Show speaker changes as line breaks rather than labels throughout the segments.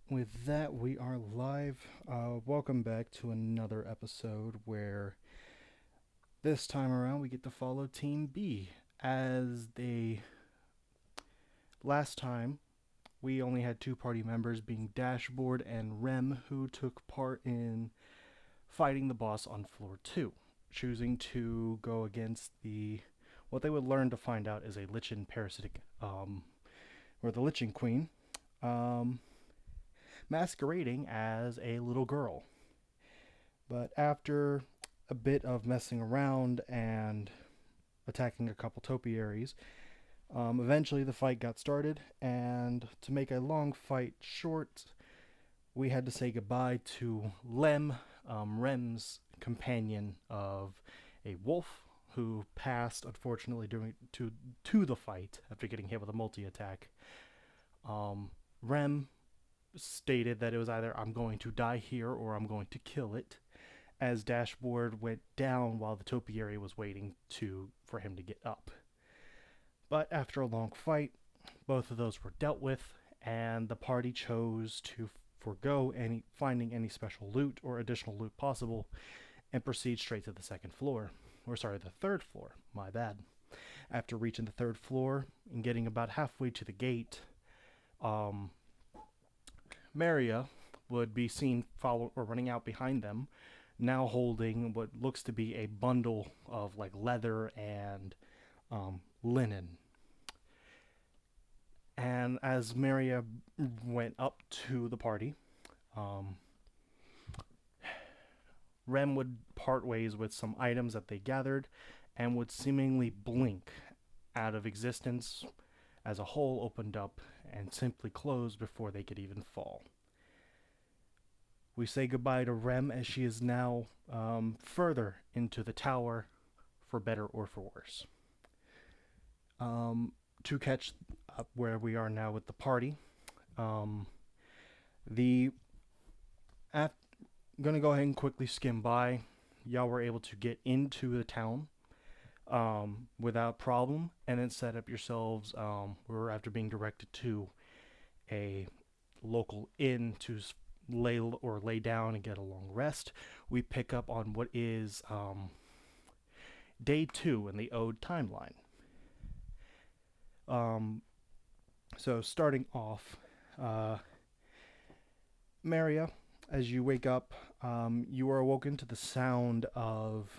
with that, we are live. Welcome back to another episode where this time around we get to follow Team B. As they last time, we only had two party members, being Dashboard and Rem, who took part in fighting the boss on floor two, choosing to go against the what they would learn to find out is a Lichen parasitic, or the Lichen Queen, um, masquerading as a little girl. But after a bit of messing around and attacking a couple topiaries, eventually the fight got started. And to make a long fight short, we had to say goodbye to Rem's companion of a wolf who passed, unfortunately, to the fight after getting hit with a multi attack. Rem stated that it was either I'm going to die here or I'm going to kill it, as Dashboard went down while the topiary was waiting to for him to get up. But after a long fight, both of those were dealt with, and the party chose to forego any finding any special loot or additional loot possible and proceed straight to the second floor. Or sorry, the third floor. My bad. After reaching the third floor and getting about halfway to the gate, um, Maria would be seen follow or running out behind them, now holding what looks to be a bundle of like leather and linen. And as Maria went up to the party, um, Rem would part ways with some items that they gathered and would seemingly blink out of existence as a hole opened up and simply closed before they could even fall. We say goodbye to Rem as she is now further into the tower, for better or for worse. To catch up where we are now with the party, um, the I'm gonna go ahead and quickly skim by. Y'all were able to get into the town without problem, and then set up yourselves. We're after being directed to a local inn to lay down and get a long rest. We pick up on what is day two in the ode timeline. Um, so starting off, uh, Maria, as you wake up, you are awoken to the sound of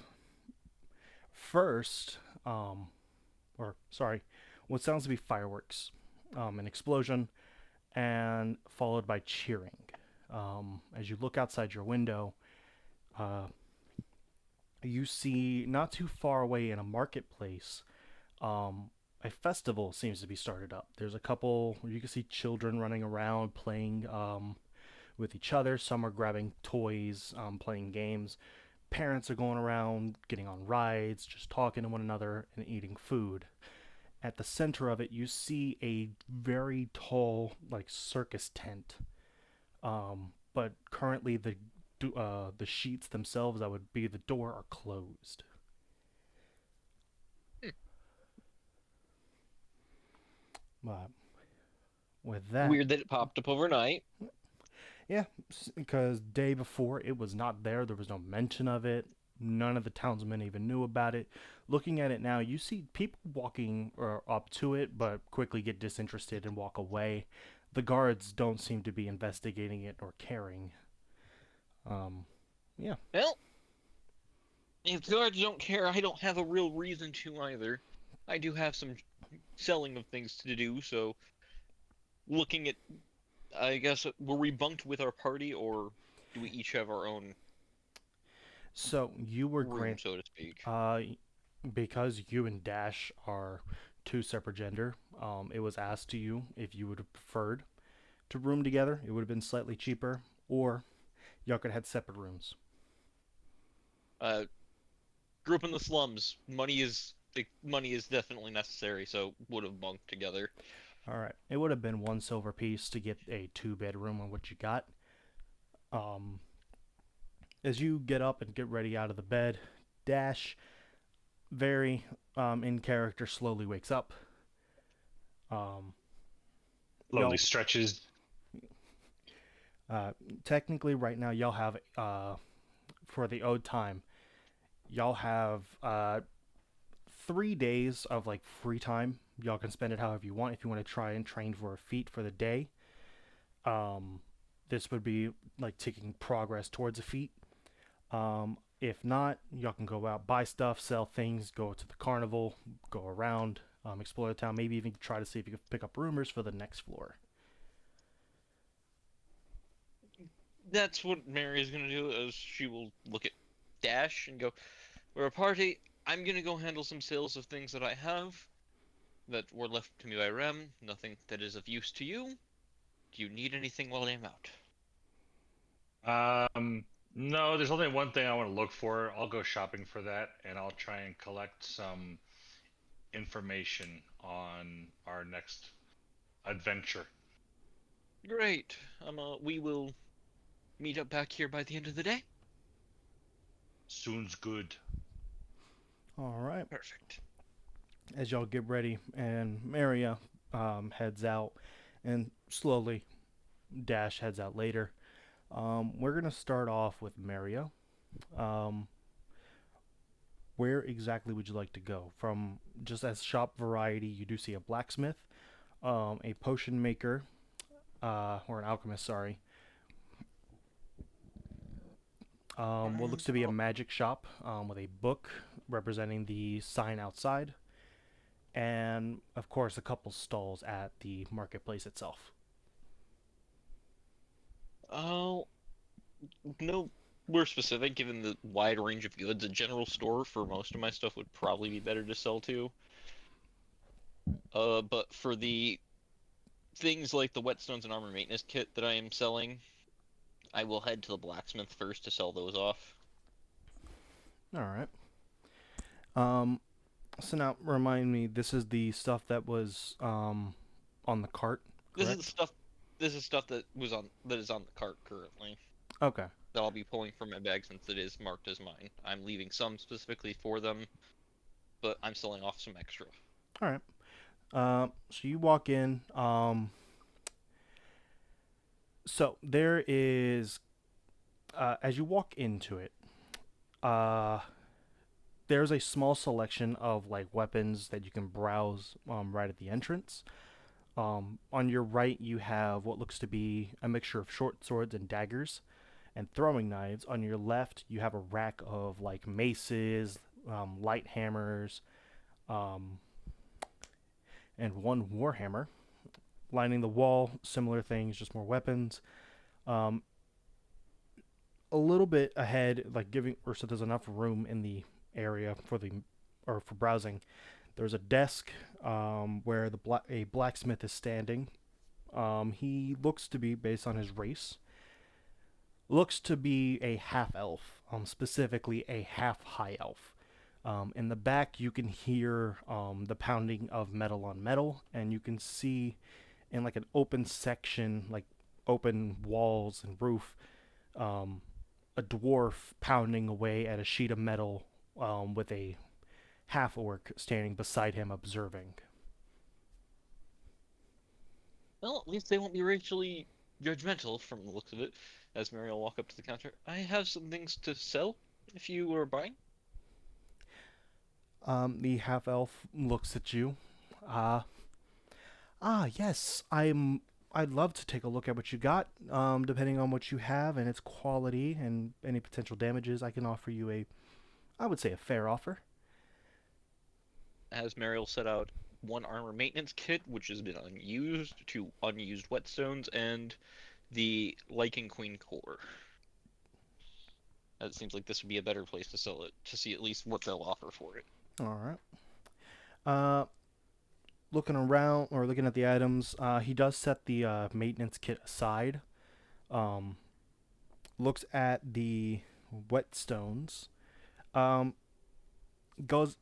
first, or sorry, what sounds to be fireworks, an explosion, and followed by cheering. As you look outside your window, uh, you see not too far away in a marketplace, um, a festival seems to be started up. There's a couple, you can see children running around playing with each other. Some are grabbing toys, playing games. Parents are going around, getting on rides, just talking to one another and eating food. At the center of it, you see a very tall, like circus tent. But currently, the sheets themselves that would be the door are closed.
Hmm.
But with that,
Weird that it popped up overnight.
yeah, because day before it was not there. There was no mention of it. None of the townsmen even knew about it. Looking at it now, you see people walking up to it, but quickly get disinterested and walk away. The guards don't seem to be investigating it or caring. Um, yeah.
Well, if the guards don't care, I don't have a real reason to either. I do have some selling of things to do, so looking at, I guess, were we bunked with our party, or do we each have our own
So you were
room,
grant
so to speak?
uh, because you and Dash are two separate gender. It was asked to you if you would have preferred to room together. It would have been slightly cheaper, or y'all could have had separate rooms.
Uh, Grew up in the slums. Money is definitely necessary, so would have bunked together.
All right. It would have been one silver piece to get a two bedroom on what you got. Um, as you get up and get ready out of the bed, Dash, very in character, slowly wakes up. Um,
Slowly
y'all,
stretches.
Uh, Technically, right now, y'all have, for the ode time, y'all have 3 days of like free time. Y'all can spend it however you want. If you want to try and train for a feat for the day, um, this would be like taking progress towards a feat. If not, y'all can go out, buy stuff, sell things, go to the carnival, go around, explore the town, maybe even try to see if you can pick up rumors for the next floor.
That's what Mary is gonna do, as she will look at Dash and go, "We're a party. I'm gonna go handle some sales of things that I have that were left to me by Rem. Nothing that is of use to you. Do you need anything while I'm out?"
Um, no, there's only one thing I want to look for. I'll go shopping for that, and I'll try and collect some information on our next adventure.
Great. We will meet up back here by the end of the day.
Soon's good.
All right.
Perfect.
As y'all get ready, and Maria heads out, and slowly Dash heads out later. We're gonna start off with Maria. Um, where exactly would you like to go? From just as shop variety, you do see a blacksmith, a potion maker, or an alchemist, sorry. What looks to be a
Oh,
magic shop with a book representing the sign outside, and of course, a couple stalls at the marketplace itself.
oh, no, we're specific. Given the wide range of goods, a general store for most of my stuff would probably be better to sell to. But for the things like the whetstones and armor maintenance kit that I am selling, I will head to the blacksmith first to sell those off.
All right. Um, so now remind me, this is the stuff that was on the cart,
This is
correct?
stuff. This is stuff that is on the cart currently
Okay.
that I'll be pulling from my bag since it is marked as mine. I'm leaving some specifically for them, but I'm selling off some extra.
All right. So you walk in. So there is, as you walk into it, uh, there's a small selection of like weapons that you can browse right at the entrance. On your right, you have what looks to be a mixture of short swords and daggers and throwing knives. On your left, you have a rack of like maces, light hammers, um, and one warhammer. Lining the wall, similar things, just more weapons. Um, a little bit ahead, like giving, or so there's enough room in the area for the, or for browsing. There's a desk where a blacksmith is standing. He looks to be, based on his race, looks to be a half elf, specifically a half high elf. In the back, you can hear the pounding of metal on metal, and you can see in like an open section, like open walls and roof, um, a dwarf pounding away at a sheet of metal with a half orc standing beside him observing.
Well, at least they won't be racially judgmental from the looks of it. As Mary will walk up to the counter, I have some things to sell if you were buying.
The half elf looks at you. Uh, yes, I'd love to take a look at what you got. Depending on what you have and its quality and any potential damages, I can offer you I would say, a fair offer.
As Mary will set out one armor maintenance kit, which has been unused, two unused whetstones, and the Lycan Queen core. It seems like this would be a better place to sell it, to see at least what they'll offer for it.
All right. Uh, Looking around or looking at the items, he does set the maintenance kit aside. Um, Looks at the whetstones. Um, does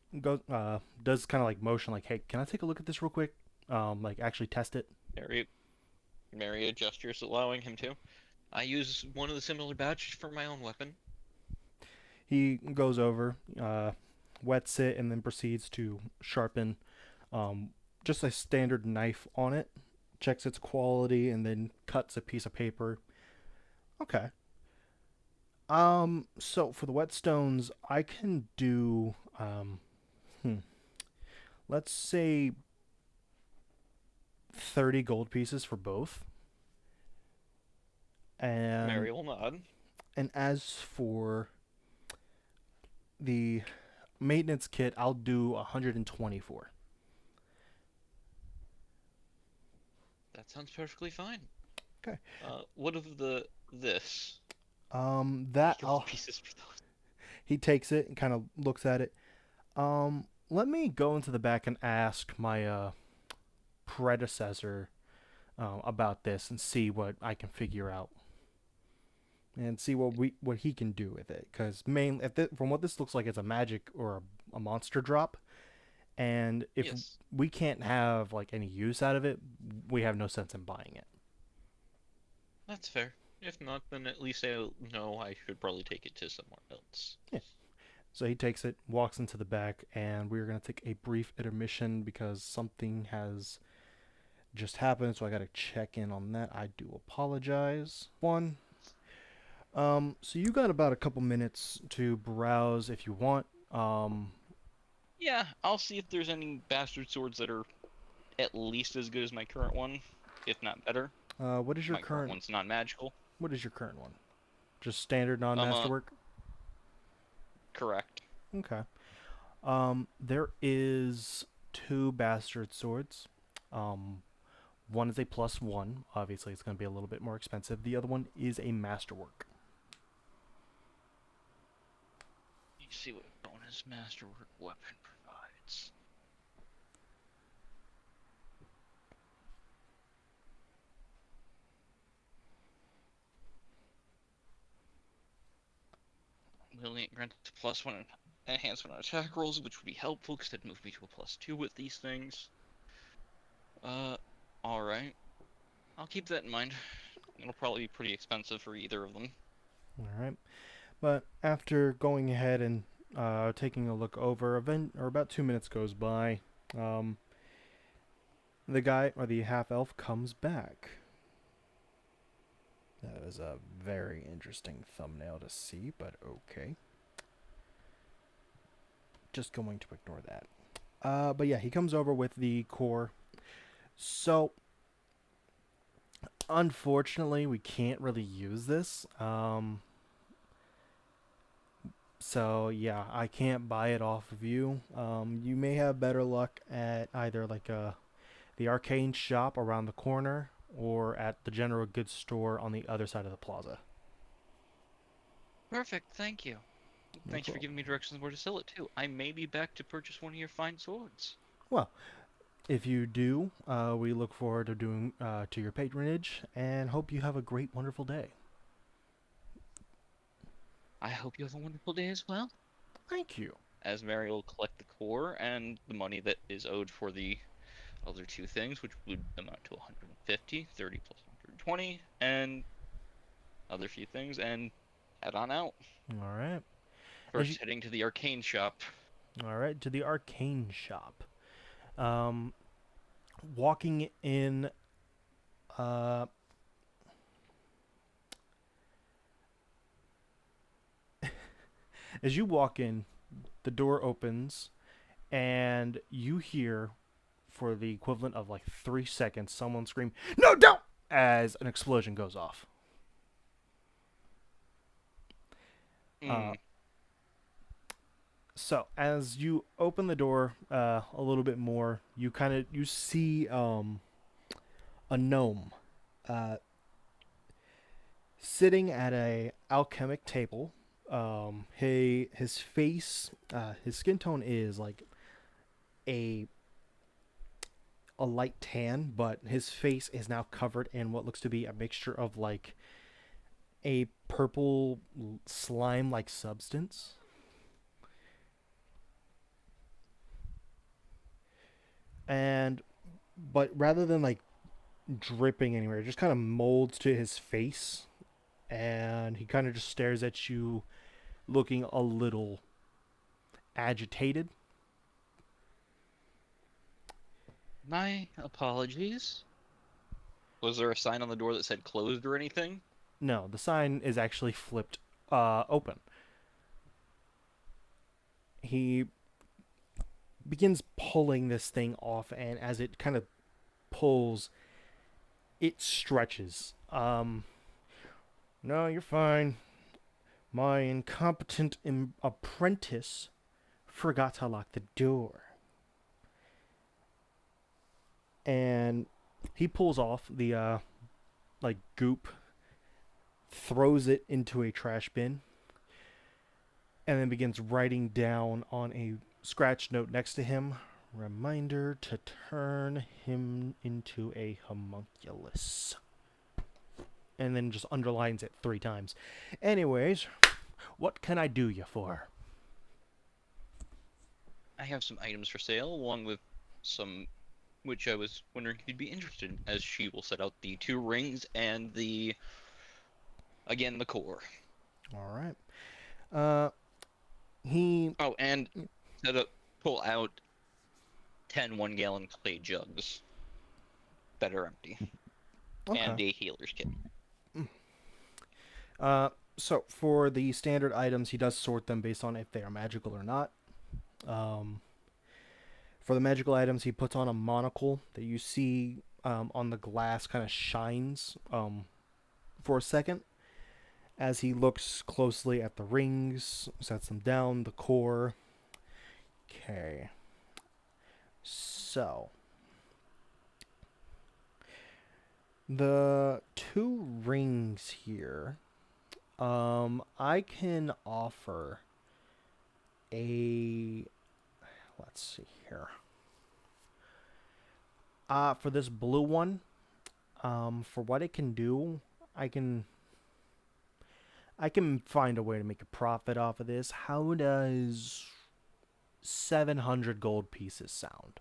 kind of like motion like, hey, can I take a look at this real quick? Like actually test it.
Mary, Mary gestures allowing him to. I use one of the similar badges for my own weapon.
He goes over, wets it, and then proceeds to sharpen um, just a standard knife on it. Checks its quality and then cuts a piece of paper. Okay. So for the whetstones, I can do hmm, let's say 30 gold pieces for both. And
Mary will nod.
as for the maintenance kit, I'll do 124.
That sounds perfectly fine.
Okay.
What of this?
That
Gold
I'll
pieces for those.
he takes it and kind of looks at it. Let me go into the back and ask my predecessor about this and see what I can figure out and see what he can do with it. Because from what this looks like, it's a magic or a monster drop, and if
Yes,
we can't have like any use out of it, we have no sense in buying it.
that's fair. If not, then at least I know I should probably take it to somewhere else.
Yeah. So he takes it, walks into the back, and we're gonna take a brief intermission because something has just happened. So I gotta check in on that. I do apologize. One. So you got about a couple minutes to browse if you want.
Yeah, I'll see if there's any bastard swords that are at least as good as my current one, if not better.
What is your
My current
current?
one's non-magical.
What is your current one? Just standard
Um, uh,
non-masterwork.
correct.
Okay. There is two bastard swords. Um, one is a +1. Obviously, it's going to be a little bit more expensive. The other one is a masterwork.
You see what bonus masterwork weapon provides. Wielding it grants +1 enhancement on attack rolls, which would be helpful because it'd move me to a +2 with these things. Alright. I'll keep that in mind. It'll probably be pretty expensive for either of them.
All right. But after going ahead and taking a look over, about 2 minutes goes by. Um, the guy or the half elf comes back. That is a very interesting thumbnail to see, but okay. Just going to ignore that. But yeah, he comes over with the core. So, unfortunately, we can't really use this. So yeah, I can't buy it off of you. You may have better luck at either like the arcane shop around the corner or at the general goods store on the other side of the plaza.
Perfect, thank you.
No
Thanks for
problem.
giving me directions where to sell it too. I may be back to purchase one of your fine swords.
Well, if you do, we look forward to doing to your patronage and hope you have a great, wonderful day.
I hope you have a wonderful day as well.
Thank you.
As Mary will collect the core and the money that is owed for the other two things, which would amount to 150, 30 plus 120, and other few things, and head on out.
All right.
First, heading to the arcane shop.
All right, to the arcane shop. Um, walking in. Uh, as you walk in, the door opens, and you hear, for the equivalent of like 3 seconds, someone scream, "No, don't!" as an explosion goes off.
Hmm.
So as you open the door a little bit more, you see a gnome sitting at a alchemic table. His face, his skin tone is like a a light tan, but his face is now covered in what looks to be a mixture of like a purple slime like substance. And but rather than like dripping anywhere, it just kind of molds to his face, and he kind of just stares at you, looking a little agitated.
My apologies. Was there a sign on the door that said closed or anything?
No, the sign is actually flipped open. He begins pulling this thing off, and as it kind of pulls, it stretches. No, you're fine. My incompetent apprentice forgot to lock the door. And he pulls off the like goop, throws it into a trash bin, and then begins writing down on a scratch note next to him, reminder to turn him into a homunculus. And then just underlines it 3 times. Anyways, what can I do you for?
I have some items for sale, along with some which I was wondering if you'd be interested in, as she will set out the 2 rings and the core.
All right. He.
Oh, and pull out 10 1-gallon clay jugs that are empty, and a healer's kit.
So for the standard items, he does sort them based on if they are magical or not. For the magical items, he puts on a monocle that you see on the glass kind of shines for a second as he looks closely at the rings, sets them down, the core. Okay. So, the 2 rings here, I can offer a, let's see here. For this blue one, for what it can do, I can find a way to make a profit off of this. How does 700 gold pieces sound?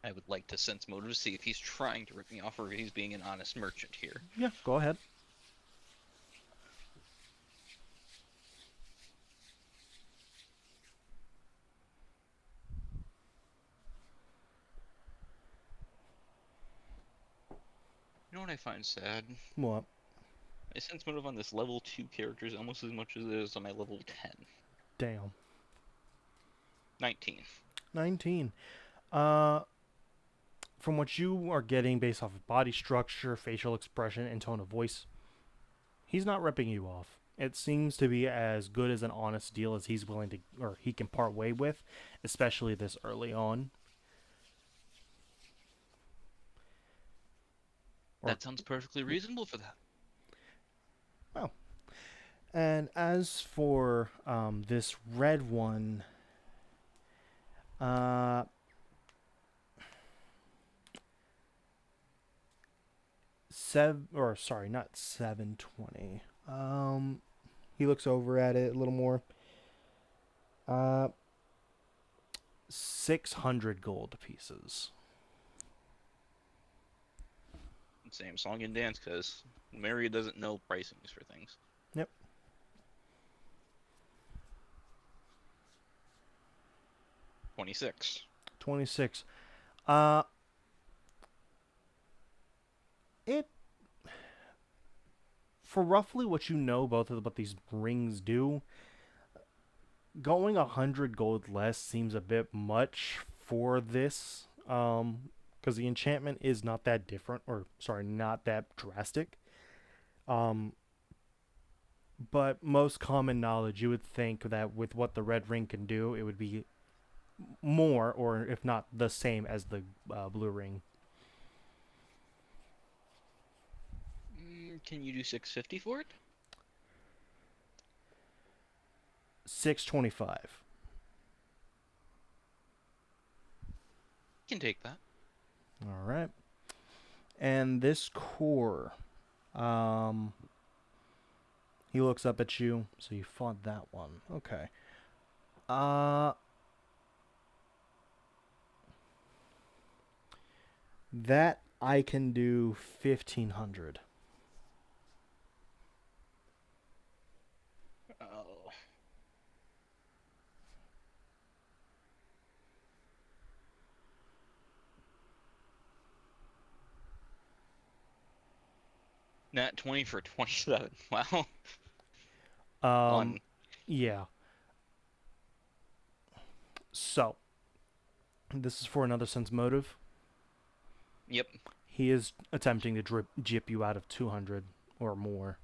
I would like to sense motive to see if he's trying to rip me off or if he's being an honest merchant here.
Yeah, go ahead.
You know what I find sad?
What?
My sense motive on this level 2 character is almost as much as it is on my level 10.
Damn.
19.
19. From what you are getting based off of body structure, facial expression, and tone of voice, he's not ripping you off. It seems to be as good as an honest deal as he's willing to, or he can part way with, especially this early on.
That sounds perfectly reasonable for that.
Well, and as for this red one, not 720. He looks over at it a little more. 600 gold pieces.
Same song and dance, because Mary doesn't know pricings for things.
Yep.
$26.
26. It, for roughly what you know both of what these rings do, going 100 gold less seems a bit much for this. Because the enchantment is not that different, not that drastic. But most common knowledge, you would think that with what the red ring can do, it would be more, or if not the same as the blue ring.
Can you do 650 for it?
625.
Can take that.
All right. And this core, he looks up at you, so you fought that one. Okay. That I can do 1,500.
Oh. Nat 20 for 27. Wow.
Um,
Fun.
yeah. So, this is for another sense motive.
Yep.
He is attempting to jip you out of 200 or more.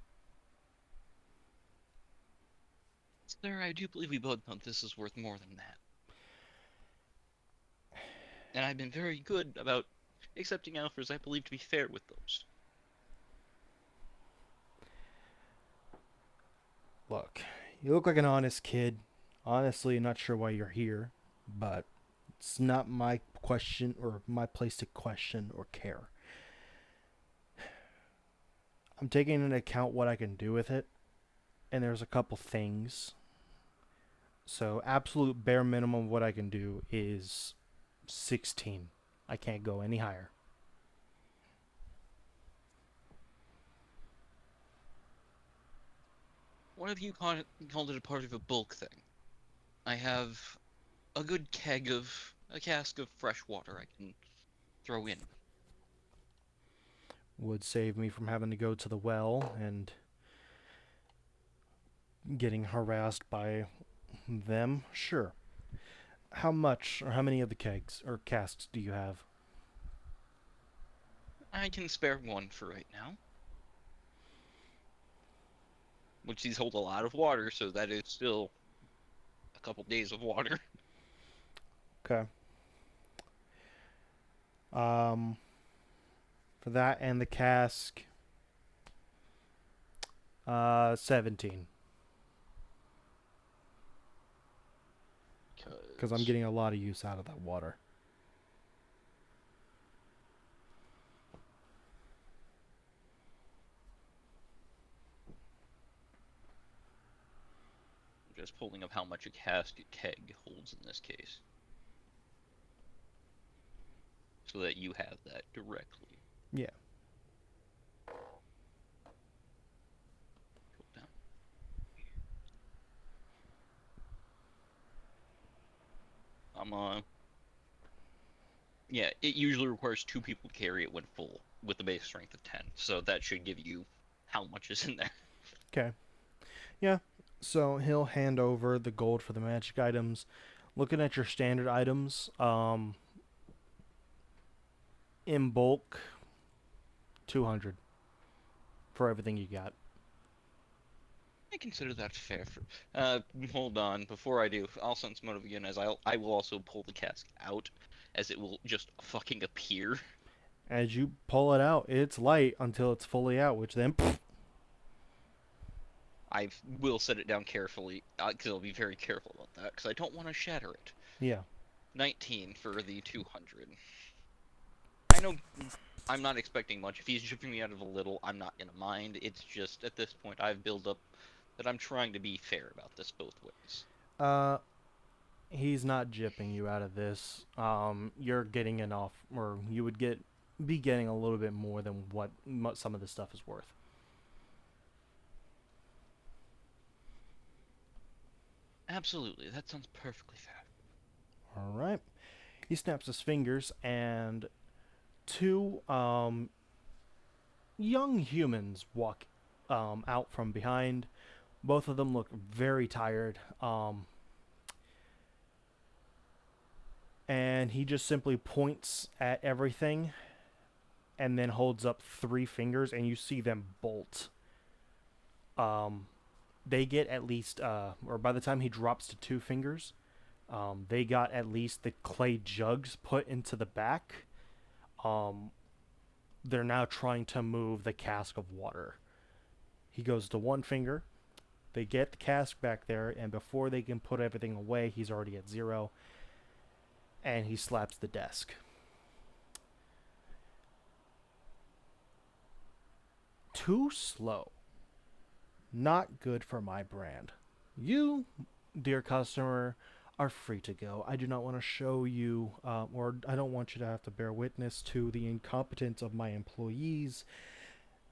Sir, I do believe we both know this is worth more than that. And I've been very good about accepting offers I believe to be fair with those.
Look, you look like an honest kid. Honestly, not sure why you're here, but it's not my question or my place to question or care. I'm taking into account what I can do with it, and there's a couple things. So, absolute bare minimum of what I can do is 16. I can't go any higher.
What have you called it a part of a bulk thing? I have a good a cask of fresh water I can throw in.
Would save me from having to go to the well and getting harassed by them. Sure. How much or how many of the kegs or casks do you have?
I can spare one for right now. Which these hold a lot of water, so that is still a couple days of water.
Okay. Um, for that and the cask, 17. Because I'm getting a lot of use out of that water.
Just pulling up how much a cask keg holds in this case. So that you have that directly.
Yeah.
Down. Yeah, it usually requires 2 people to carry it when full, with a base strength of 10. So that should give you how much is in there.
Okay. Yeah. So he'll hand over the gold for the magic items. Looking at your standard items, in bulk, 200 for everything you got.
I consider that fair. Hold on. Before I do, I'll sense motive again, as I will also pull the cask out, as it will just fucking appear.
As you pull it out, it's light until it's fully out, which then
I will set it down carefully, because I'll be very careful about that, because I don't want to shatter it.
yeah.
19 for the 200. I know I'm not expecting much. If he's chipping me out of a little, I'm not going to mind. It's just, at this point, I've built up that I'm trying to be fair about this both ways.
He's not jipping you out of this. You're getting enough, or you would be getting a little bit more than what some of this stuff is worth.
Absolutely, that sounds perfectly fair.
All right. He snaps his fingers, and 2 young humans walk out from behind. Both of them look very tired. And he just simply points at everything and then holds up 3 fingers, and you see them bolt. They get at least, or by the time he drops to 2 fingers, they got at least the clay jugs put into the back. They're now trying to move the cask of water. He goes to 1 finger. They get the cask back there, and before they can put everything away, he's already at 0. And he slaps the desk. Too slow. Not good for my brand. You, dear customer, are free to go. I do not want to show you, or I don't want you to have to bear witness to the incompetence of my employees.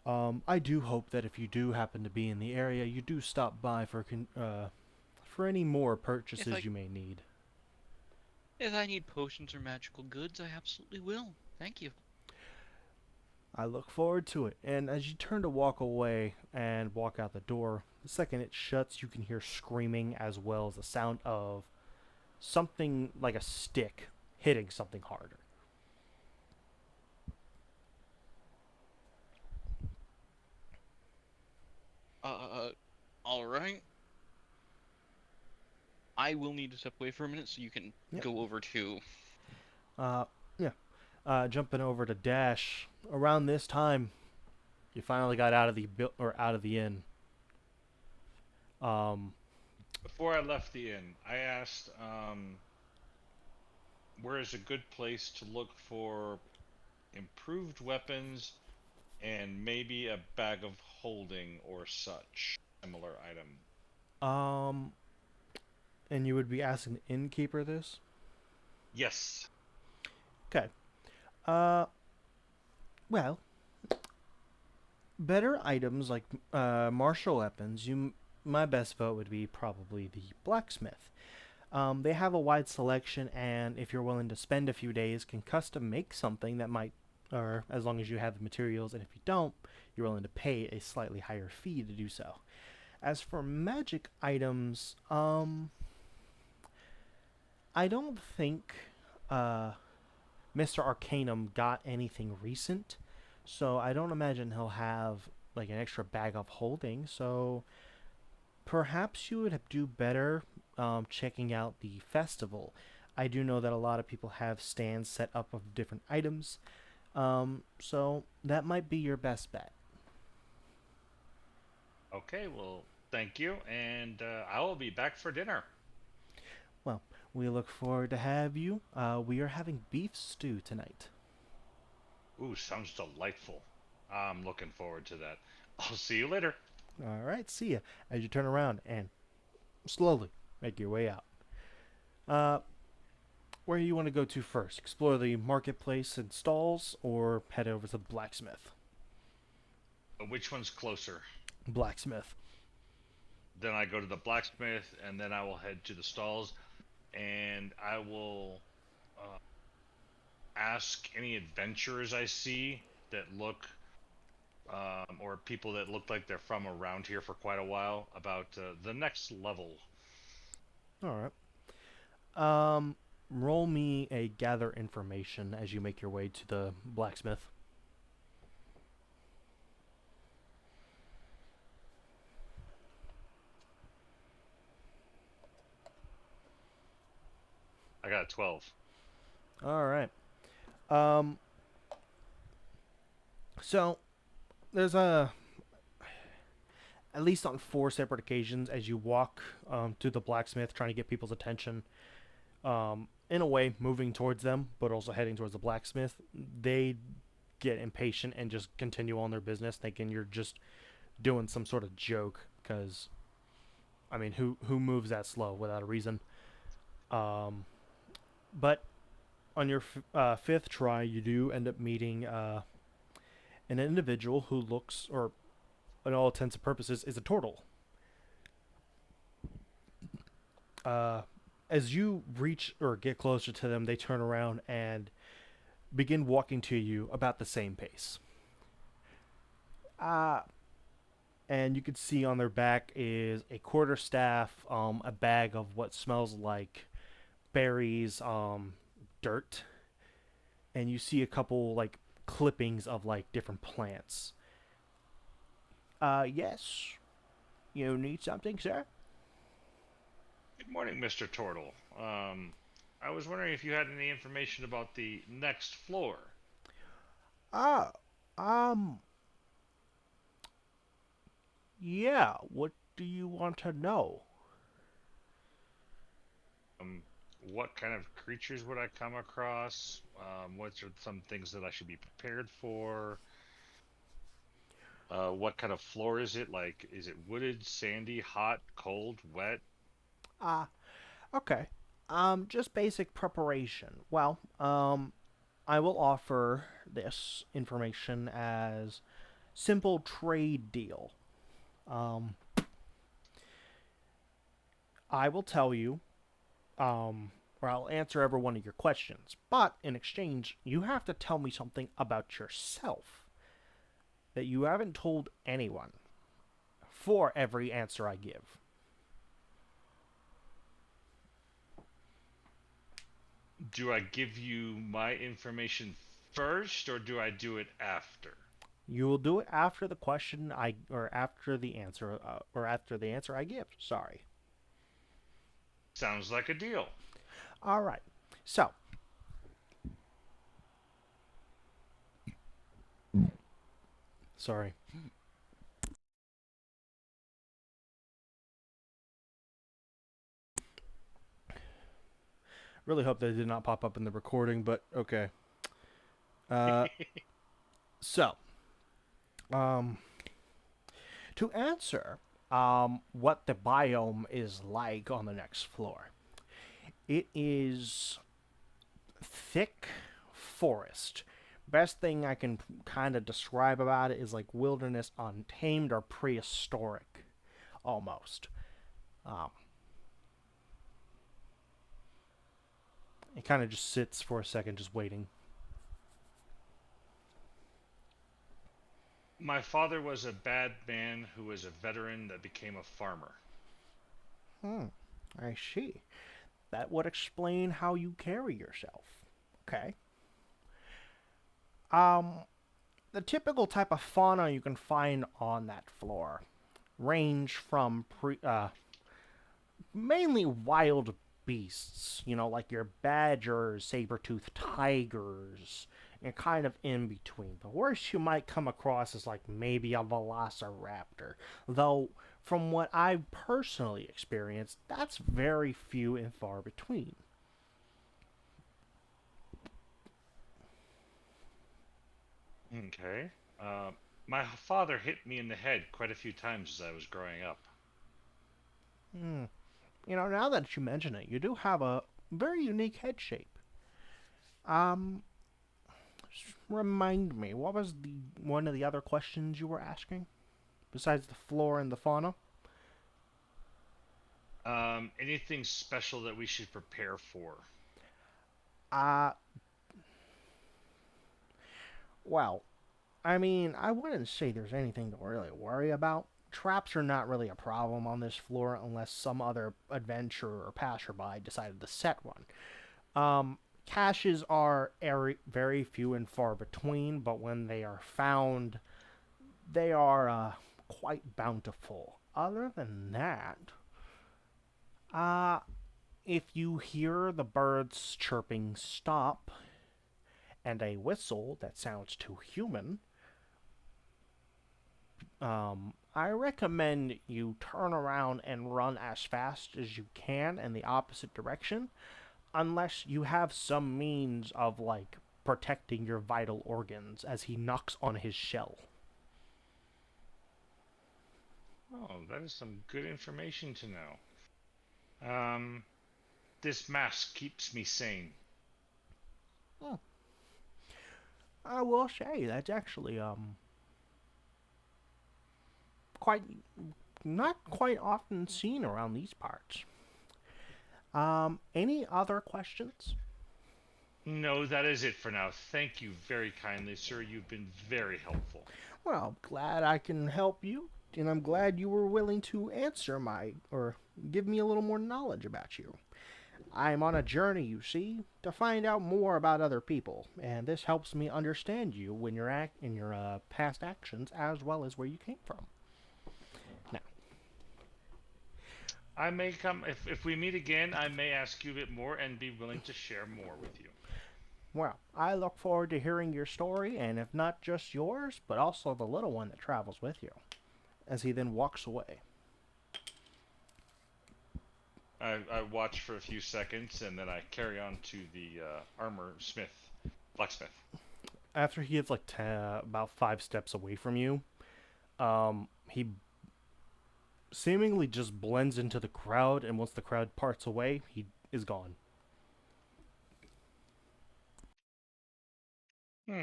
I do hope that if you do happen to be in the area, you do stop by for any more purchases you may need.
If I need potions or magical goods, I absolutely will. Thank you.
I look forward to it. And as you turn to walk away and walk out the door, the second it shuts, you can hear screaming as well as the sound of something like a stick hitting something harder.
Uh, all right. I will need to step away for a minute so you can
Yep.
go over to.
Uh, yeah. Jumping over to Dash. Around this time, you finally got out of the out of the inn. Um,
Before I left the inn, I asked, where is a good place to look for improved weapons and maybe a bag of holding or such similar item.
um, and you would be asking the innkeeper this.
Yes.
Okay. Well, better items like martial weapons. My best vote would be probably the blacksmith. They have a wide selection, and if you're willing to spend a few days, can custom make something that might, or as long as you have the materials, and if you don't, you're willing to pay a slightly higher fee to do so. As for magic items, I don't think Mr. Arcanum got anything recent, so I don't imagine he'll have like an extra bag of holding. So perhaps you would do better checking out the festival. I do know that a lot of people have stands set up of different items, so that might be your best bet.
Okay, well, thank you, and I will be back for dinner.
Well, we look forward to have you. We are having beef stew tonight.
Ooh, sounds delightful. I'm looking forward to that. I'll see you later.
All right, see ya. As you turn around and slowly make your way out. Uh, where you want to go to first? Explore the marketplace and stalls, or head over to the blacksmith?
Which one's closer?
Blacksmith.
Then I go to the blacksmith, and then I will head to the stalls, and I will uh, ask any adventurers I see that look, or people that look like they're from around here for quite a while, about the next level.
All right. Roll me a gather information as you make your way to the blacksmith.
I got a 12.
All right. Um, so there's at least on four separate occasions as you walk to the blacksmith, trying to get people's attention. In a way, moving towards them, but also heading towards the blacksmith. They get impatient and just continue on their business, thinking you're just doing some sort of joke. Because, I mean, who moves that slow without a reason? But on your fifth try, you do end up meeting an individual who looks, or in all intents and purposes, is a turtle. Uh, as you reach or get closer to them, they turn around and begin walking to you about the same pace. Uh, and you can see on their back is a quarterstaff, a bag of what smells like berries, dirt, and you see a couple like clippings of like different plants. Yes. You need something, sir?
Good morning, Mr. Turtle. I was wondering if you had any information about the next floor.
Ah, um, yeah. What do you want to know?
What kind of creatures would I come across? What are some things that I should be prepared for? What kind of floor is it? Like, is it wooded, sandy, hot, cold, wet?
Ah, okay. Just basic preparation. Well, I will offer this information as simple trade deal. Um, I will tell you, or I'll answer every one of your questions, but in exchange, you have to tell me something about yourself.
that you haven't told anyone for every answer I give.
Do I give you my information first, or do I do it after?
You will do it after the question I or after the answer or after the answer I give. Sorry.
Sounds like a deal.
All right. So,
Sorry. Really hope that did not pop up in the recording, but okay. Uh, so, um,
to answer what the biome is like on the next floor, it is thick forest. Best thing I can kind of describe about it is like wilderness untamed or prehistoric, almost. Um, it kind of just sits for a second, just waiting.
My father was a bad man who was a veteran that became a farmer.
I see. That would explain how you carry yourself. Okay. Um, the typical type of fauna you can find on that floor range from mainly wild beasts, like your badgers, saber-toothed tigers, and kind of in between. The worst you might come across is like maybe a velociraptor, though from what I've personally experienced, that's very few and far between.
Okay. My father hit me in the head quite a few times as I was growing up.
Now that you mention it, you do have a very unique head shape. Um, Remind me, what was the one of the other questions you were asking besides the flora and the fauna?
Anything special that we should prepare for?
Uh, well, I mean, I wouldn't say there's anything to really worry about. Traps are not really a problem on this floor unless some other adventurer or passerby decided to set one. Caches are very few and far between, but when they are found, they are quite bountiful. Other than that, uh, if you hear the birds chirping stop and a whistle that sounds too human, I recommend you turn around and run as fast as you can in the opposite direction, unless you have some means of, like, protecting your vital organs as he knocks on his shell.
Oh, that is some good information to know. Um, this mask keeps me sane.
Hmm. I will say that's actually quite not quite often seen around these parts. Any other questions?
No, that is it for now. Thank you very kindly, sir. You've been very helpful.
Well, glad I can help you, and I'm glad you were willing to answer or give me a little more knowledge about you. I'm on a journey, you see, to find out more about other people, and this helps me understand you when you're in your past actions as well as where you came from. Now,
I may come if we meet again. I may ask you a bit more and be willing to share more with you.
well, I look forward to hearing your story, and if not just yours, but also the little one that travels with you, as he then walks away.
I watch for a few seconds and then I carry on to the armor smith, blacksmith.
after he gets like about 5 steps away from you, he seemingly just blends into the crowd, and once the crowd parts away, he is gone.
Hmm.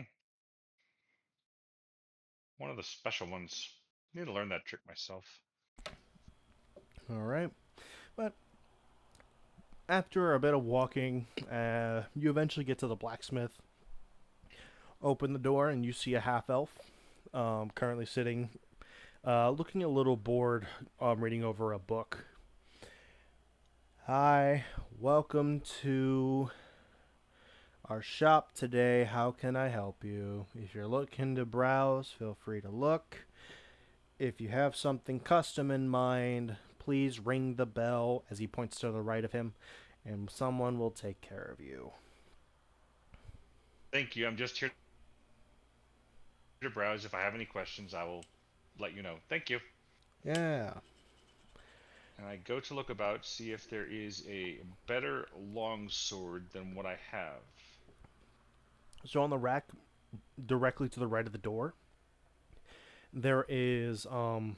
One of the special ones. Need to learn that trick myself.
All right, but after a bit of walking, you eventually get to the blacksmith. Open the door, and you see a half elf
currently sitting, looking a little bored, reading over a book. Hi, welcome to our shop today. How can I help you? If you're looking to browse, feel free to look. If you have something custom in mind, please ring the bell as he points to the right of him, and someone will take care of you.
Thank you. I'm just here to browse. If I have any questions, I will let you know. Thank you.
Yeah.
And I go to look about, see if there is a better longsword than what I have.
So on the rack, directly to the right of the door, there is or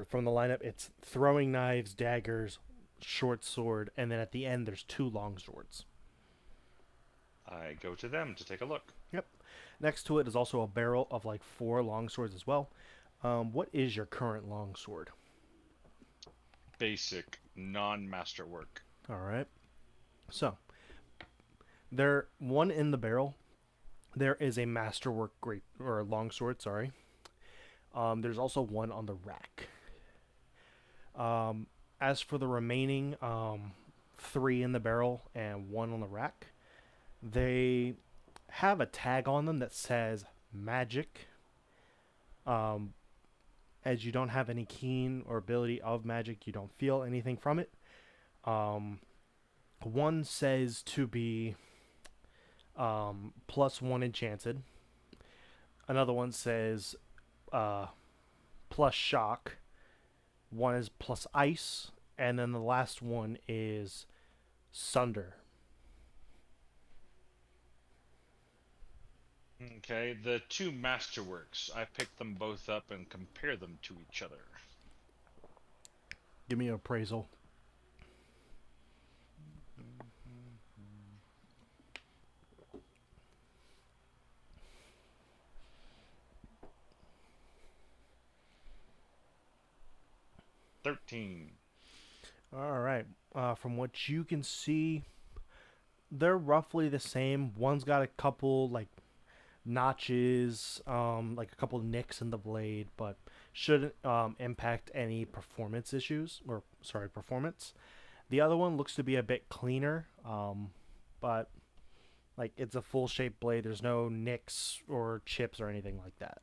from the lineup, it's throwing knives, daggers, short sword, and then at the end there's two long swords.
I go to them to take a look.
Yep. Next to it is also a barrel of like 4 long swords as well. What is your current long sword?
Basic, non-masterwork.
All right. So one in the barrel. There is a masterwork great or long sword. Sorry. There's also one on the rack. As for the remaining 3 in the barrel and 1 on the rack, they have a tag on them that says magic. As you don't have any keen or ability of magic, you don't feel anything from it. One says to be +1 enchanted. Another one says plus shock. One is plus ice, and then the last one is sunder.
Okay, the 2 masterworks. I pick them both up and compare them to each other.
Give me an appraisal.
$13.
All right. From what you can see, they're roughly the same. One's got a couple like notches, like a couple nicks in the blade, but shouldn't impact any performance issues or sorry, performance. The other one looks to be a bit cleaner, but like it's a full shape blade. There's no nicks or chips or anything like that.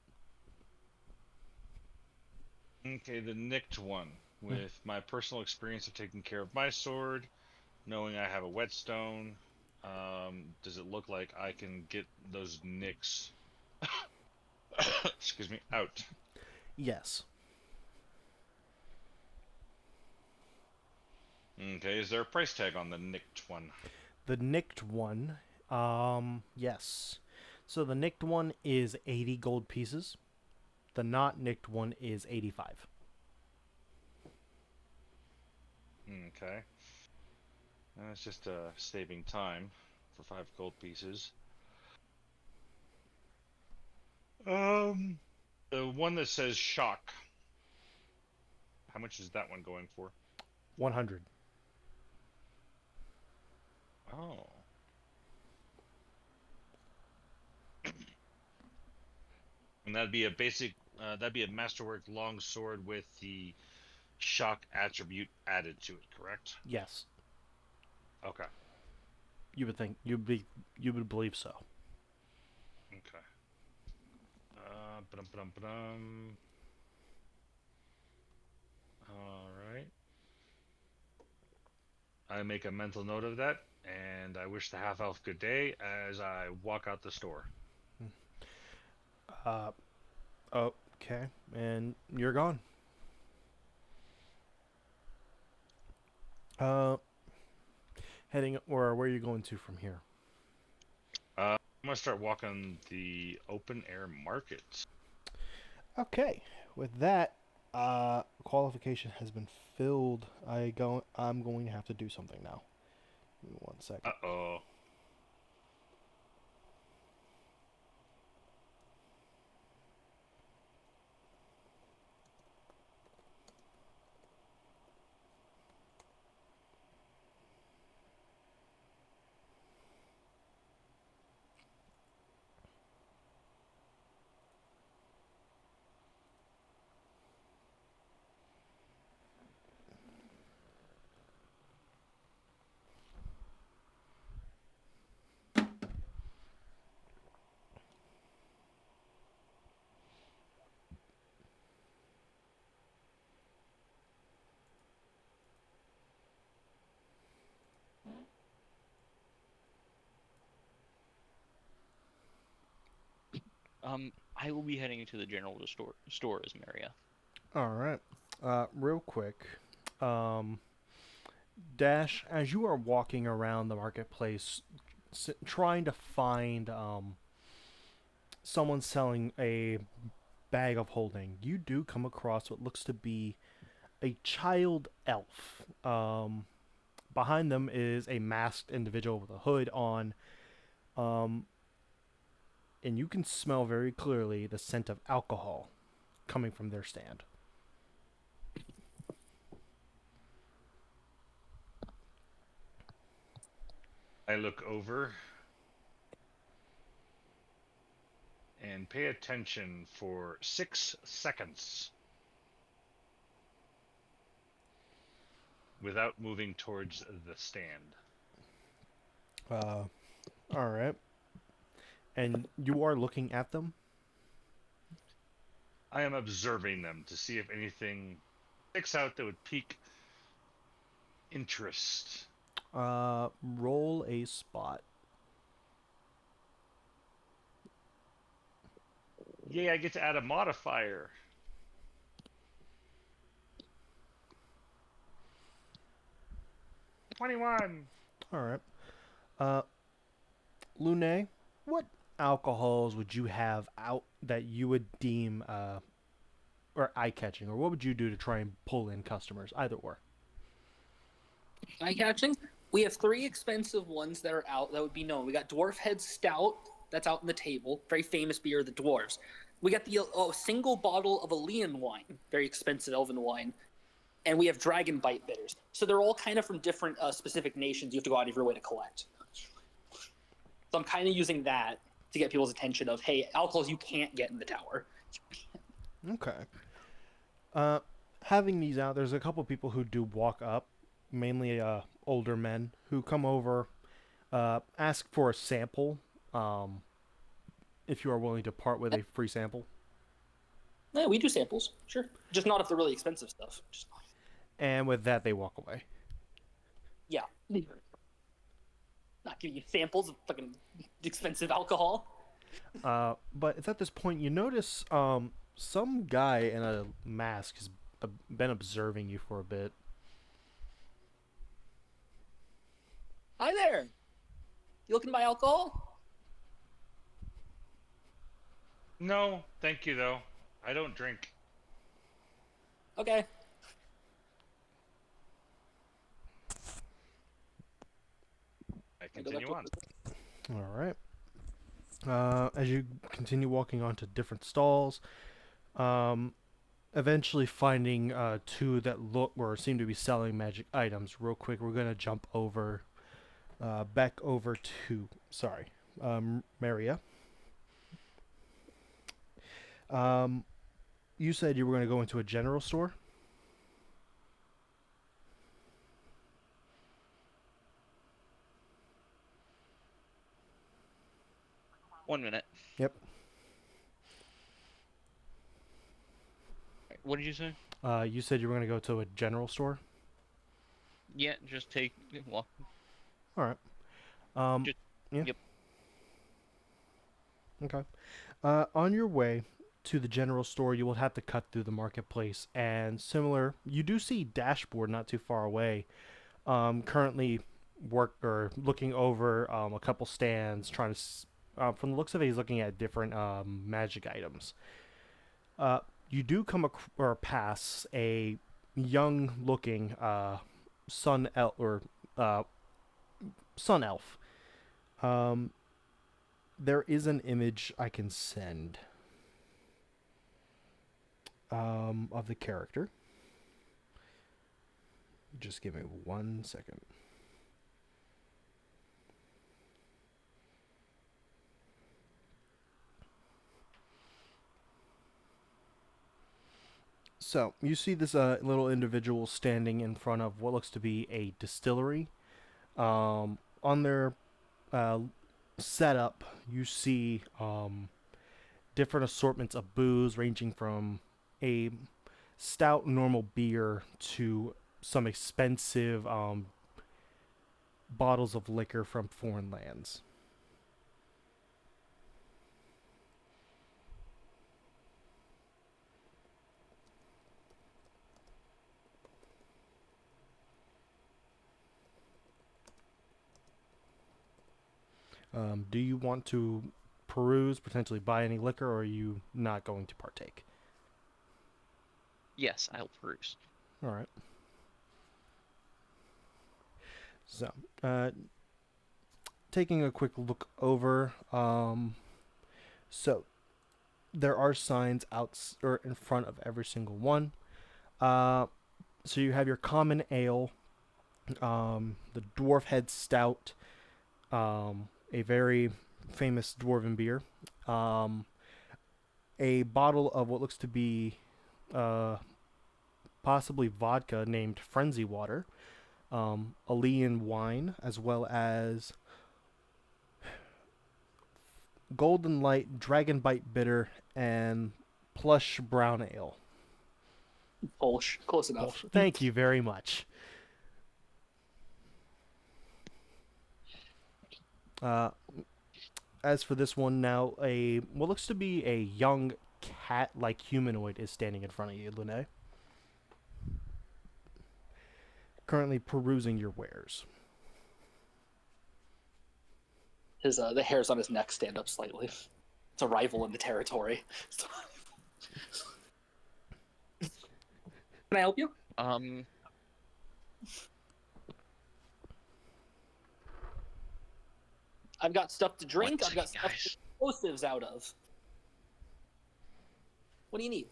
Okay, the nicked one. With my personal experience of taking care of my sword, knowing I have a whetstone, does it look like I can get those nicks excuse me, out?
Yes.
Okay, is there a price tag on the nicked one?
The nicked one, yes. So the nicked one is 80 gold pieces. The not nicked one is 85.
Okay. That's just saving time for 5 gold pieces. The one that says shock. How much is that one going for?
100.
Oh. And that'd be a basic, that'd be a masterwork long sword with the shock attribute added to it, correct?
Yes.
Okay.
You would think you would believe so.
Okay. Ba-dum. All right. I make a mental note of that, and I wish the half elf good day as I walk out the store.
Okay. And you're gone. Heading or where are you going to from here?
I'm gonna start walking the open air market.
Okay. With that, qualification has been filled. I'm going to have to do something now. Give me 1 second.
Uh-oh.
I will be heading to the general store as Maria.
All right. Real quick, um, Dash, as you are walking around the marketplace, trying to find someone selling a bag of holding, you do come across what looks to be a child elf. Behind them is a masked individual with a hood on, um, and you can smell very clearly the scent of alcohol coming from their stand.
I look over and pay attention for 6 seconds without moving towards the stand.
All right. And you are looking at them?
I am observing them to see if anything sticks out that would pique interest.
Roll a spot.
Yay, I get to add a modifier. 21.
All right. Lune, what alcohols would you have out that you would deem or eye catching, or what would you do to try and pull in customers? Either or.
Eye catching. We have 3 expensive ones that are out that would be known. We got Dwarf Head Stout that's out on the table, very famous beer of the dwarves. We got the single bottle of Aeolian wine, very expensive elven wine, and we have Dragon Bite bitters. So they're all kind of from different specific nations. You have to go out of your way to collect. So I'm kind of using that to get people's attention of, hey, alcohols you can't get in the tower.
Okay. Having these out, there's a couple people who do walk up, mainly older men, who come over, ask for a sample, if you are willing to part with a free sample.
Yeah, we do samples, sure. Just not if they're really expensive stuff.
And with that, they walk away.
Yeah. Not giving you samples of fucking expensive alcohol.
But it's at this point you notice some guy in a mask has been observing you for a bit.
Hi there. You looking to buy alcohol?
No, thank you, though. I don't drink.
Okay.
I continue on.
All right. As you continue walking on to different stalls, eventually finding 2 that look or seem to be selling magic items. Real quick, we're gonna jump over, back over to Maria. You said you were gonna go into a general store.
One minute.
Yep.
What did you say?
You said you were gonna go to a general store.
Yeah, just walk.
All right.
Just-
Yeah.
yep.
Okay. On your way to the general store, you will have to cut through the marketplace, and similar, you do see Dashboard not too far away. Currently looking over a couple stands, trying to. From the looks of it, he's looking at different magic items. You do come or pass a young-looking sun elf. There is an image I can send of the character. Just give me 1 second. So, you see this little individual standing in front of what looks to be a distillery. On their setup, you see different assortments of booze ranging from a stout normal beer to some expensive bottles of liquor from foreign lands.
Do you want to peruse, potentially buy any liquor, or are you not going to partake?
Yes, I'll peruse.
All right. So, uh, taking a quick look over, so there are signs out or in front of every single one. So you have your common ale, the Dwarf Head Stout, a very famous dwarven beer, um, a bottle of what looks to be uh, possibly vodka named Frenzy Water, Aeolian wine, as well as Golden Light, Dragon Bite Bitter, and Plush Brown Ale.
Polish. Close enough.
Thank you very much. As for this one now, a what looks to be a young cat-like humanoid is standing in front of you, Lene. Currently perusing your wares.
His the hairs on his neck stand up slightly. It's a rival in the territory. Can I help you? I've got stuff to drink. I've got stuff to get explosives out of. What do you need?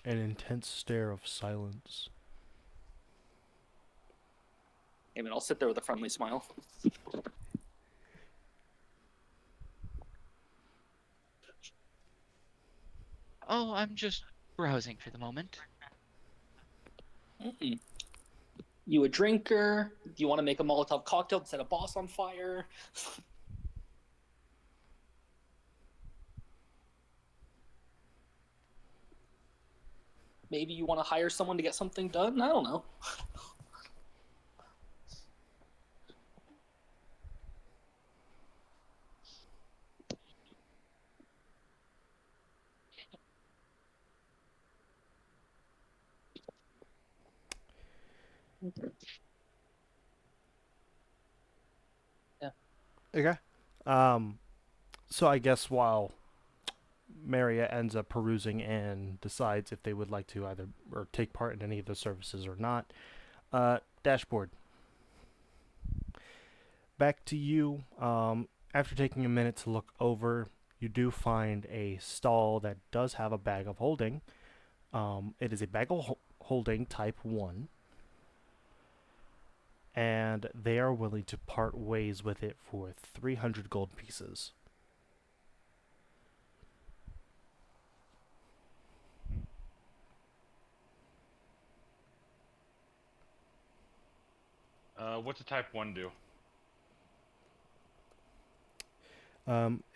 An intense stare of silence.
I mean, I'll sit there with a friendly smile.
Oh, I'm just browsing for the moment.
Mm-mm. You a drinker? Do you want to make a Molotov cocktail to set a boss on fire? Maybe you want to hire someone to get something done? I don't know. Yeah.
Okay. So I guess while Maria ends up perusing and decides if they would like to either or take part in any of the services or not, dashboard. Back to you. After taking a minute to look over, you do find a stall that does have a bag of holding. It is a bag of holding type 1. And they are willing to part ways with it for 300 gold pieces.
What's a type 1 do?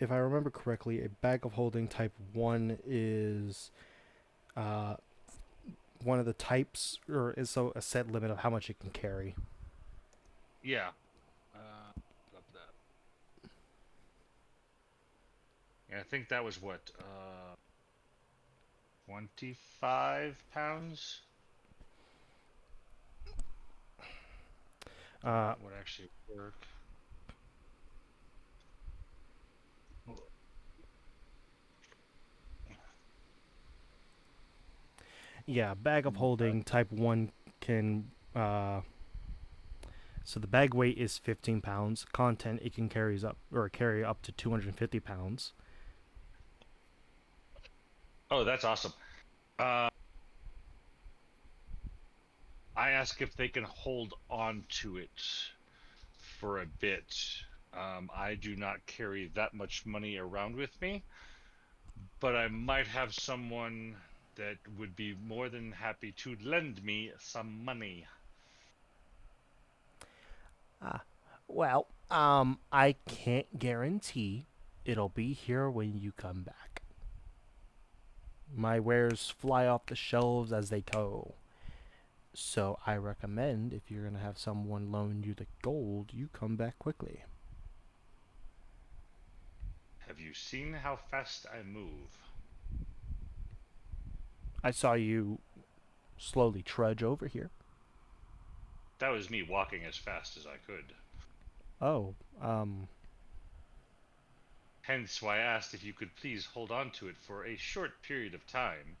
If I remember correctly, a bag of holding type 1 is one of the types, or is so a set limit of how much it can carry.
Yeah. Love that. Yeah, I think that was what, 25 pounds? Would actually work.
Yeah, bag of holding type 1 can so the bag weight is 15 pounds. Content it can carry up to 250 pounds.
Oh, that's awesome. I ask if they can hold on to it for a bit. I do not carry that much money around with me, but I might have someone that would be more than happy to lend me some money.
Well, I can't guarantee it'll be here when you come back. My wares fly off the shelves as they go. So I recommend if you're going to have someone loan you the gold, you come back quickly.
you seen how fast I move?
I saw you slowly trudge over here.
That was me walking as fast as I could.
Oh,
Hence why I asked if you could please hold on to it for a short period of time.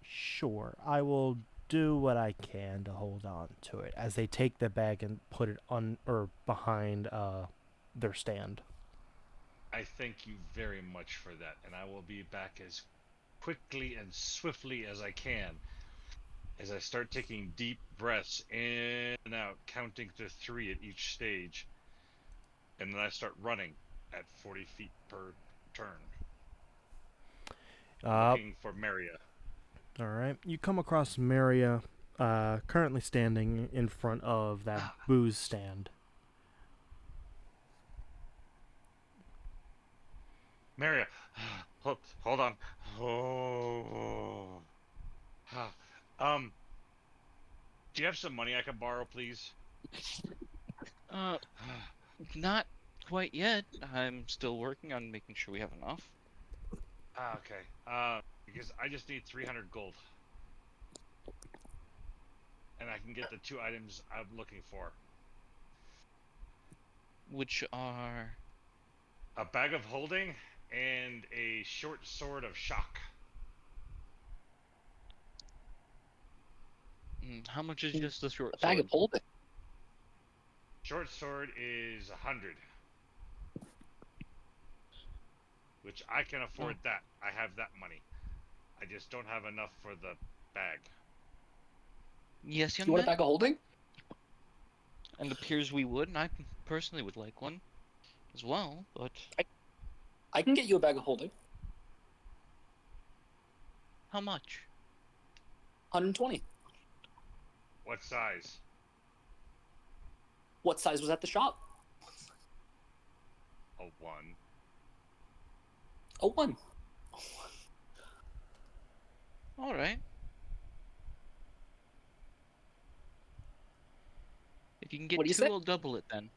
sure. I will do what I can to hold on to it as they take the bag and put it on or behind their stand.
I thank you very much for that, and I will be back as quickly and swiftly as I can as I start taking deep breaths in and out, counting to 3 at each stage, and then I start running at 40 feet per turn,
Uh,
looking for Maria.
all right. You come across Maria, currently standing in front of that booze stand.
Maria, hold on. Oh. Um, do you have some money I can borrow, please?
Uh, not quite yet. I'm still working on making sure we have enough.
Okay. Because I just need 300 gold. And I can get the 2 items I'm looking for.
Which are...
A bag of holding and a short sword of shock.
How much is just the short
A bag
sword?
of holding.
Short sword is 100. Which I can afford that. I have that money. I just don't have enough for the bag.
Yes,
You
young
want a
man?
bag of holding?
And it appears we would, and I personally would like one as well, but...
I can get you a bag of holding.
How much?
120.
What size?
What size was at the shop?
A 1.
A 1.
Alright. If you can get
What do you
2,
say?
I'll double it then.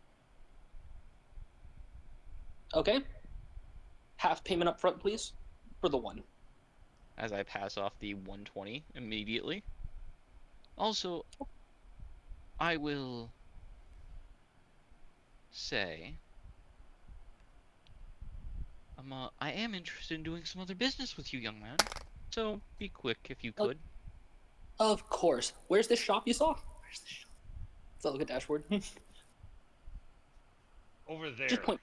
Okay. Half payment up front, please, for the 1.
As I pass off the 120 immediately. Also, I will say... I am interested in doing some other business with you, young man. So, be quick if you could.
Of course. Where's this shop you saw? Where's the shop? Does that look at dashboard?
Over there.
Just point.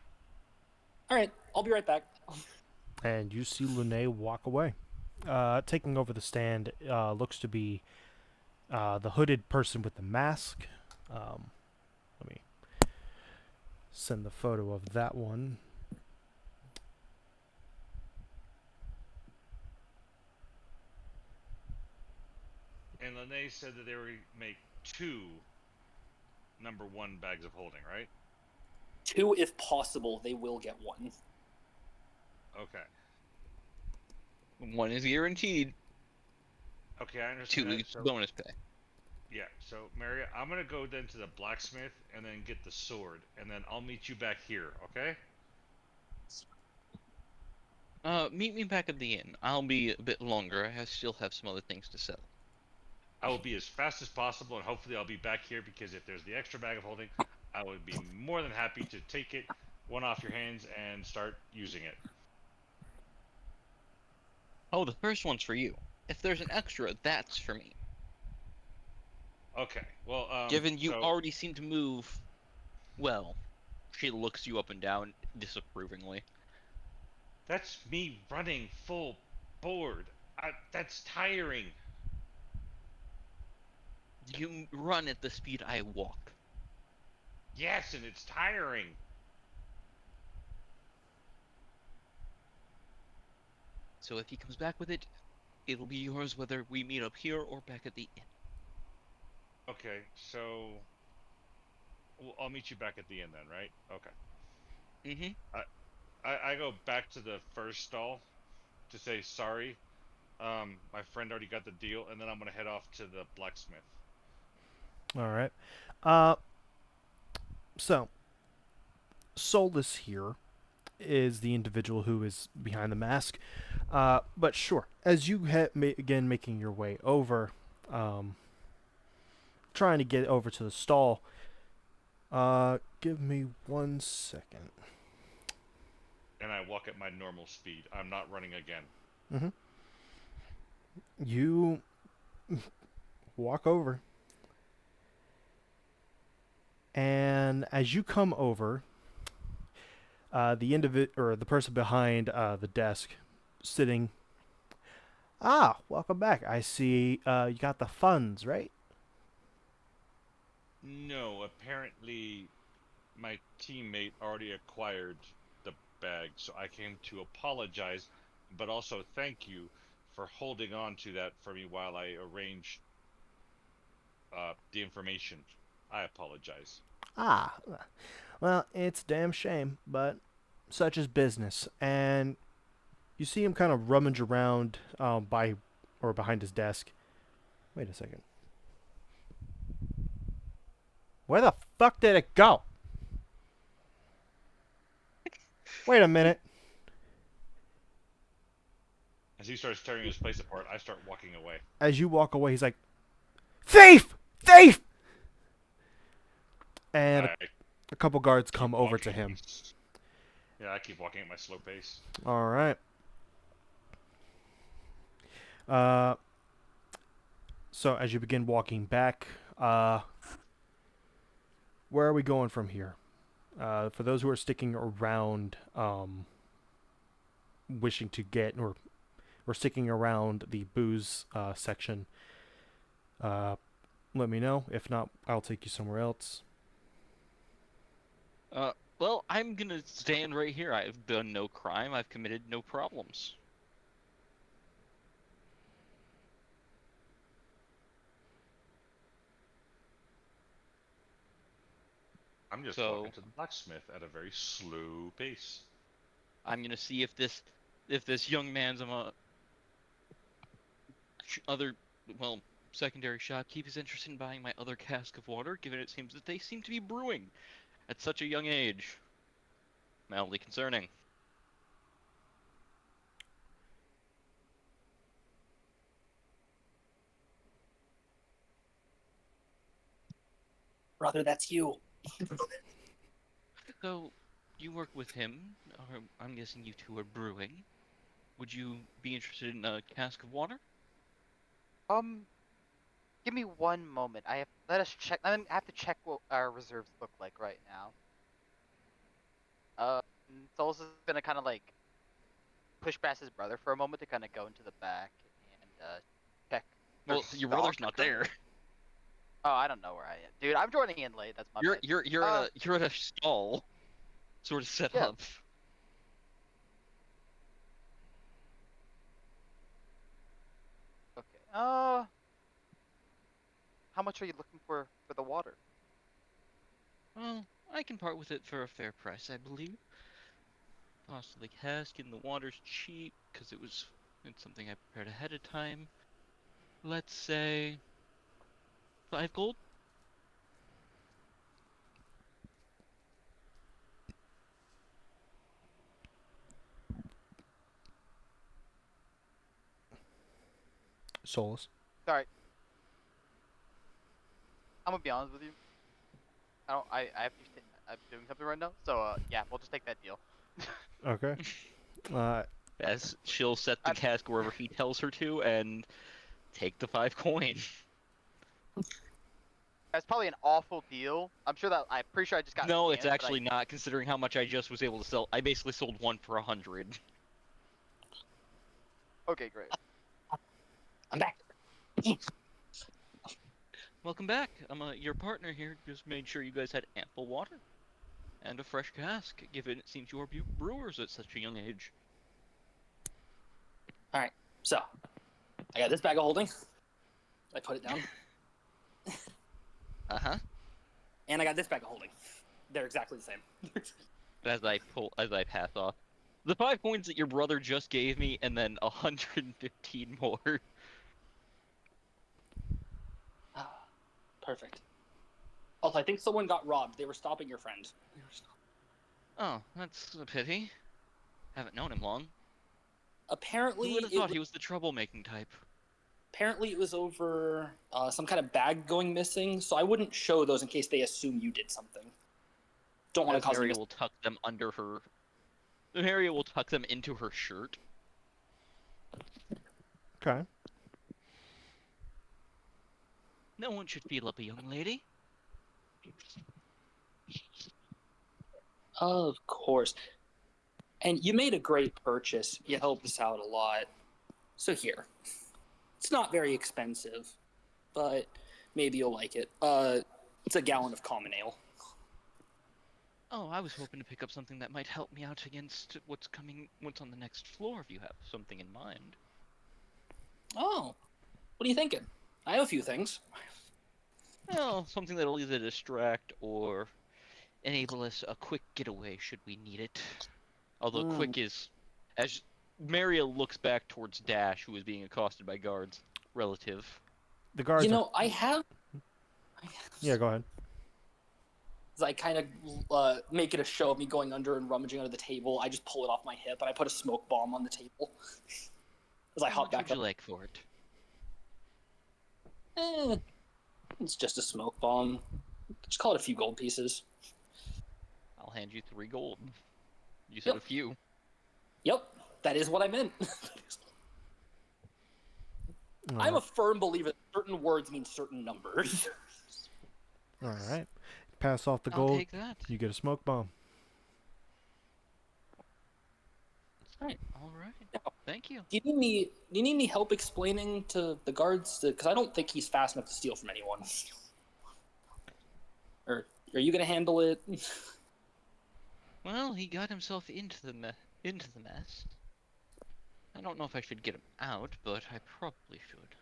All right, I'll be right back.
And you see Lune walk away. Taking over the stand looks to be the hooded person with the mask. Let me send the photo of that one.
And Lene said that they were going to make 2 number 1 bags of holding, right?
2, if possible. They will get 1.
Okay.
1 is guaranteed.
Okay, I understand
2
that.
is
So,
bonus pay.
yeah, so Maria, I'm going to go then to the blacksmith and then get the sword. And then I'll meet you back here, okay?
Meet me back at the inn. I'll be a bit longer. I still have some other things to sell.
I will be as fast as possible, and hopefully I'll be back here because if there's the extra bag of holding, I would be more than happy to take it, one off your hands, and start using it.
Oh, the first one's for you. If there's an extra, that's for me.
Okay, well,
Given you
so,
already seem to move well, she looks you up and down disapprovingly.
that's me running full board. That's tiring.
You run at the speed I walk.
Yes, and it's tiring.
So if he comes back with it, it'll be yours whether we meet up here or back at the inn.
Okay, so I'll meet you back at the end then, right? Okay.
Mm-hmm.
I go back to the first stall to say sorry. My friend already got the deal, and then I'm gonna head off to the blacksmith.
All right. So Solus here is the individual who is behind the mask. But sure, as you begin making your way over, trying to get over to the stall, give me 1 second.
And I walk at my normal speed. I'm not running again.
Mm-hmm. You walk over, and as you come over, the person behind the desk, sitting. Ah, welcome back. I see. You got the funds, right?
No, apparently my teammate already acquired the bag, so I came to apologize, but also thank you for holding on to that for me while I arranged the information. I apologize.
Ah, well, it's a damn shame, but such is business. And you see him kind of rummage around behind his desk. Wait a second. Where the fuck did it go? Wait a minute.
As he starts tearing his place apart, I start walking away.
As you walk away, he's like, "Thief! Thief!" And
I
a couple guards come
keep
over to
walking.
him.
Yeah, I keep walking at my slow pace.
All right. So as you begin walking back, where are we going from here? For those who are sticking around, wishing to get or sticking around the booze section, let me know. If not, I'll take you somewhere else.
Well, I'm gonna stand right here. I've done no crime. I've committed no problems.
I'm just
So-
walking to the blacksmith at a very slow pace.
I'm gonna see if this young man's other, well, secondary shopkeep is interested in buying my other cask of water, given it seems that they seem to be brewing at such a young age. Mildly concerning.
Brother, that's you.
So, you work with him, or I'm guessing you two are brewing. Would you be interested in a cask of water?
Give me one moment. Let us check. I have to check what our reserves look like right now. Souls is gonna kind of like push past his brother for a moment to kind of go into the back and check. their
Well, your brother's
stock.
not there.
Oh, I don't know where I am, dude. I'm joining in late. That's my bad.
You're at a stall, sort of set
Yeah.
up.
Okay. How much are you looking for the water?
Well, I can part with it for a fair price, I believe. Cost of the cask and the water's cheap because it's something I prepared ahead of time. Let's say 5 gold.
Solus.
Sorry. I'm gonna be honest with you. I have to. I'm doing something right now, so yeah, we'll just take that deal.
Okay.
As she'll set the cask wherever he tells her to and take the 5 coin.
That's probably an awful deal. I'm pretty sure I just got.
No,
scammed,
it's
but
actually not, considering how much I just was able to sell. I basically sold one for 100.
Okay, great.
I'm back.
Welcome back. I'm your partner here. Just made sure you guys had ample water and a fresh cask, given it seems you are brewers at such a young age.
All right. So, I got this bag of holding. I put it down,
Uh-huh.
and I got this bag of holding. They're exactly the same.
As I pass off the 5 coins that your brother just gave me, and then 115 more.
Perfect. Also, I think someone got robbed. They were stopping your friend.
Oh, that's a pity. Haven't known him long.
Apparently,
Who would have
it
thought
was,
he was the troublemaking type?
apparently it was over some kind of bag going missing. So I wouldn't show those in case they assume you did something. Don't want
As
to cause any.
Mary will tuck them under her. Mary will tuck them into her shirt.
Okay.
No one should feel up a young lady.
Of course. And you made a great purchase. You helped us out a lot. So here. It's not very expensive, but maybe you'll like it. It's a gallon of common ale.
Oh, I was hoping to pick up something that might help me out against what's on the next floor if you have something in mind.
Oh, what are you thinking? I have a few things.
Well, something that'll either distract or enable us a quick getaway should we need it. Although quick is, as Maria looks back towards Dash, who is being accosted by guards, relative.
The guards.
You know, I have.
Yeah, go ahead.
As I kind of make it a show of me going under and rummaging under the table, I just pull it off my hip and I put a smoke bomb on the table. As I hop
What
back
would you
up.
like for it?
It's just a smoke bomb. Just call it a few gold pieces.
I'll hand you 3 gold. You said
Yep.
a few.
Yep, that is what I meant. I'm a firm believer that certain words mean certain numbers.
All right. Pass off the
I'll
gold.
take that.
You get a smoke bomb.
All right. Thank you.
Do you need any help explaining to the guards? Because I don't think he's fast enough to steal from anyone. Or are you gonna handle it?
Well, he got himself into the mess. I don't know if I should get him out, but I probably should.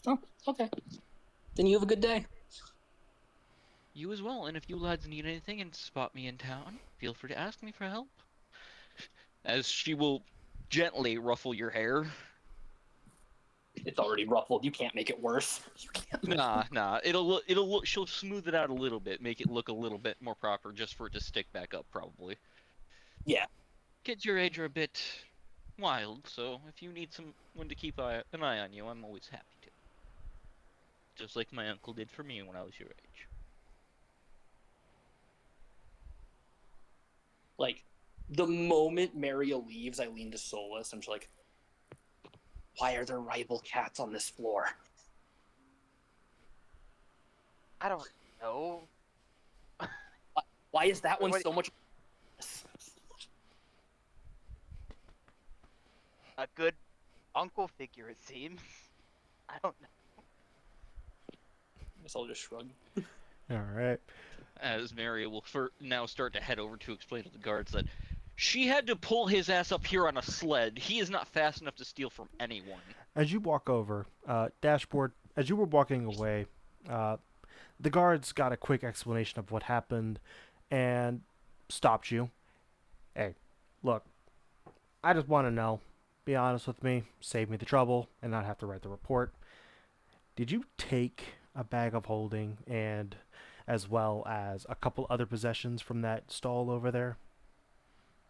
Oh, okay. Then you have a good day.
You as well, and if you lads need anything and spot me in town, feel free to ask me for help. As she will gently ruffle your hair.
It's already ruffled. You can't make it worse. You can't.
Nah. She'll smooth it out a little bit, make it look a little bit more proper, just for it to stick back up, probably.
Yeah.
Kids your age are a bit wild, so if you need someone to keep an eye on you, I'm always happy to. Just like my uncle did for me when I was your age.
Like, the moment Maria leaves, I lean to Solus. I'm just like, why are there rival cats on this floor?
I don't know.
Why is that one
Wait.
so much?
A good uncle figure, it seems. I don't know.
I guess I'll just shrug.
All right.
As Maria will now start to head over to explain to the guards that she had to pull his ass up here on a sled. He is not fast enough to steal from anyone.
As you walk over, Dashboard, as you were walking away, the guards got a quick explanation of what happened and stopped you. Hey, look, I just want to know, be honest with me, save me the trouble, and not have to write the report. Did you take a bag of holding and as well as a couple other possessions from that stall over there?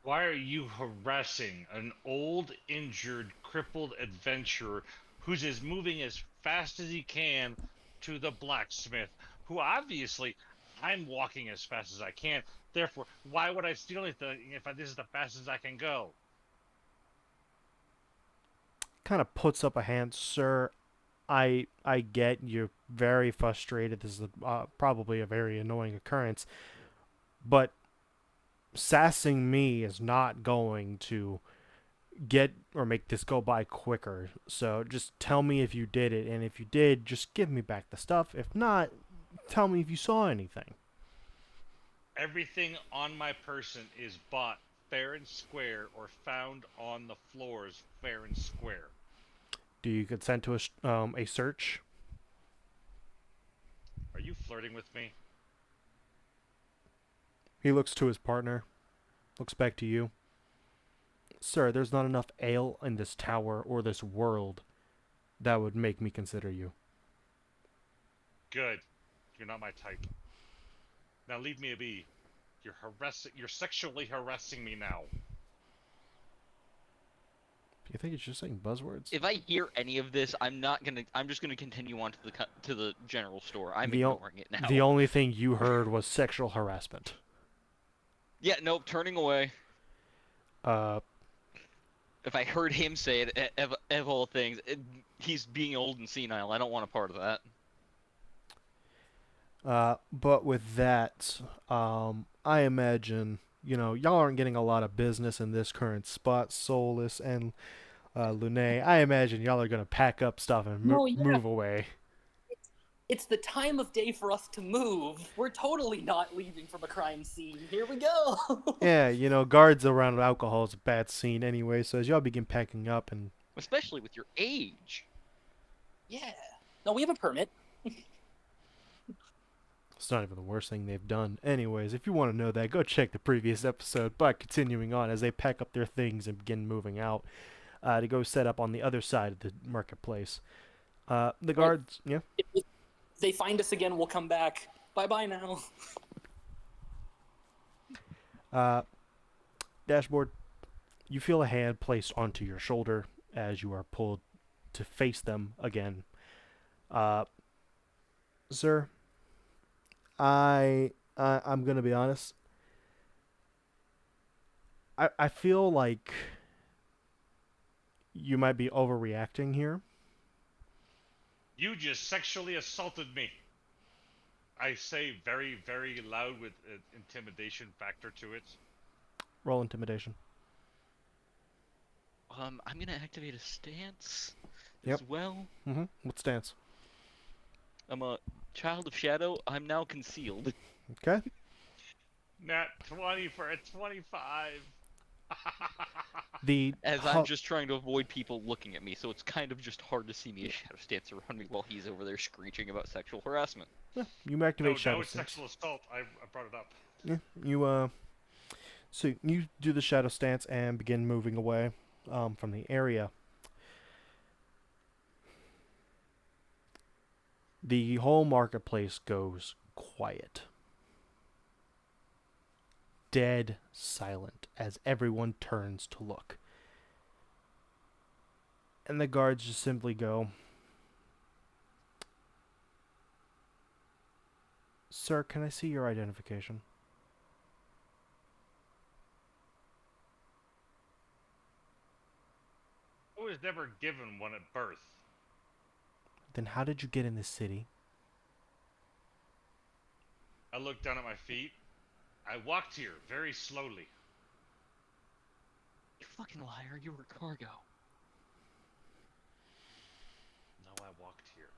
Why are you harassing an old, injured, crippled adventurer who's as moving as fast as he can to the blacksmith, who obviously I'm walking as fast as I can. Therefore, why would I steal anything if this is the fastest I can go?
Kind of puts up a hand, sir. I get you're very frustrated. This is probably a very annoying occurrence, but sassing me is not going to get or make this go by quicker. So just tell me if you did it, and if you did, just give me back the stuff. If not, tell me if you saw anything.
Everything on my person is bought fair and square or found on the floors fair and square.
Do you consent to a search?
Are you flirting with me?
He looks to his partner, looks back to you. Sir, there's not enough ale in this tower or this world that would make me consider you.
Good. You're not my type. Now leave me be. You're sexually harassing me now.
You think it's just saying buzzwords?
If I hear any of this, I'm just gonna continue on to the general store. I'm
The o-
ignoring it now.
The only thing you heard was sexual harassment.
Yeah, nope, turning away.
Uh,
If I heard him say it, of all things, he's being old and senile. I don't want a part of that.
But with that, I imagine, y'all aren't getting a lot of business in this current spot, Solus and Lune. I imagine y'all are going to pack up stuff and
No, yeah.
move away.
It's the time of day for us to move. We're totally not leaving from a crime scene. Here we go.
Yeah, guards around alcohol is a bad scene anyway, so as y'all begin packing up and...
Especially with your age.
Yeah. No, we have a permit.
It's not even the worst thing they've done. Anyways, if you want to know that, go check the previous episode. But continuing on, as they pack up their things and begin moving out to go set up on the other side of the marketplace. The guards, yeah?
If they find us again, we'll come back. Bye-bye now.
Dashboard, you feel a hand placed onto your shoulder as you are pulled to face them again. Sir, I'm gonna be honest. I feel like you might be overreacting here.
You just sexually assaulted me. I say very, very loud with an intimidation factor to it.
Roll intimidation.
I'm gonna activate a stance
Yep.
as well.
What stance?
I'm a child of shadow. I'm now concealed.
Okay.
Nat 20 for a 25.
As I'm just trying to avoid people looking at me, so it's kind of just hard to see me as shadow stance around me while he's over there screeching about sexual harassment.
You activate
No,
shadow
it's
stance.
sexual assault. I brought it up.
Yeah. So you do the shadow stance and begin moving away from the area. The whole marketplace goes quiet. Dead silent as everyone turns to look. And the guards just simply go, "Sir, can I see your identification?"
I was never given one at birth.
"Then how did you get in this city?"
I looked down at my feet. I walked here very slowly.
You fucking liar, you were cargo.
No, I walked here.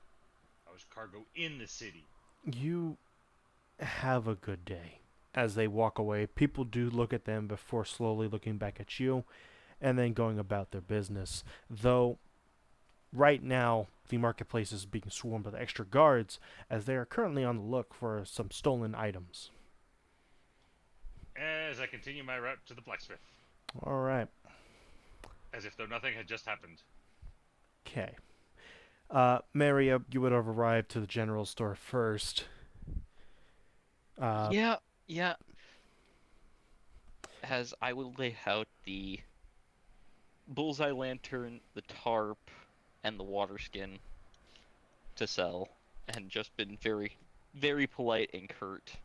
I was cargo in the city.
You have a good day. As they walk away, people do look at them before slowly looking back at you and then going about their business. Though, right now, the marketplace is being swarmed with extra guards as they are currently on the look for some stolen items.
As I continue my route to the blacksmith.
Alright.
As if though nothing had just happened.
Okay. Maria, you would have arrived to the general store first.
Yeah. As I will lay out the bullseye lantern, the tarp, and the water skin to sell, and just been very, very polite and curt.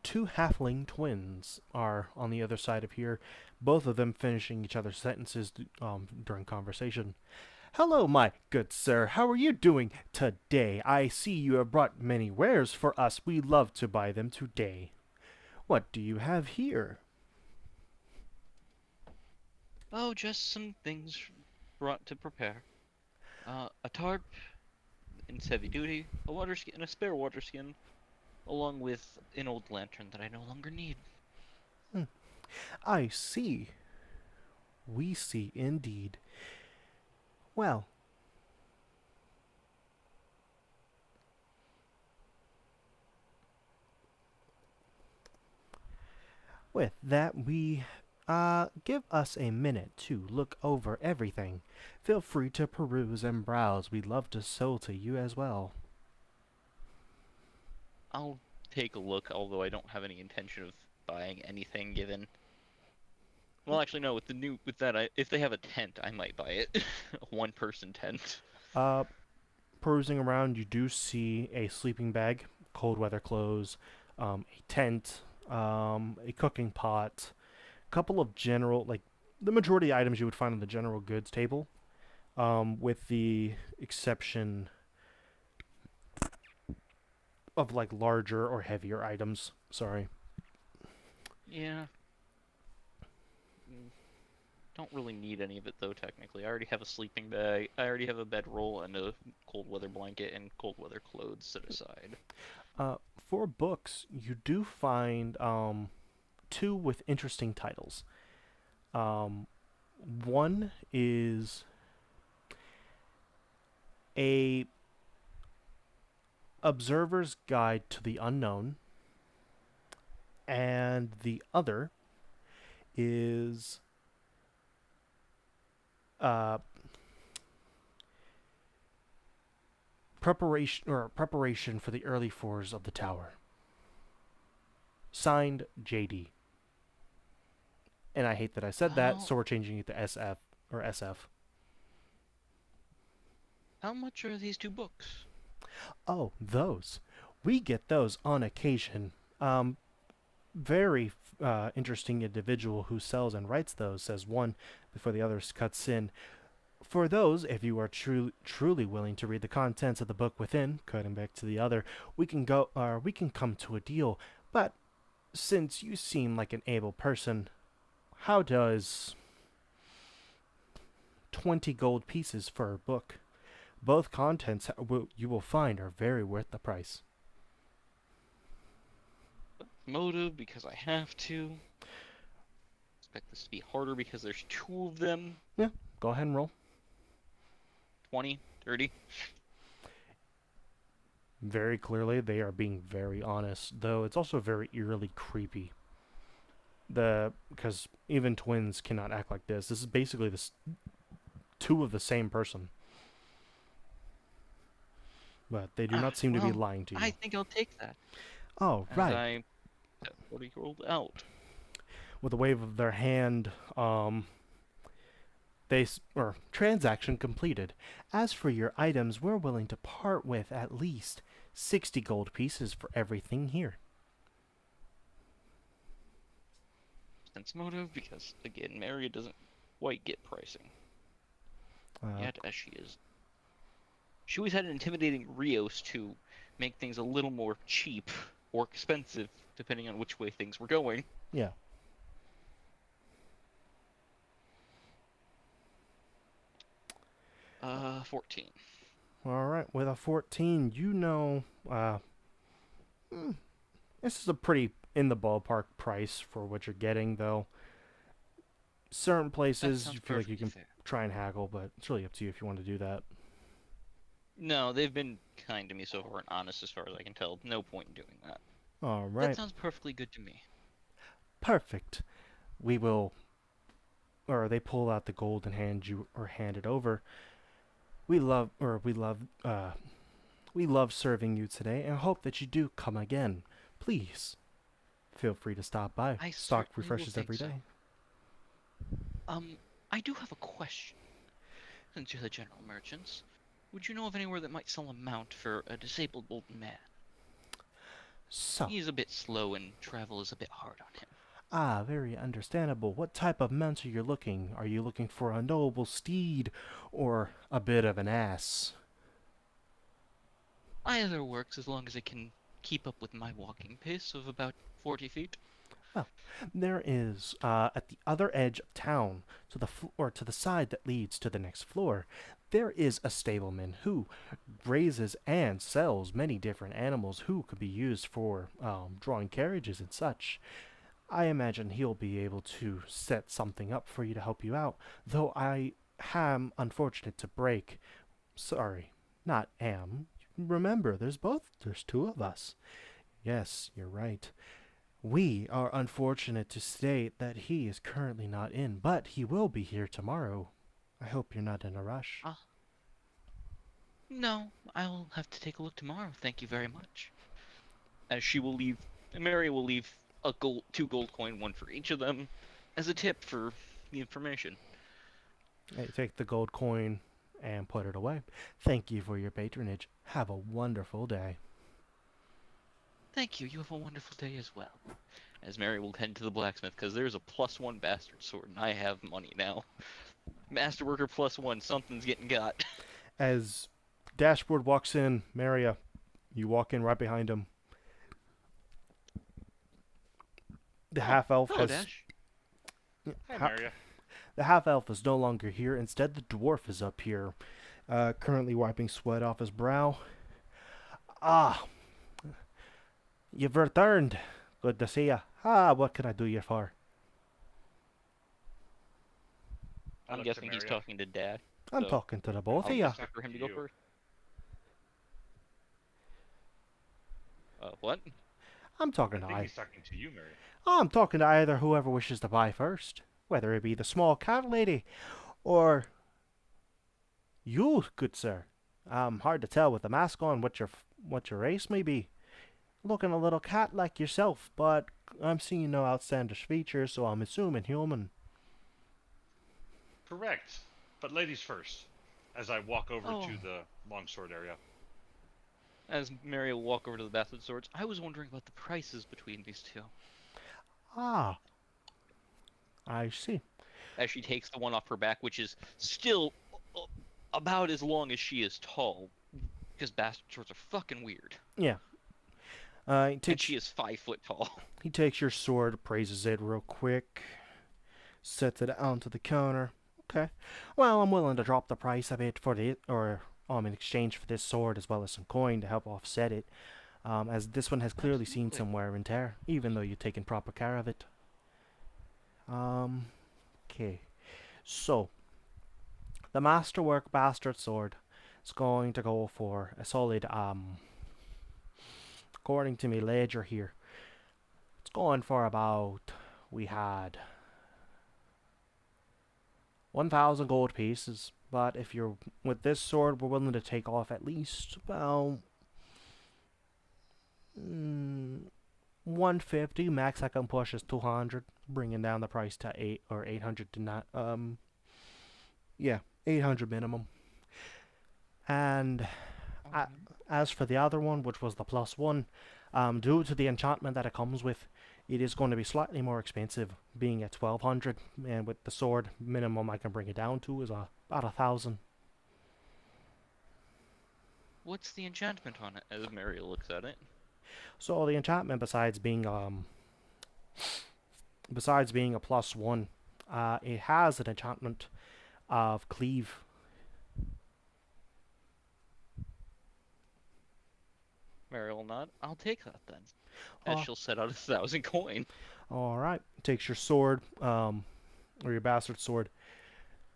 Two halfling twins are on the other side of here, both of them finishing each other's sentences during conversation. "Hello, my good sir. How are you doing today? I see you have brought many wares for us. We love to buy them today. What do you have here?"
Oh, just some things brought to prepare. A tarp, it's heavy duty, a water skin, a spare water skin, along with an old lantern that I no longer need.
"I see. We see indeed. Well, with that, give us a minute to look over everything. Feel free to peruse and browse. We'd love to sell to you as well."
I'll take a look, although I don't have any intention of buying anything given. Well, actually, no. With that, if they have a tent, I might buy it. A one-person tent.
Perusing around, you do see a sleeping bag, cold weather clothes, a tent, a cooking pot, a couple of general, like the majority of items you would find on the general goods table, with the exception of like larger or heavier items. Sorry.
Yeah. Don't really need any of it though. Technically, I already have a sleeping bag. I already have a bedroll and a cold weather blanket and cold weather clothes set aside.
For books, you do find two with interesting titles. One is a Observer's Guide to the Unknown, and the other is preparation for the early fours of the tower. Signed, JD. And I hate that I said that, so we're changing it to SF or SF.
How much are these two books?
Oh, those. We get those on occasion. Very interesting individual who sells and writes those, says one before the others cuts in. For those, if you are truly willing to read the contents of the book within, cutting back to the other, we can come to a deal. But since you seem like an able person, how does 20 gold pieces for a book? Both contents you will find are very worth the price.
Motive, because I have to. Expect this to be harder because there's two of them.
Yeah, go ahead and roll.
20, 30.
Very clearly, they are being very honest, though it's also very eerily creepy. Because even twins cannot act like this. This is basically two of the same person. But they do not seem to be lying to you.
I think I'll take that.
Oh,
And
right.
I 40-year-old out.
With a wave of their hand, transaction completed. As for your items, we're willing to part with at least 60 gold pieces for everything here.
Sense motive, because again, Maria doesn't quite get pricing. Yet as she is. She always had an intimidating Rios to make things a little more cheap or expensive, depending on which way things were going.
Yeah.
Uh, 14.
All right, with a 14, this is a pretty in the ballpark price for what you're getting, though. Certain places you feel like you can try and haggle, but it's really up to you if you want to do that.
No, they've been kind to me so far and honest as far as I can tell. No point in doing that.
All right.
That sounds perfectly good to me.
Perfect. We will, or they pull out the gold and hand it over. We love serving you today and hope that you do come again. Please, feel free to stop by. Stock refreshes every day.
I do have a question. Since you're the general merchants, would you know of anywhere that might sell a mount for a disabled old man?
So.
He's a bit slow and travel is a bit hard on him.
Ah, very understandable. What type of mount are you looking? Are you looking for a noble steed or a bit of an ass?
Either works as long as it can keep up with my walking pace of about 40 feet.
Well, there is, at the other edge of town, to the side that leads to the next floor, there is a stableman who raises and sells many different animals who could be used for drawing carriages and such. I imagine he'll be able to set something up for you to help you out, though I am unfortunate to break. Sorry, not am. Remember, there's two of us. Yes, you're right. We are unfortunate to state that he is currently not in, but he will be here tomorrow. I hope you're not in a rush.
No, I'll have to take a look tomorrow. Thank you very much. as she will leave, Mary will leave a gold, 2 gold coin, one for each of them, as a tip for the information.
Hey, take the gold coin and put it away. Thank you for your patronage. Have a wonderful day.
Thank you. You have a wonderful day as well. As Mary will head to the blacksmith, because there's a +1 bastard sword, and I have money now. Masterworker +1, something's getting got.
As Dashboard walks in, Maria, you walk in right behind him. The half-elf
Hello,
has...
Dash.
Hi,
Ha-
Maria.
The half-elf is no longer here. Instead, the dwarf is up here, currently wiping sweat off his brow. Ah, you've returned. Good to see you. What can I do you for?
I
I'm
look to
guessing he's
Maria.
talking to Dad.
I'm
So,
talking to the both
I'll
of you.
just wait for him to go
You.
first. What?
I'm
I
talking to
think he's talking to you, Maria.
I'm talking to either whoever wishes to buy first, whether it be the small cat lady or you, good sir. Hard to tell with the mask on what your race may be. Looking a little cat like yourself, but I'm seeing no outlandish features, so I'm assuming human.
Correct. But ladies first, as I walk over
Oh.
to the longsword area.
As Mary will walk over to the bastard swords, I was wondering about the prices between these two.
Ah, I see.
As she takes the one off her back, which is still about as long as she is tall, because bastard swords are fucking weird.
Yeah. He
And
takes
she is 5 foot tall.
he takes your sword, praises it real quick, sets it onto the counter. Okay. Well, I'm willing to drop the price a bit for the in exchange for this sword as well as some coin to help offset it. As this one has clearly seen
Absolutely.
some wear and tear, even though you've taken proper care of it. Okay. So, the Masterwork Bastard Sword is going to go for a solid, according to my ledger here, it's going for about, we had 1,000 gold pieces, but if you're, with this sword, we're willing to take off at least about 150. Max I can push is 200, bringing down the price to 800 to not 800 minimum. And as for the other one, which was the +1, due to the enchantment that it comes with, it is going to be slightly more expensive, being at 1,200, and with the sword, minimum I can bring it down to is about 1,000.
What's the enchantment on it? As Mary looks at it.
So the enchantment, besides being a +1, it has an enchantment of cleave.
Mary will nod. I'll take that then. As
Oh.
she'll set out 1,000 coin.
All right, takes your sword, or your bastard sword,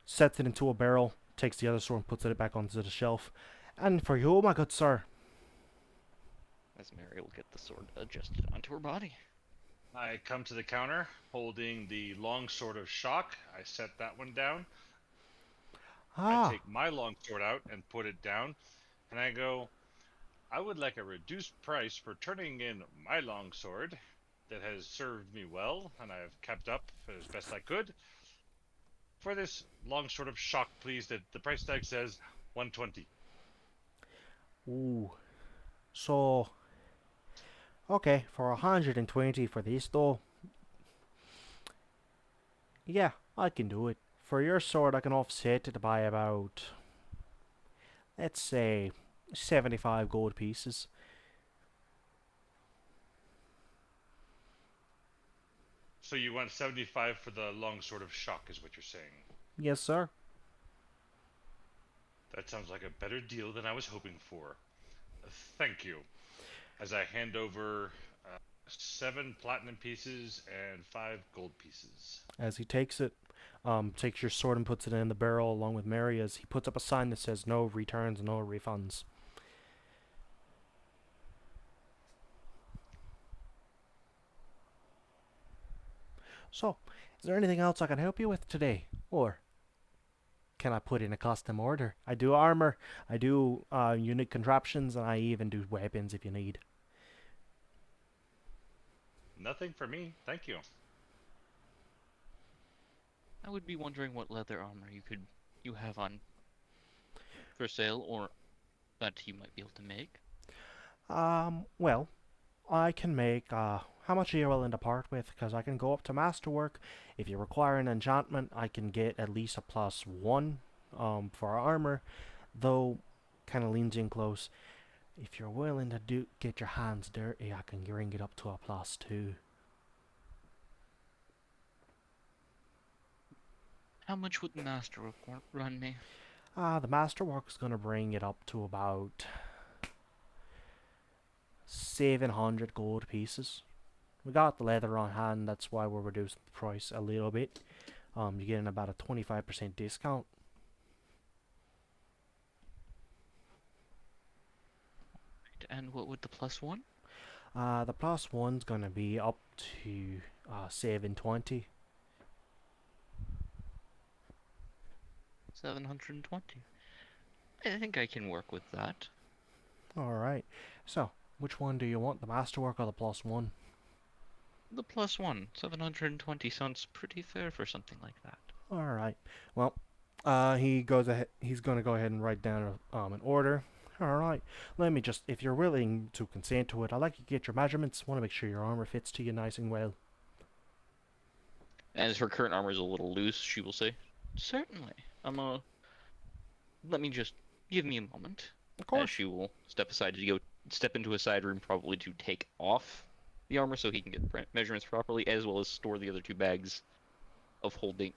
sets it into a barrel, takes the other sword and puts it back onto the shelf. And for you, my good sir.
As Mary will get the sword adjusted onto her body.
I come to the counter holding the longsword of shock. I set that one down. I take my longsword out and put it down. And I go, I would like a reduced price for turning in my longsword that has served me well and I've kept up as best I could. For this longsword of shock, please, that the price tag says 120.
Ooh. So, okay, for 120 for this though. Yeah, I can do it. For your sword, I can offset it by about, let's say, 75 gold pieces.
So you want 75 for the longsword of shock, is what you're saying.
Yes, sir.
That sounds like a better deal than I was hoping for. Thank you. As I hand over 7 platinum pieces and 5 gold pieces.
As he takes it, takes your sword and puts it in the barrel along with Maria's, he puts up a sign that says no returns, no refunds. So, is there anything else I can help you with today? Or can I put in a custom order? I do armor, I do unique contraptions, and I even do weapons if you need.
Nothing for me. Thank you.
I would be wondering what leather armor you have on for sale, or that you might be able to make.
Well, I can make, how much are you willing to part with? Because I can go up to masterwork. If you require an enchantment, I can get at least a +1, for armor, though, kind of leans in close. If you're willing to get your hands dirty, I can bring it up to a +2.
How much would the master report run me?
The masterwork's gonna bring it up to about 700 gold pieces. We got the leather on hand, that's why we're reducing the price a little bit. You're getting about a 25% discount.
And what would the +1?
The +1's gonna be up to 720.
720. I think I can work with that.
Alright, so which one do you want, the masterwork or the +1?
The +1, 720 sounds pretty fair for something like that.
Alright, well, he's gonna go ahead and write down an order. Alright, let me just, if you're willing to consent to it, I'd like you to get your measurements. Want to make sure your armor fits to you nice and well.
As her current armor is a little loose, she will say, "Certainly. Let me just give me a moment."
Of course.
As she will step aside to step into a side room, probably to take off the armor so he can get measurements properly, as well as store the 2 bags of holding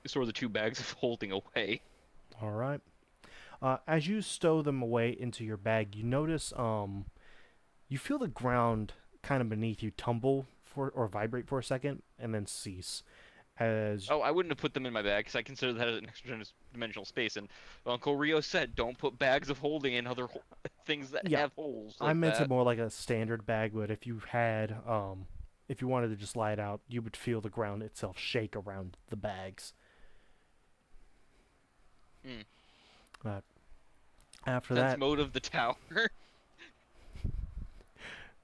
away.
Alright. As you stow them away into your bag, you notice, you feel the ground kind of beneath you tumble or vibrate for a second, and then cease.
Oh, I wouldn't have put them in my bag, because I consider that as an extra dimensional space, and Uncle Rio said, don't put bags of holding in other things that have holes like
I meant
that.
it more like a standard bag, but if you had, if you wanted to just lie it out, you would feel the ground itself shake around the bags. After
That's
that,
mode of the tower.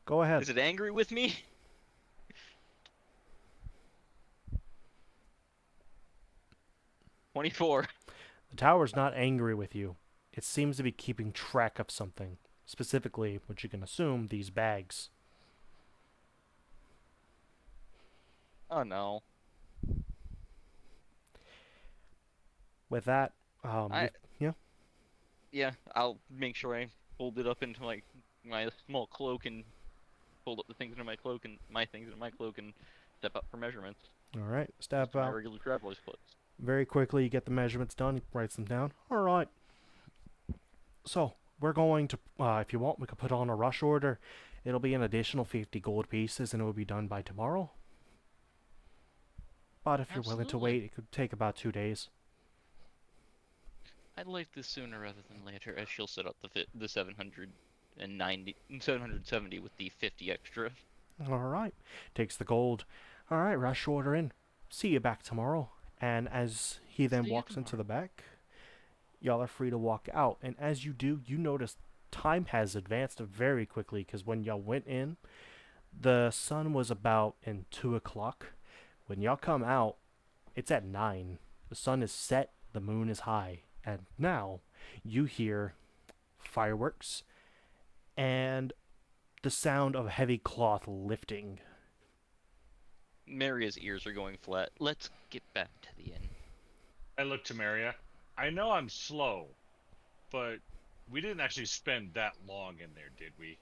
go ahead.
Is it angry with me? $24.
The tower's not angry with you. It seems to be keeping track of something. Specifically, what you can assume, these bags.
Oh no.
With that,
Yeah, I'll make sure I fold it up into my small cloak and fold up the things into my cloak and my things into my cloak and step up for measurements.
Alright, step
My
out.
regular traveler's clothes.
Very quickly, you get the measurements done, he writes them down. Alright. So, we're going to, if you want, we could put on a rush order. It'll be an additional 50 gold pieces and it will be done by tomorrow. But if you're willing to
Absolutely.
wait, it could take about 2 days.
I'd like this sooner rather than later, as she'll set up the 770 with the 50 extra.
Alright. Takes the gold. Alright, rush order in. See you back tomorrow. And as he then
See you
walks into
tomorrow.
the back, y'all are free to walk out. And as you do, you notice time has advanced very quickly, because when y'all went in, the sun was about in 2 o'clock. When y'all come out, it's at 9. The sun is set, the moon is high. And now, you hear fireworks and the sound of heavy cloth lifting.
Maria's ears are going flat. Let's get back to the inn.
I look to Maria. I know I'm slow, but we didn't actually spend that long in there, did we?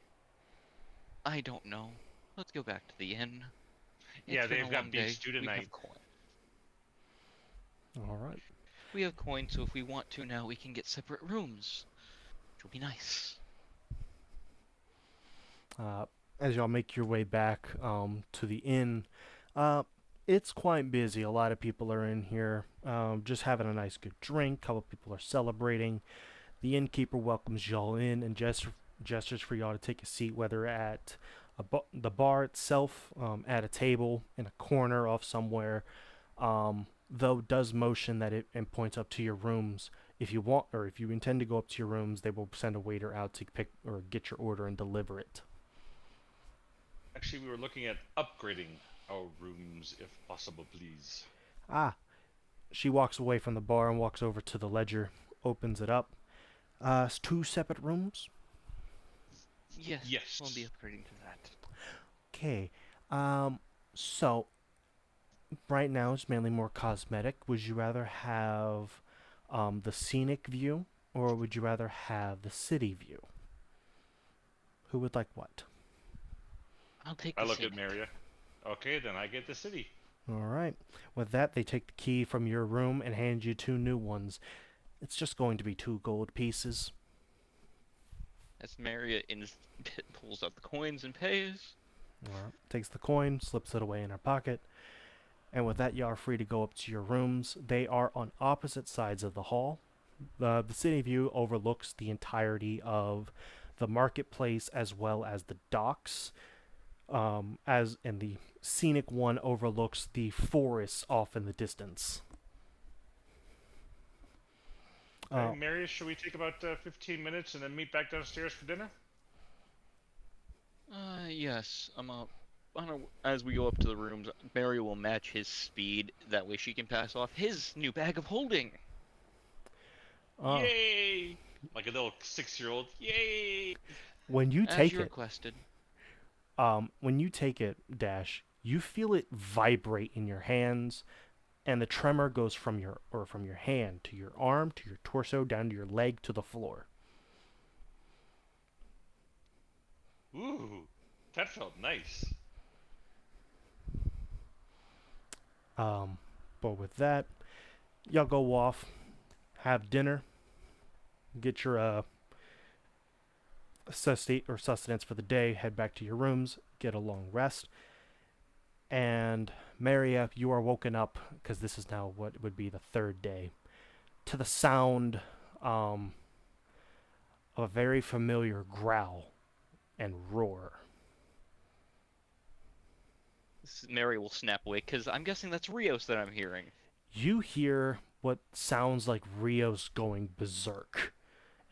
I don't know. Let's go back to the inn.
Yeah,
It's been
they've
a
got
long
beef
day.
stew
We
tonight.
have coin.
Alright.
We have coin, so if we want to now, we can get separate rooms. Which will be nice.
As y'all make your way back to the inn, it's quite busy. A lot of people are in here just having a nice good drink. A couple people are celebrating. The innkeeper welcomes y'all in and gestures for y'all to take a seat, whether at the bar itself, at a table in a corner off somewhere, though does motion that it and points up to your rooms. If you want, or if you intend to go up to your rooms, they will send a waiter out to pick or get your order and deliver it.
Actually, we were looking at upgrading our rooms, if possible, please.
Ah, she walks away from the bar and walks over to the ledger, opens it up. It's two separate rooms.
Yes.
Yes.
We'll be upgrading to that.
Okay. So right now it's mainly more cosmetic. Would you rather have the scenic view, or would you rather have the city view? Who would like what?
I'll take
I
the
look at
scenic.
Maria. Okay, then I get the city.
All right. With that, they take the key from your room and hand you two new ones. It's just going to be 2 gold pieces.
As Maria pulls out the coins and pays.
All right. Takes the coin, slips it away in her pocket. And with that, you are free to go up to your rooms. They are on opposite sides of the hall. The city view overlooks the entirety of the marketplace as well as the docks. As in the scenic one overlooks the forest off in the distance.
Okay, Maria, should we take about 15 minutes and then meet back downstairs for dinner?
Yes. As we go up to the rooms, Maria will match his speed. That way she can pass off his new bag of holding.
Yay! Like a little 6-year-old. Yay!
When you
As
take
you
it,
requested.
Dash, you feel it vibrate in your hands, and the tremor goes from your hand to your arm to your torso down to your leg to the floor.
Ooh, that felt nice.
But with that, y'all go off, have dinner, get your sustenance for the day, head back to your rooms, get a long rest. And Maria, you are woken up, because this is now what would be the 3rd day, to the sound of a very familiar growl and roar.
Mary will snap awake, because I'm guessing that's Rios that I'm hearing.
You hear what sounds like Rios going berserk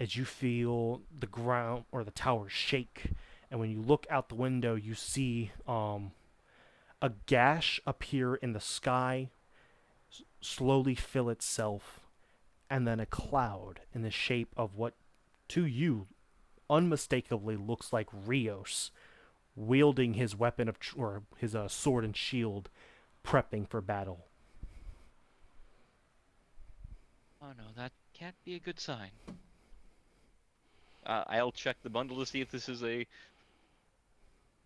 as you feel the ground or the tower shake, and when you look out the window, you see a gash appear in the sky, slowly fill itself, and then a cloud in the shape of what, to you, unmistakably looks like Rios, wielding his weapon or his sword and shield, prepping for battle.
Oh no, that can't be a good sign. I'll check the bundle to see if this is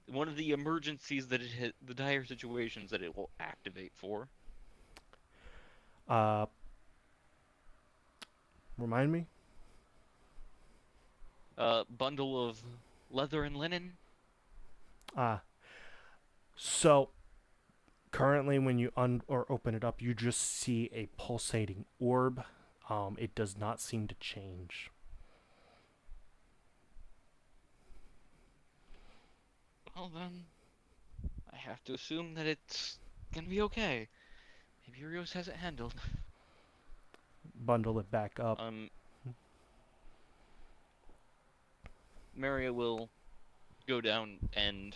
one of the emergencies that the dire situations that it will activate for.
Remind me?
Bundle of leather and linen.
So currently when you open it up, you just see a pulsating orb. It does not seem to change.
Well then, I have to assume that it's gonna be okay. Maybe Rios has it handled.
Bundle it back up.
Maria will go down and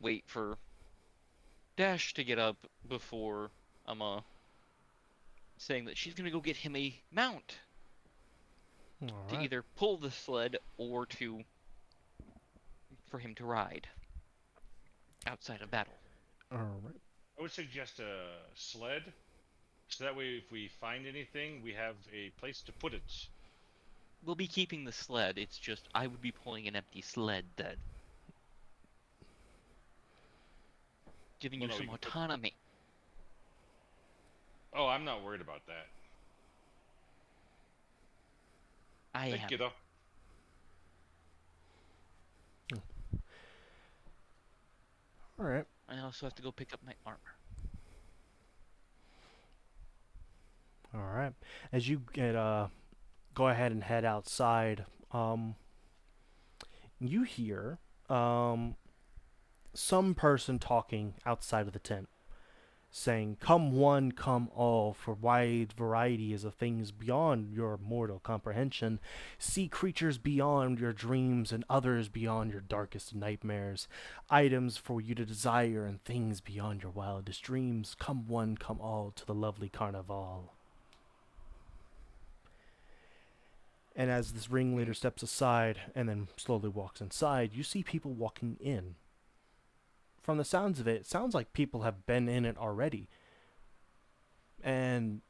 wait for Dash to get up before saying that she's gonna go get him a mount to either pull the sled or for him to ride outside of battle.
Alright.
I would suggest a sled, so that way if we find anything, we have a place to put it.
We'll be keeping the sled, it's just I would be pulling an empty sled then. Giving you some autonomy.
Oh, I'm not worried about that.
I am.
Thank you, though.
Alright.
I also have to go pick up my armor.
Alright. As you get go ahead and head outside, you hear some person talking outside of the tent. saying, "Come one, come all, for wide variety is of things beyond your mortal comprehension. See creatures beyond your dreams and others beyond your darkest nightmares. Items for you to desire and things beyond your wildest dreams. Come one, come all to the lovely carnival." And as this ringleader steps aside and then slowly walks inside, you see people walking in. From the sounds of it, it sounds like people have been in it already. And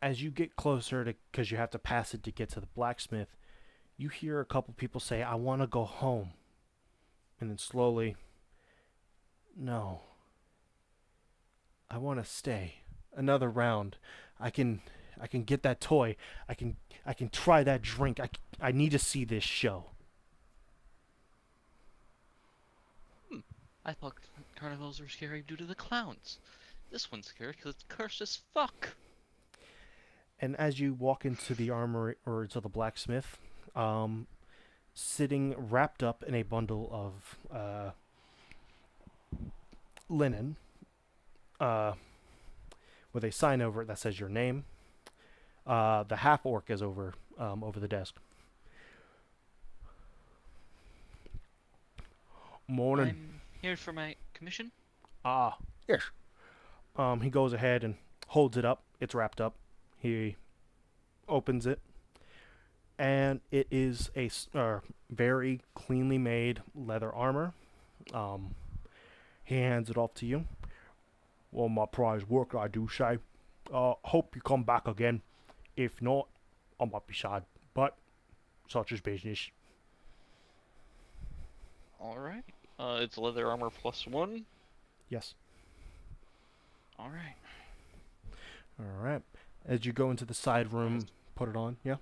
as you get closer to, because you have to pass it to get to the blacksmith, you hear a couple people say, "I want to go home." And then slowly, "No. I want to stay. Another round. I can get that toy. I can try that drink. I need to see this show."
I thought carnivals were scary due to the clowns. This one's scary because it's cursed as fuck.
And as you walk into the armory or to the blacksmith, sitting wrapped up in a bundle of linen, with a sign over it that says your name, the half orc is over the desk. "Morning."
I'm here for my commission.
"Ah, yes." He goes ahead and holds it up. It's wrapped up. He opens it, and it is a very cleanly made leather armor. He hands it off to you. "Well, my prize work, I do say. Hope you come back again. If not, I might be sad, but such is business."
Alright. It's leather armor +1.
Yes.
Alright.
All right. As you go into the side room, put it on. Yeah.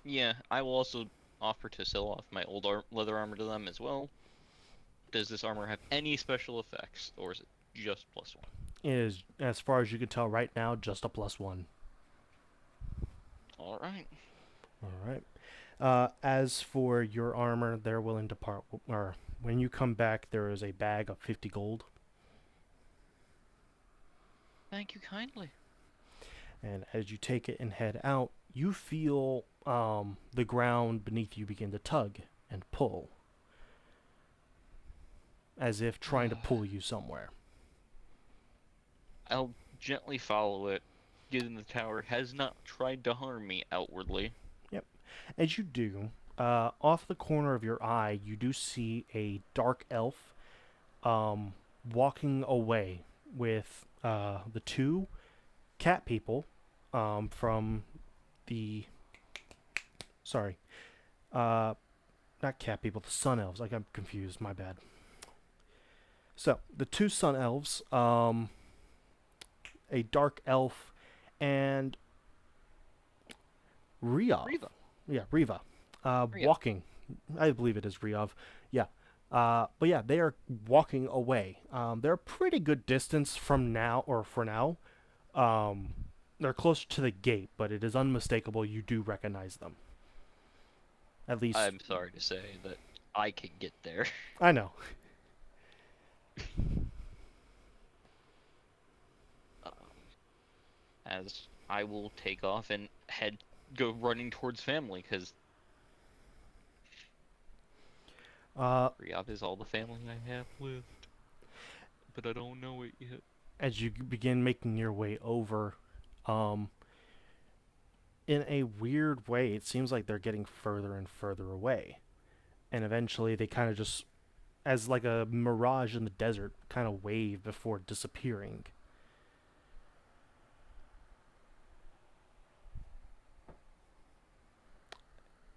Yeah, I will also offer to sell off my old leather armor to them as well. Does this armor have any special effects, or is it just +1?
It is, as far as you can tell right now, just a +1.
Alright.
All right. As for your armor, they're willing to part. Or when you come back, there is a bag of 50 gold.
Thank you kindly.
And as you take it and head out, you feel the ground beneath you begin to tug and pull, as if trying to pull you somewhere.
I'll gently follow it. Get in the tower. Has not tried to harm me outwardly.
As you do, off the corner of your eye, you do see a dark elf walking away with the two cat people from the... Sorry. Not cat people, the sun elves. I got confused, my bad. So, the two sun elves, a dark elf, and Riov.
Riva.
Yeah, Riva. Walking. I believe it is Riov. Yeah. But yeah, they are walking away. They're a pretty good distance from now, or for now. They're closer to the gate, but it is unmistakable. You do recognize them. At least...
I'm sorry to say that I can get there.
I know.
As I will take off and go running towards family, because Riyadh is all the family I have left. But I don't know it yet.
As you begin making your way over, in a weird way, it seems like they're getting further and further away. And eventually they kind of just, as like a mirage in the desert, kind of wave before disappearing.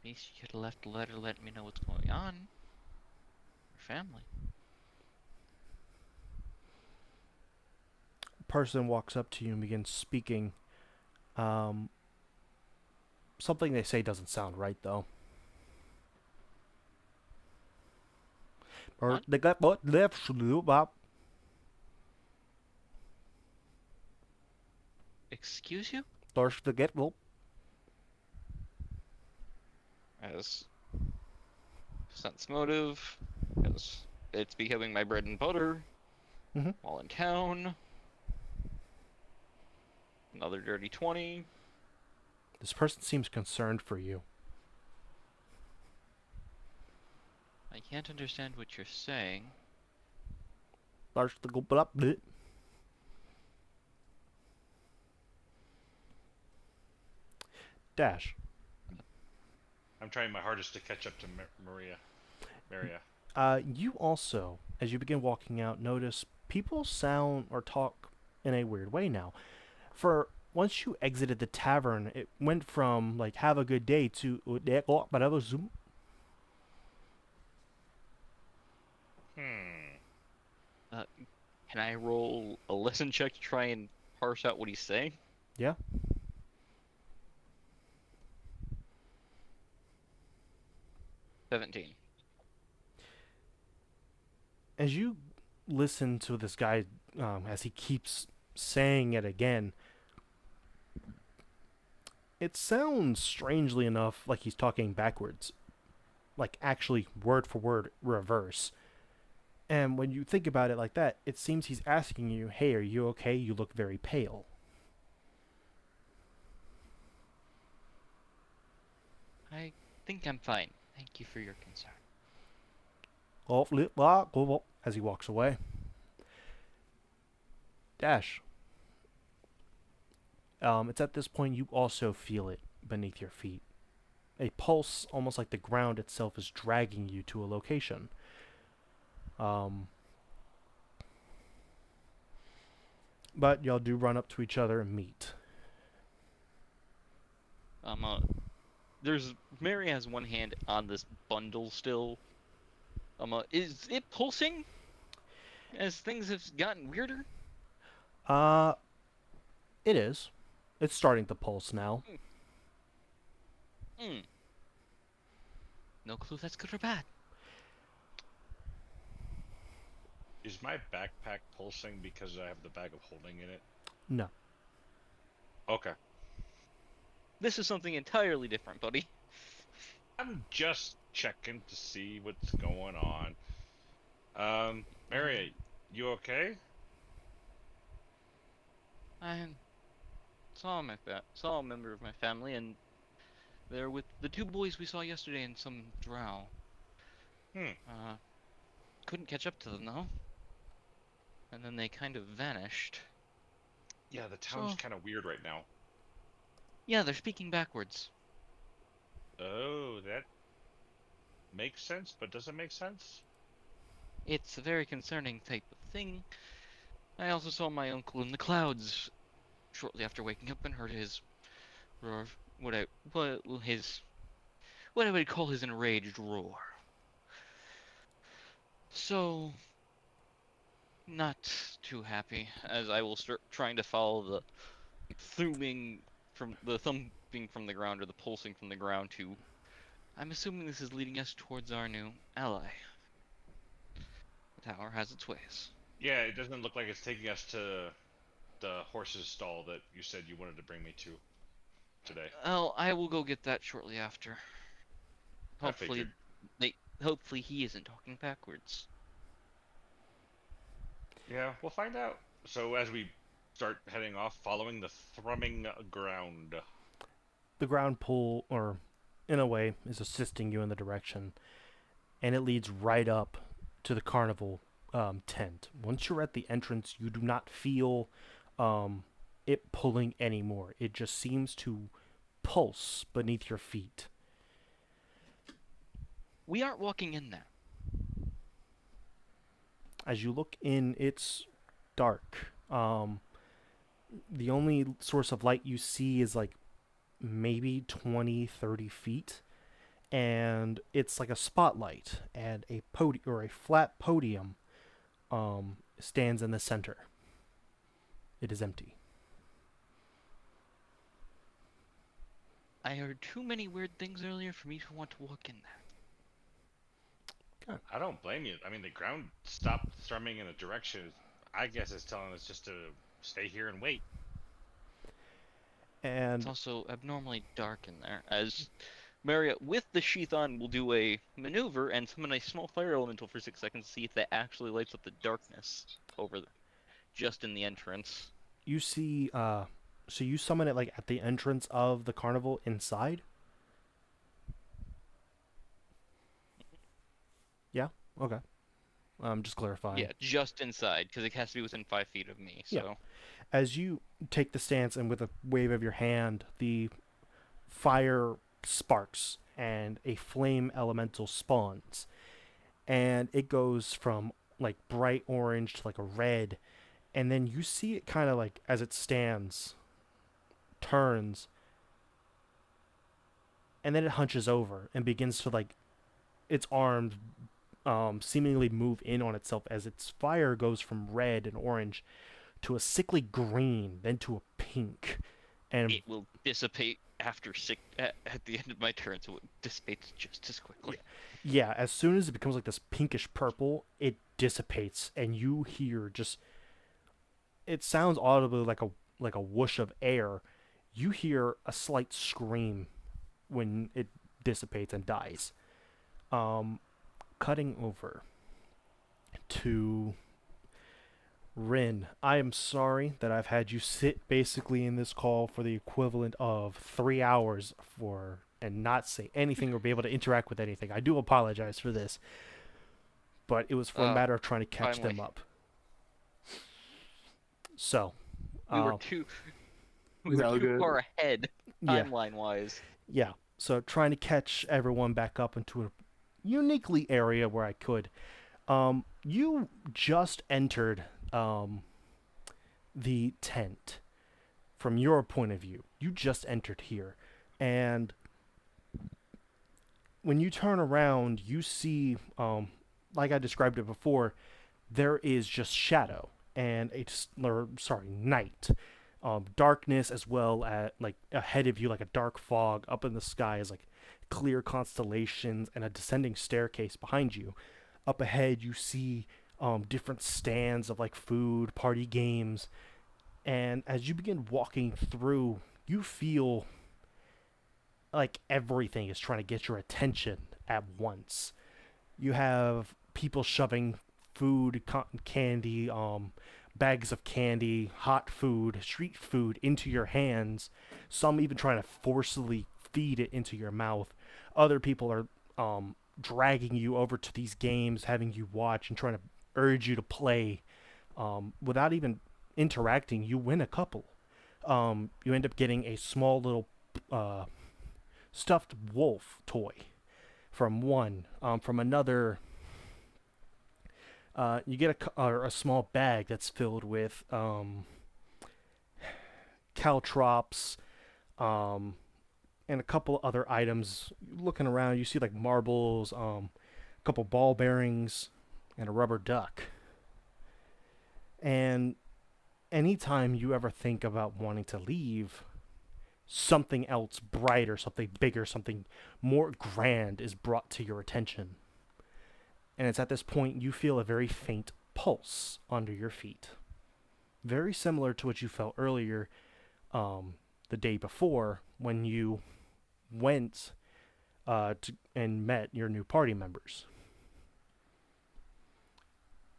At least you could have left a letter letting me know what's going on. Your family.
A person walks up to you and begins speaking. Something they say doesn't sound right, though.
What?
They got what left up.
Excuse you?
There's the get well.
As sense motive, because it's becoming my bread and butter.
Mhm.
While in town. Another dirty 20.
This person seems concerned for you.
I can't understand what you're saying.
Large to go up. Dash.
I'm trying my hardest to catch up to Maria.
You also, as you begin walking out, notice people sound or talk in a weird way now. For once you exited the tavern, it went from like "have a good day" to
Uh, can I roll a listen check to try and parse out what he's saying?
yeah.
17.
As you listen to this guy, as he keeps saying it again, it sounds strangely enough like he's talking backwards, like actually word for word reverse. And when you think about it like that, it seems he's asking you, "Hey, are you okay? You look very pale."
I think I'm fine. Thank you for your concern.
As he walks away. Dash. It's at this point you also feel it beneath your feet. A pulse, almost like the ground itself, is dragging you to a location. But y'all do run up to each other and meet.
There's Mary has one hand on this bundle still. Is it pulsing? As things have gotten weirder?
It is. It's starting to pulse now.
No clue if that's good or bad.
Is my backpack pulsing because I have the bag of holding in it?
No.
Okay.
This is something entirely different, buddy.
I'm just checking to see what's going on. Mary, you okay?
I saw a member of my family, and they're with the two boys we saw yesterday in some drow. Couldn't catch up to them though. And then they kind of vanished.
Yeah, the town's kind of weird right now.
Yeah, they're speaking backwards.
Oh, that makes sense, but doesn't make sense?
It's a very concerning type of thing. I also saw my uncle in the clouds shortly after waking up and heard his roar, what I would call his enraged roar. So, not too happy, as I will start trying to follow the thumping from the ground or the pulsing from the ground to. I'm assuming this is leading us towards our new ally. The tower has its ways.
Yeah, it doesn't look like it's taking us to the horse's stall that you said you wanted to bring me to today.
Well, I will go get that shortly after. Hopefully, hopefully he isn't talking backwards.
Yeah, we'll find out. So as we start heading off, following the thrumming ground.
The ground pull, or in a way, is assisting you in the direction, and it leads right up to the carnival tent. Once you're at the entrance, you do not feel it pulling anymore. It just seems to pulse beneath your feet.
We aren't walking in there.
As you look in, it's dark. The only source of light you see is like maybe 20, 30 feet. And it's like a spotlight, and a podium or a flat podium stands in the center. It is empty.
I heard too many weird things earlier for me to want to walk in there.
I don't blame you. I mean, the ground stopped thrumming in a direction. I guess it's telling us just to stay here and wait.
And
it's also abnormally dark in there, as Marriott, with the sheath on, will do a maneuver and summon a small fire elemental for 6 seconds to see if that actually lights up the darkness just in the entrance.
You see, so you summon it like at the entrance of the carnival inside? Yeah? Okay. Just clarifying.
Yeah, just inside, because it has to be within 5 feet of me.
Yeah.
So
As you take the stance and with a wave of your hand, the fire sparks and a flame elemental spawns. And it goes from like bright orange to like a red. And then you see it kind of like as it stands, turns, and then it hunches over and begins to like its arms seemingly move in on itself as its fire goes from red and orange to a sickly green, then to a pink, and
it will dissipate after at the end of my turn, so it dissipates just as quickly.
yeah, as soon as it becomes like this pinkish purple, it dissipates, and you hear just it sounds audibly like a whoosh of air. You hear a slight scream when it dissipates and dies. Cutting over to Rin, I am sorry that I've had you sit basically in this call for the equivalent of 3 hours and not say anything or be able to interact with anything. I do apologize for this, but it was for a matter of trying to catch
finally.
them up. So,
We were too far ahead
yeah,
timeline-wise.
yeah. So trying to catch everyone back up into a uniquely area where I could. You just entered the tent. From your point of view, you just entered here, and when you turn around, you see, like I described it before, there is just shadow and night, darkness as well as like ahead of you, like a dark fog. Up in the sky is like clear constellations and a descending staircase behind you. Up ahead, you see different stands of like food, party games, and as you begin walking through, you feel like everything is trying to get your attention at once. You have people shoving food, cotton candy, bags of candy, hot food, street food into your hands. Some even trying to forcibly feed it into your mouth. Other people are dragging you over to these games, having you watch and trying to urge you to play. Without even interacting, you win a couple. You end up getting a small little stuffed wolf toy from one. From another, you get a small bag that's filled with caltrops, and a couple other items. Looking around, you see like marbles, a couple ball bearings, and a rubber duck. And anytime you ever think about wanting to leave, something else brighter, something bigger, something more grand is brought to your attention. And it's at this point you feel a very faint pulse under your feet. Very similar to what you felt earlier, the day before, when you went and met your new party members.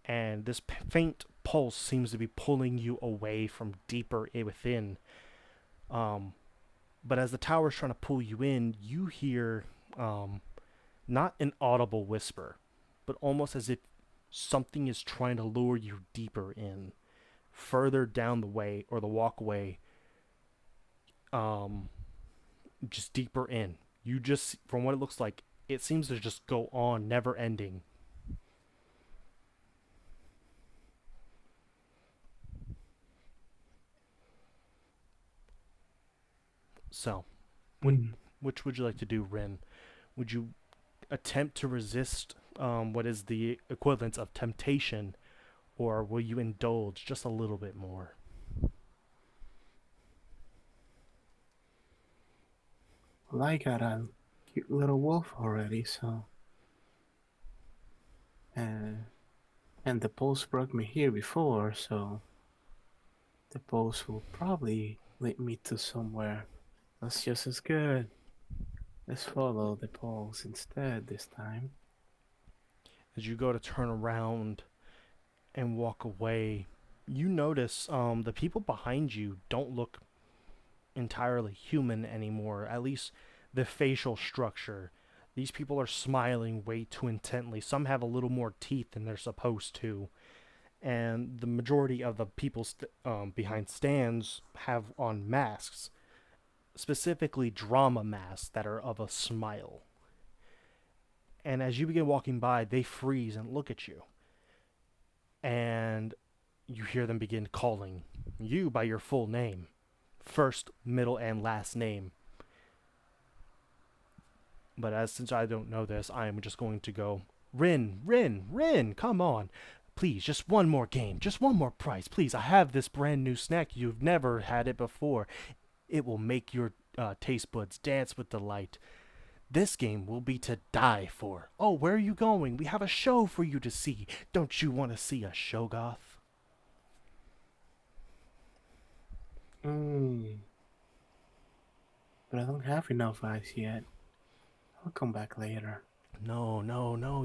And this faint pulse seems to be pulling you away from deeper within. But as the tower's trying to pull you in, you hear not an audible whisper, but almost as if something is trying to lure you deeper in, further down the way or the walkway, just deeper in. You just, from what it looks like, it seems to just go on, never ending. So, which would you like to do, Rin? Would you attempt to resist what is the equivalent of temptation, or will you indulge just a little bit more?
Well, I got a cute little wolf already, so. And the pulse brought me here before, so the pulse will probably lead me to somewhere that's just as good. Let's follow the pulse instead this time.
As you go to turn around and walk away, you notice the people behind you don't look entirely human anymore, at least the facial structure. These people are smiling way too intently. Some have a little more teeth than they're supposed to. And the majority of the people behind stands have on masks, specifically drama masks that are of a smile. And as you begin walking by, they freeze and look at you. And you hear them begin calling you by your full name. First, middle, and last name. But since I don't know this, I am just going to go, Rin, come on. Please, just one more game, just one more prize. Please, I have this brand new snack. You've never had it before. It will make your taste buds dance with delight. This game will be to die for. Oh, where are you going? We have a show for you to see. Don't you want to see a Shoggoth?
But I don't have enough ice yet. I'll come back later.
No,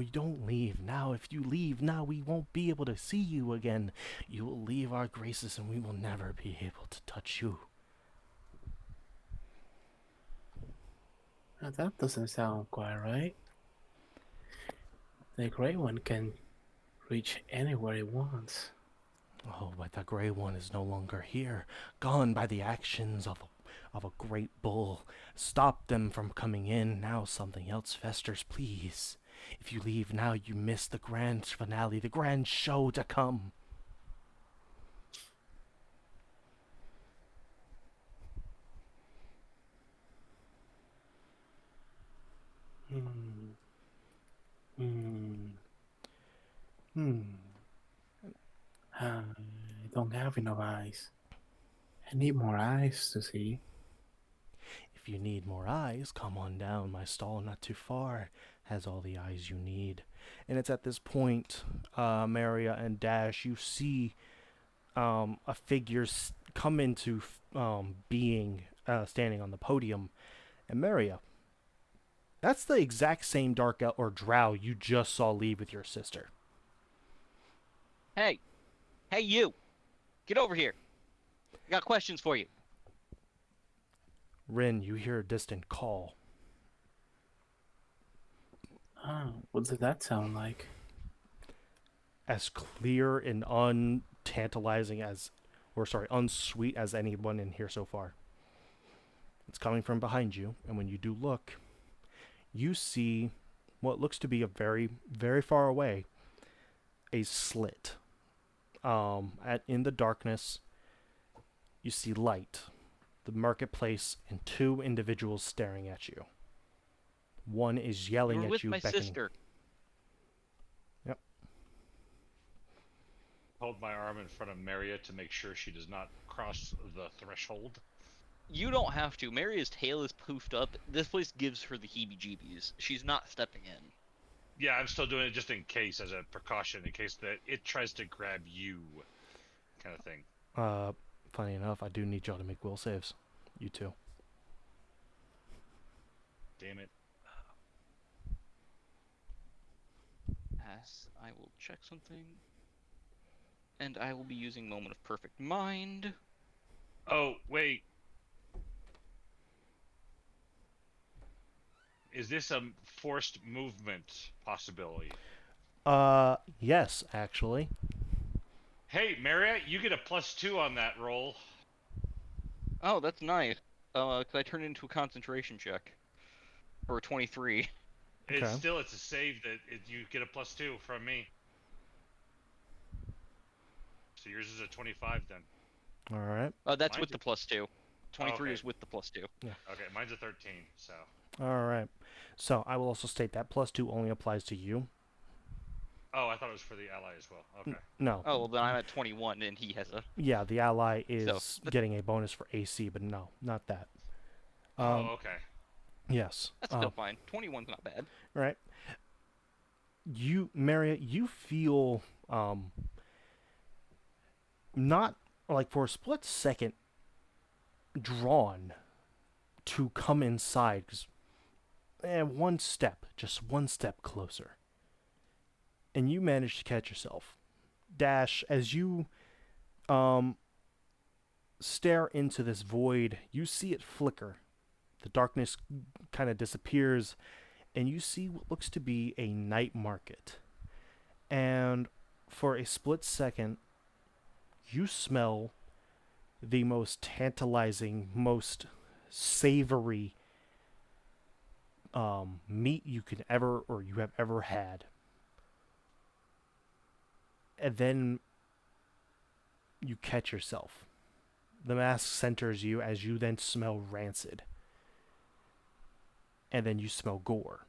you don't leave now. If you leave now, we won't be able to see you again. You will leave our graces and we will never be able to touch you.
Now that doesn't sound quite right. The Grey One can reach anywhere it wants.
Oh, but the Grey One is no longer here. Gone by the actions of a great bull. Stop them from coming in. Now something else festers, please. If you leave now, you miss the grand finale, the grand show to come.
I don't have enough eyes. I need more eyes to see.
If you need more eyes, come on down. My stall not too far has all the eyes you need. And it's at this point, Maria and Dash, you see a figure come into being standing on the podium. And Maria, that's the exact same dark elf or drow you just saw leave with your sister.
Hey, you, get over here. I got questions for you.
Rin, you hear a distant call.
Oh, what did that sound like?
As clear and untantalizing as, unsweet as anyone in here so far. It's coming from behind you, and when you do look, you see what looks to be a very, very far away, a slit. In the darkness, you see light, the marketplace, and two individuals staring at you. One is yelling
You're
at
with
you,
my
beckoning.
sister.
Yep.
Hold my arm in front of Maria to make sure she does not cross the threshold.
You don't have to. Maria's tail is poofed up. This place gives her the heebie-jeebies. She's not stepping in.
Yeah, I'm still doing it just in case, as a precaution, in case that it tries to grab you, kind of thing.
Funny enough, I do need y'all to make will saves. You too.
Damn it.
As I will check something. And I will be using Moment of Perfect Mind.
Oh, wait. Is this a forced movement possibility?
Yes, actually.
Hey, Maria, you get a +2 on that roll.
Oh, that's nice. Cause I turned it into a concentration check. For 23.
Okay.
It's a save that you get a +2 from me. So yours is a 25 then.
All right.
That's
Mine's
with the +2. 23
okay.
is with the +2.
Okay, mine's a 13, so.
All right. So I will also state that +2 only applies to you.
Oh, I thought it was for the ally as well. Okay.
No.
Oh, well then I'm at 21 and he has a...
Yeah, the ally is
So-
getting a bonus for AC, but no, not that.
Oh, okay.
Yes.
That's still fine. 21's not bad.
Right. Maria, you feel not like for a split second drawn to come inside, because one step, just one step closer. And you manage to catch yourself. Dash, as you stare into this void, you see it flicker. The darkness kind of disappears, and you see what looks to be a night market. And for a split second, you smell the most tantalizing, most savory meat you can ever, or you have ever had. And then you catch yourself. The mask centers you as you then smell rancid. And then you smell gore.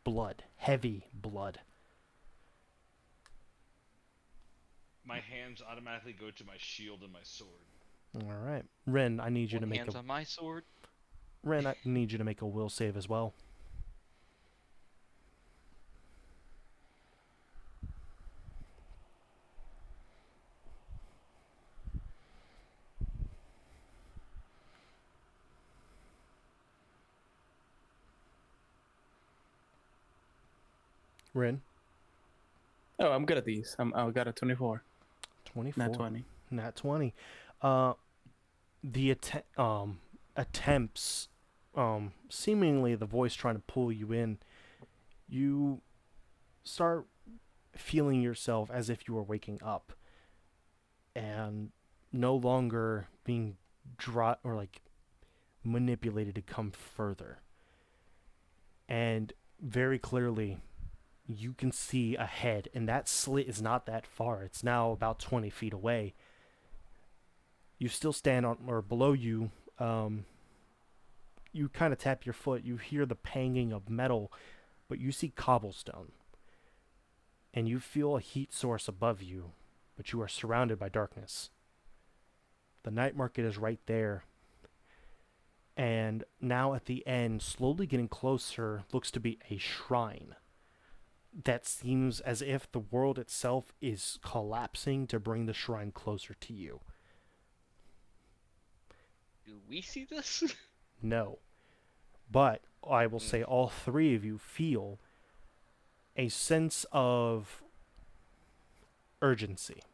Blood. Heavy blood.
My hands automatically go to my shield and my sword.
Alright. Ren, I need you to
One
make
hand's
a
on my sword.
Ren, I need you to make a will save as well. Ren,
Oh, I'm good at these. I got a 24,
24.
not 20.
Nat 20. The attempts, seemingly the voice trying to pull you in, you start feeling yourself as if you were waking up and no longer being or like manipulated to come further. And very clearly, you can see ahead, and that slit is not that far. It's now about 20 feet away. You still stand on, or below you, you kind of tap your foot. You hear the panging of metal, but you see cobblestone. And you feel a heat source above you, but you are surrounded by darkness. The night market is right there. And now at the end, slowly getting closer, looks to be a shrine. That seems as if the world itself is collapsing to bring the shrine closer to you.
Do we see this?
No. But I will say all three of you feel a sense of urgency.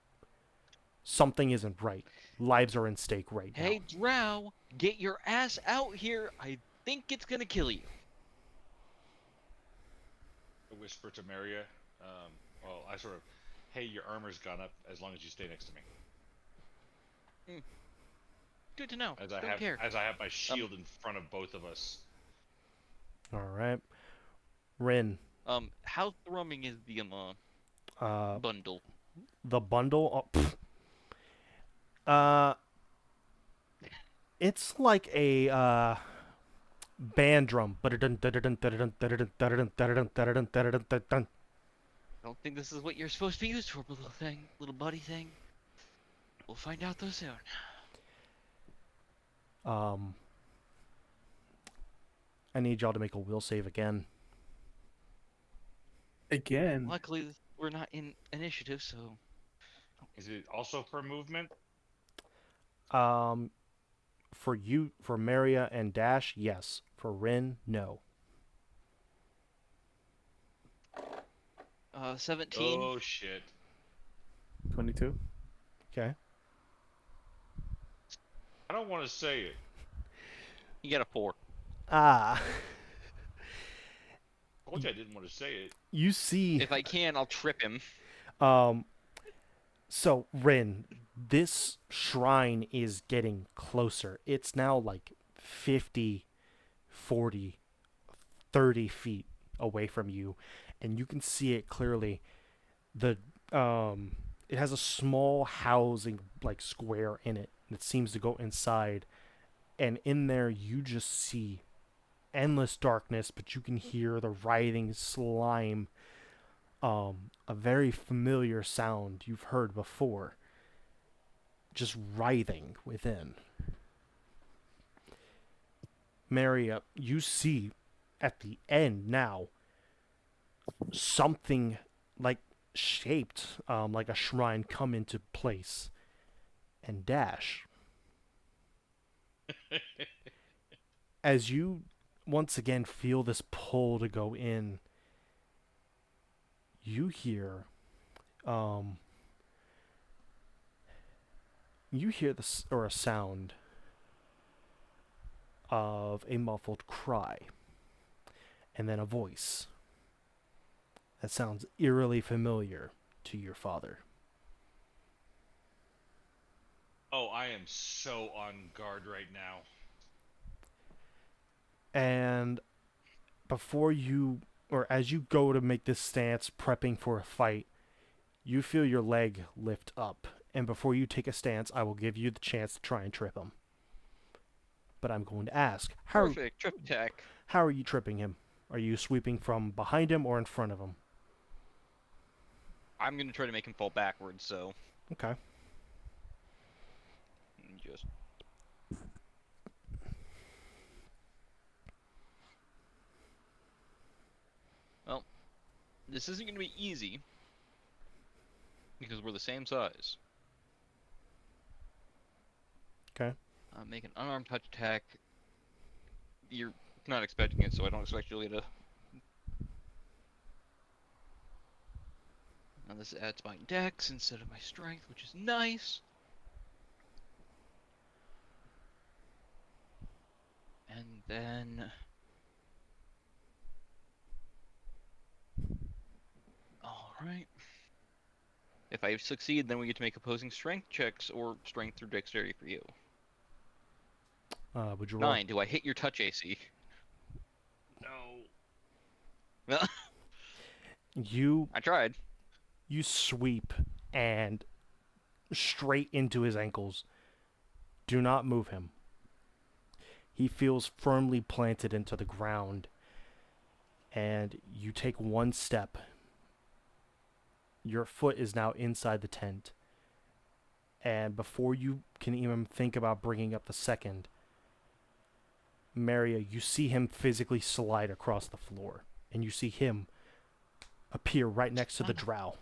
Something isn't right. Lives are in stake right now.
Hey, Drow, get your ass out here. I think it's gonna kill you.
I whisper to Maria. Well, I sort of, hey, your armor's gone up as long as you stay next to me.
Good to know.
As
Don't
I have,
care.
as I have my shield in front of both of us.
Alright. Rin,
How thrumming is the bundle?
the bundle. It's like a band drum.
I don't think this is what you're supposed to be used for, little buddy thing. We'll find out though soon.
I need y'all to make a will save again.
Again.
Luckily, we're not in initiative, so.
Is it also for movement?
For you, for Maria and Dash, yes. For Rin, no.
17.
Oh shit.
22.
Okay.
I don't want to say it.
You got a 4.
Ah.
I told you I didn't want to say it.
You see.
If I can, I'll trip him.
So, Rin, this shrine is getting closer. It's now like 50, 40, 30 feet away from you, and you can see it clearly. It has a small housing like square in it that seems to go inside, and in there you just see endless darkness, but you can hear the writhing slime, a very familiar sound you've heard before, just writhing within. Maria, you see at the end now something like shaped like a shrine come into place. And Dash, as you once again feel this pull to go in, you hear a sound of a muffled cry, and then a voice that sounds eerily familiar to your father.
Oh, I am so on guard right now.
And before you, or as you go to make this stance, prepping for a fight, you feel your leg lift up. And before you take a stance, I will give you the chance to try and trip him. But I'm going to ask,
Perfect. Trip attack.
how are you tripping him? Are you sweeping from behind him or in front of him?
I'm gonna try to make him fall backwards, so
Okay.
just. Well, this isn't gonna be easy because we're the same size.
Okay.
Make an unarmed touch attack. You're not expecting it, so I don't expect Julia to. Now this adds my dex instead of my strength, which is nice. And then. Alright. If I succeed, then we get to make opposing strength checks or strength or dexterity for you.
Would you roll?
9. Do I hit your touch AC?
No.
You
I tried.
you sweep and straight into his ankles. Do not move him. He feels firmly planted into the ground, and you take one step. Your foot is now inside the tent, and before you can even think about bringing up the second, Maria, you see him physically slide across the floor, and you see him appear right next to the drow.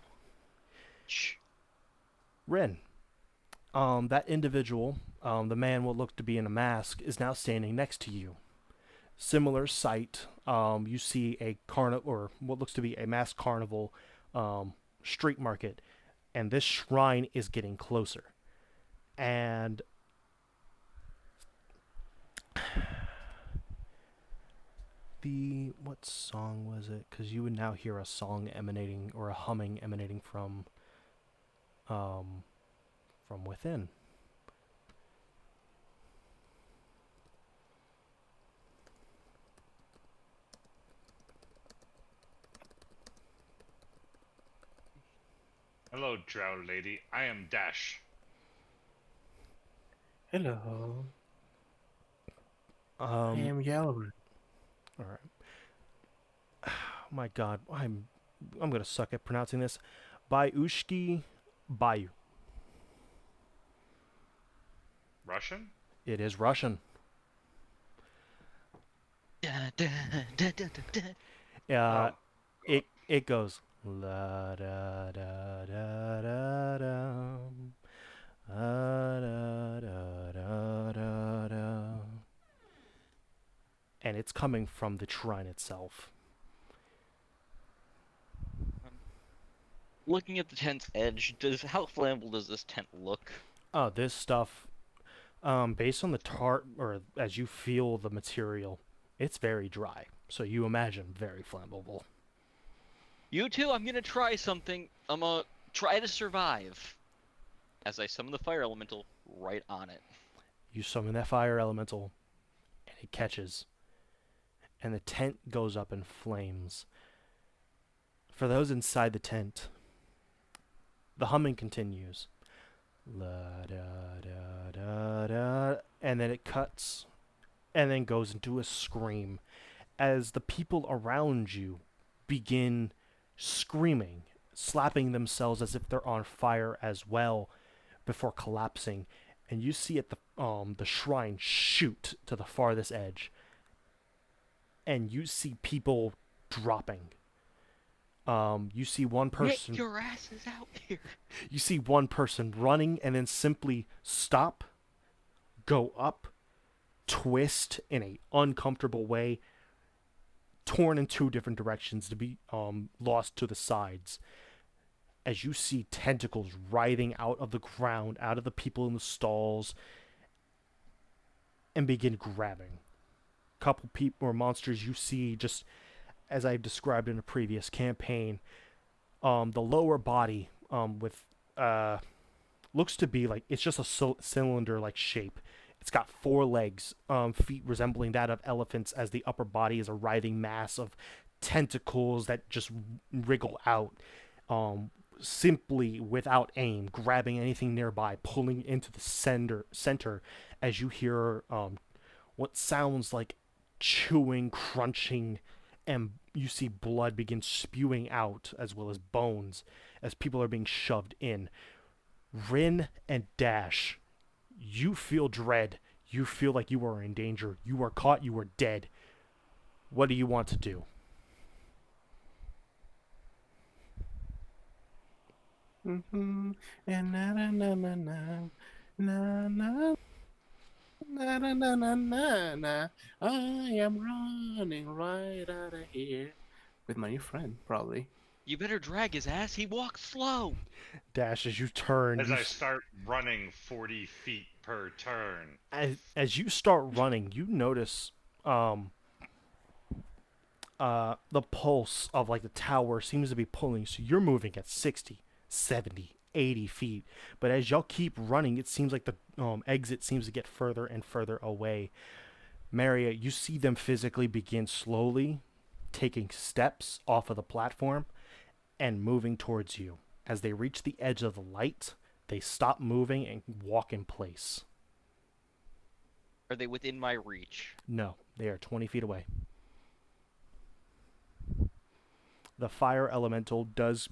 Shh.
Ren, that individual, the man what looked to be in a mask, is now standing next to you. Similar sight, you see a carnival, or what looks to be a masked carnival, street market, and this shrine is getting closer. And what song was it? Because you would now hear a song emanating, or a humming emanating from within.
Hello, drow lady. I am Dash.
Hello, I
Um,
am Yellow.
all right. Oh my God, I'm gonna suck at pronouncing this. Bayushki Bayu.
Russian?
It is Russian.
Da, da, da, da, da, da.
Uh, it goes la da da da da da da da da da da, and it's coming from the shrine itself.
Looking at the tent's edge, how flammable does this tent look?
Oh, this stuff, based on the tart, or as you feel the material, it's very dry. So you imagine very flammable.
You two, I'm gonna try something. I'm gonna try to survive. As I summon the fire elemental right on it.
You summon that fire elemental, and it catches, and the tent goes up in flames. For those inside the tent, the humming continues. La da da da da, and then it cuts, and then goes into a scream, as the people around you begin screaming, slapping themselves as if they're on fire as well, before collapsing. And you see at the shrine shoot to the farthest edge, and you see people dropping. You see one person.
Get your asses out here!
You see one person running and then simply stop, go up, twist in a uncomfortable way,
torn in two different directions to be lost to the sides. As you see tentacles writhing out of the ground, out of the people in the stalls, and begin grabbing. Couple people or monsters you see, just as I've described in a previous campaign, the lower body with looks to be like it's just a cylinder-like shape. It's got 4 legs, feet resembling that of elephants, as the upper body is a writhing mass of tentacles that just wriggle out, simply without aim, grabbing anything nearby, pulling into the center as you hear what sounds like chewing, crunching, and you see blood begin spewing out, as well as bones, as people are being shoved in. Rin and Dash, you feel dread. You feel like you are in danger. You are caught. You are dead. What do you want to do?
Mm-hmm. And na na na na na na na na na na na na na. I am running right out of here with my new friend, probably.
You better drag his ass. He walks slow.
Dash, as you turn,
As I start running 40 feet per turn.
as you start running, you notice the pulse of like the tower seems to be pulling, so you're moving at 60, 70, 80 feet. But as y'all keep running, it seems like the exit seems to get further and further away. Maria, you see them physically begin slowly taking steps off of the platform and moving towards you. As they reach the edge of the light, they stop moving and walk in place.
Are they within my reach?
No, they are 20 feet away. The fire elemental does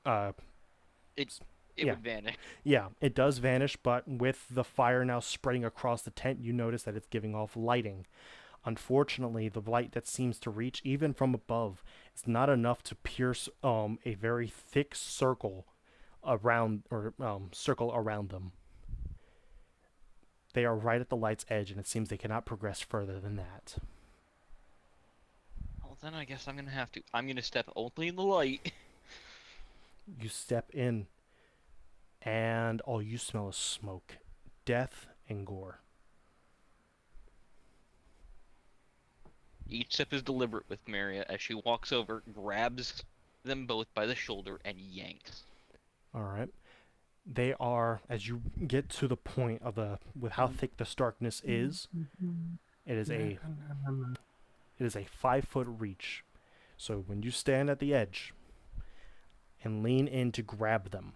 It
yeah.
would vanish.
Yeah, it does vanish, but with the fire now spreading across the tent, you notice that it's giving off lighting. Unfortunately, the light that seems to reach, even from above, is not enough to pierce a very thick circle around them. They are right at the light's edge, and it seems they cannot progress further than that.
Well, then I guess I'm gonna step only in the light.
You step in, and all you smell is smoke, death, and gore.
Each step is deliberate with Maria as she walks over, grabs them both by the shoulder, and yanks.
All right. They are, as you get to the point of with how thick this darkness is, it is a 5-foot reach. So when you stand at the edge and lean in to grab them,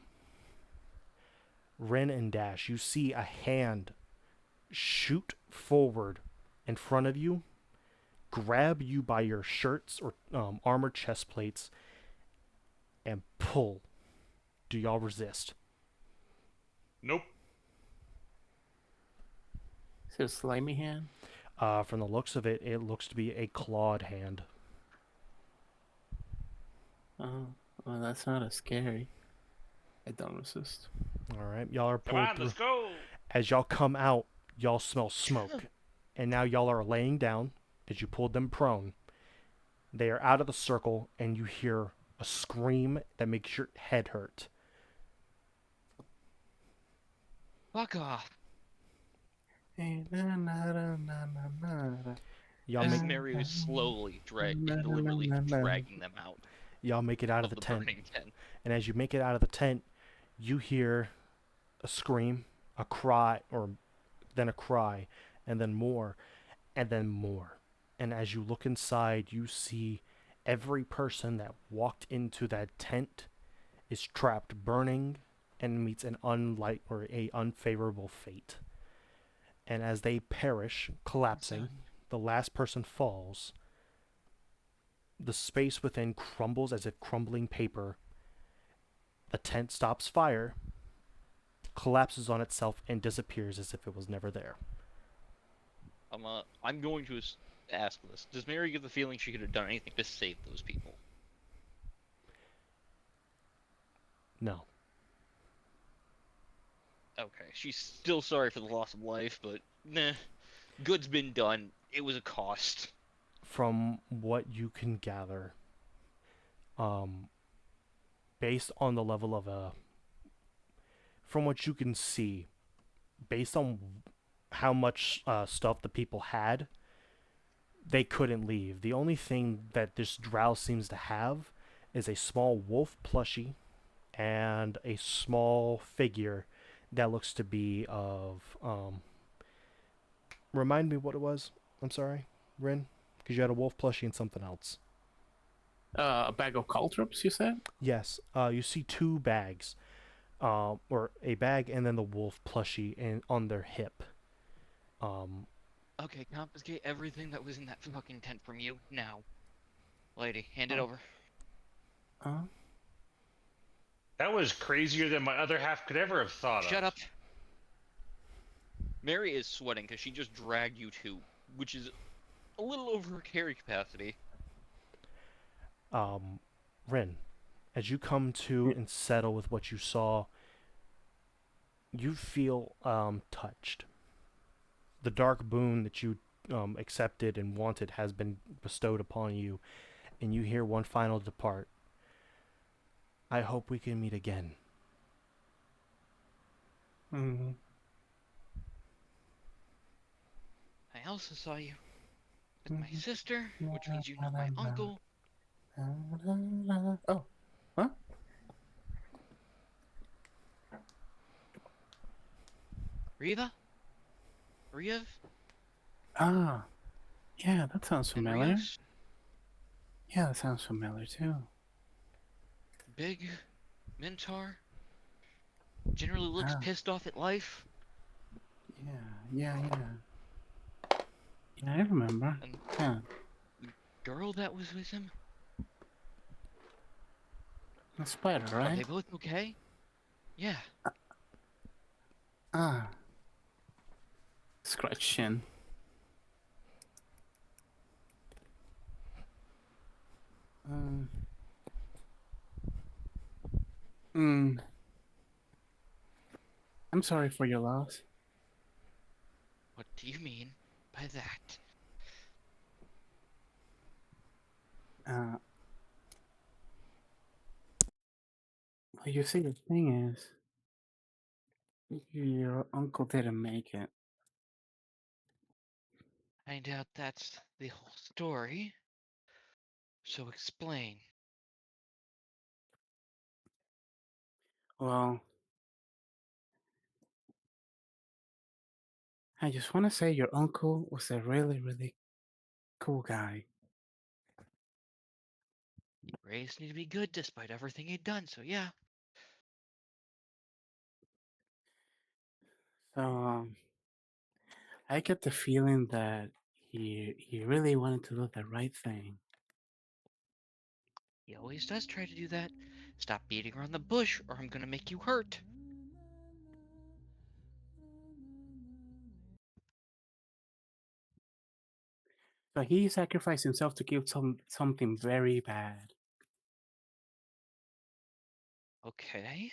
Ren and Dash, you see a hand shoot forward in front of you, grab you by your shirts or armor chest plates, and pull. Do y'all resist?
Nope.
Is it a slimy hand?
From the looks of it, it looks to be a clawed hand.
Oh, well, that's not as scary. I don't resist.
All right, y'all are
Come
pulled
on,
through.
let's go.
As y'all come out, y'all smell smoke, and now y'all are laying down as you pulled them prone. They are out of the circle, and you hear a scream that makes your head hurt.
Fuck off.
Hey, na, na, na, na, na, na.
Y'all
As
make
Mario is slowly deliberately dragging them out
y'all make it out of
of
the
the
tent.
burning tent.
And as you make it out of the tent, you hear a scream, a cry, or then a cry, and then more, and then more. And as you look inside, you see every person that walked into that tent is trapped, burning, and meets an unfavorable fate. And as they perish, collapsing, the last person falls. The space within crumbles as if crumbling paper. The tent stops fire, collapses on itself, and disappears as if it was never there.
I'm going to ask this. Does Mary get the feeling she could have done anything to save those people?
No.
Okay, she's still sorry for the loss of life, but nah. Good's been done. It was a cost.
from what you can gather, um, based on the level of from what you can see, based on how much stuff the people had, they couldn't leave. The only thing that this drow seems to have is a small wolf plushie and a small figure that looks to be of remind me what it was. I'm sorry, Rin, because you had a wolf plushie and something else.
A bag of caltrops, you said?
Yes, you see two bags, or a bag and then the wolf plushie on their hip.
Okay, confiscate everything that was in that fucking tent from you now. Lady, hand it
Oh.
over.
That was crazier than my other half could ever have thought of.
Shut up. Mary is sweating because she just dragged you two, which is a little over her carry capacity.
Rin, as you come to and settle with what you saw, you feel touched. The dark boon that you accepted and wanted has been bestowed upon you, and you hear one final depart. I hope we can meet again.
Mm.
I also saw you with my sister, which means you know my uncle.
Oh, huh?
Riva? Riev?
Ah, yeah, that sounds
And
familiar.
Rios?
Yeah, that sounds familiar too.
Big Minotaur? Generally looks
Ah.
pissed off at life.
Yeah, I remember.
And
Yeah.
girl that was with him?
The spider,
Are they
right?
both okay? Yeah.
Ah. Scratch chin. I'm sorry for your loss.
What do you mean by that?
Well, you see, the thing is, your uncle didn't make it.
I doubt that's the whole story. So explain.
Well, I just want to say your uncle was a really, really cool guy.
Raised me to be good despite everything he'd done, so yeah.
So, I get the feeling that he really wanted to do the right thing.
He always does try to do that. Stop beating around the bush, or I'm gonna make you hurt.
So he sacrificed himself to kill something very bad.
Okay.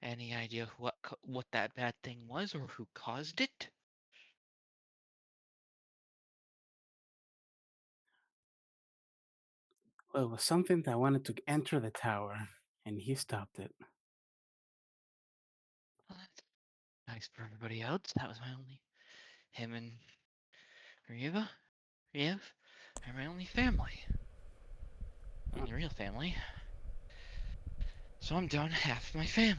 Any idea what that bad thing was, or who caused it?
Well, it was something that wanted to enter the tower, and he stopped it.
Well, that's nice for everybody else. That was my only... Him and Riva? Riev? Are my only family. Only real family. So I'm down half my family.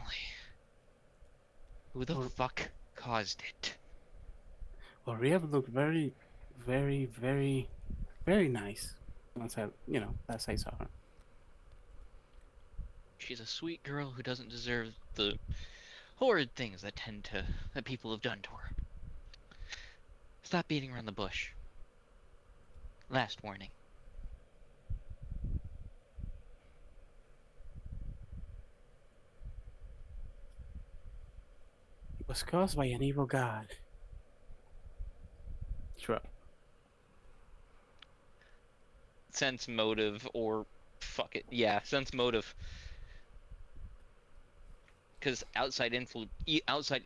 Who the
Well-
fuck caused it?
Well, Riev looked very, very, very, very nice. Once as I saw her.
She's a sweet girl who doesn't deserve the horrid things that people have done to her. Stop beating around the bush. Last warning.
It was caused by an evil god. Sure.
Sense motive or fuck it. Yeah, sense motive. because outside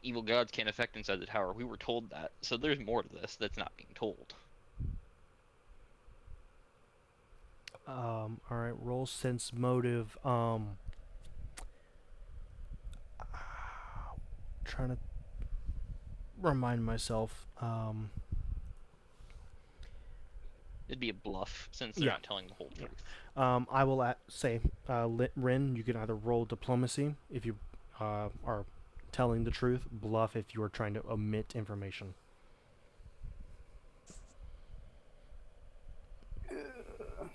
evil gods can't affect inside the tower. We were told that, so there's more to this that's not being told.
All right, roll sense motive. Trying to remind myself.
It'd be a bluff since they're
Yeah.
not telling the whole truth.
I will say, Rin, you can either roll diplomacy if you are telling the truth, bluff if you are trying to omit information.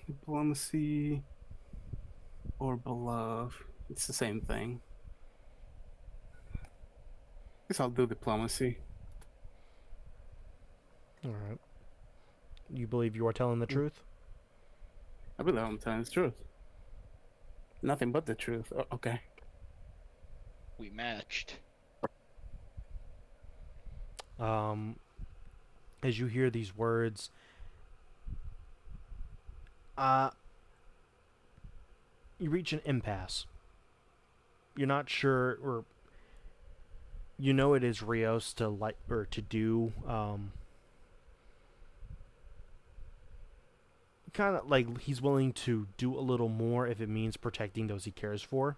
Diplomacy or bluff. It's the same thing. Guess I'll do diplomacy.
All right. You believe you are telling the truth?
I believe I'm telling the truth. Nothing but the truth. Okay.
We matched.
As you hear these words, you reach an impasse. You're not sure, or you know it is Rios to do. Kind of like he's willing to do a little more if it means protecting those he cares for.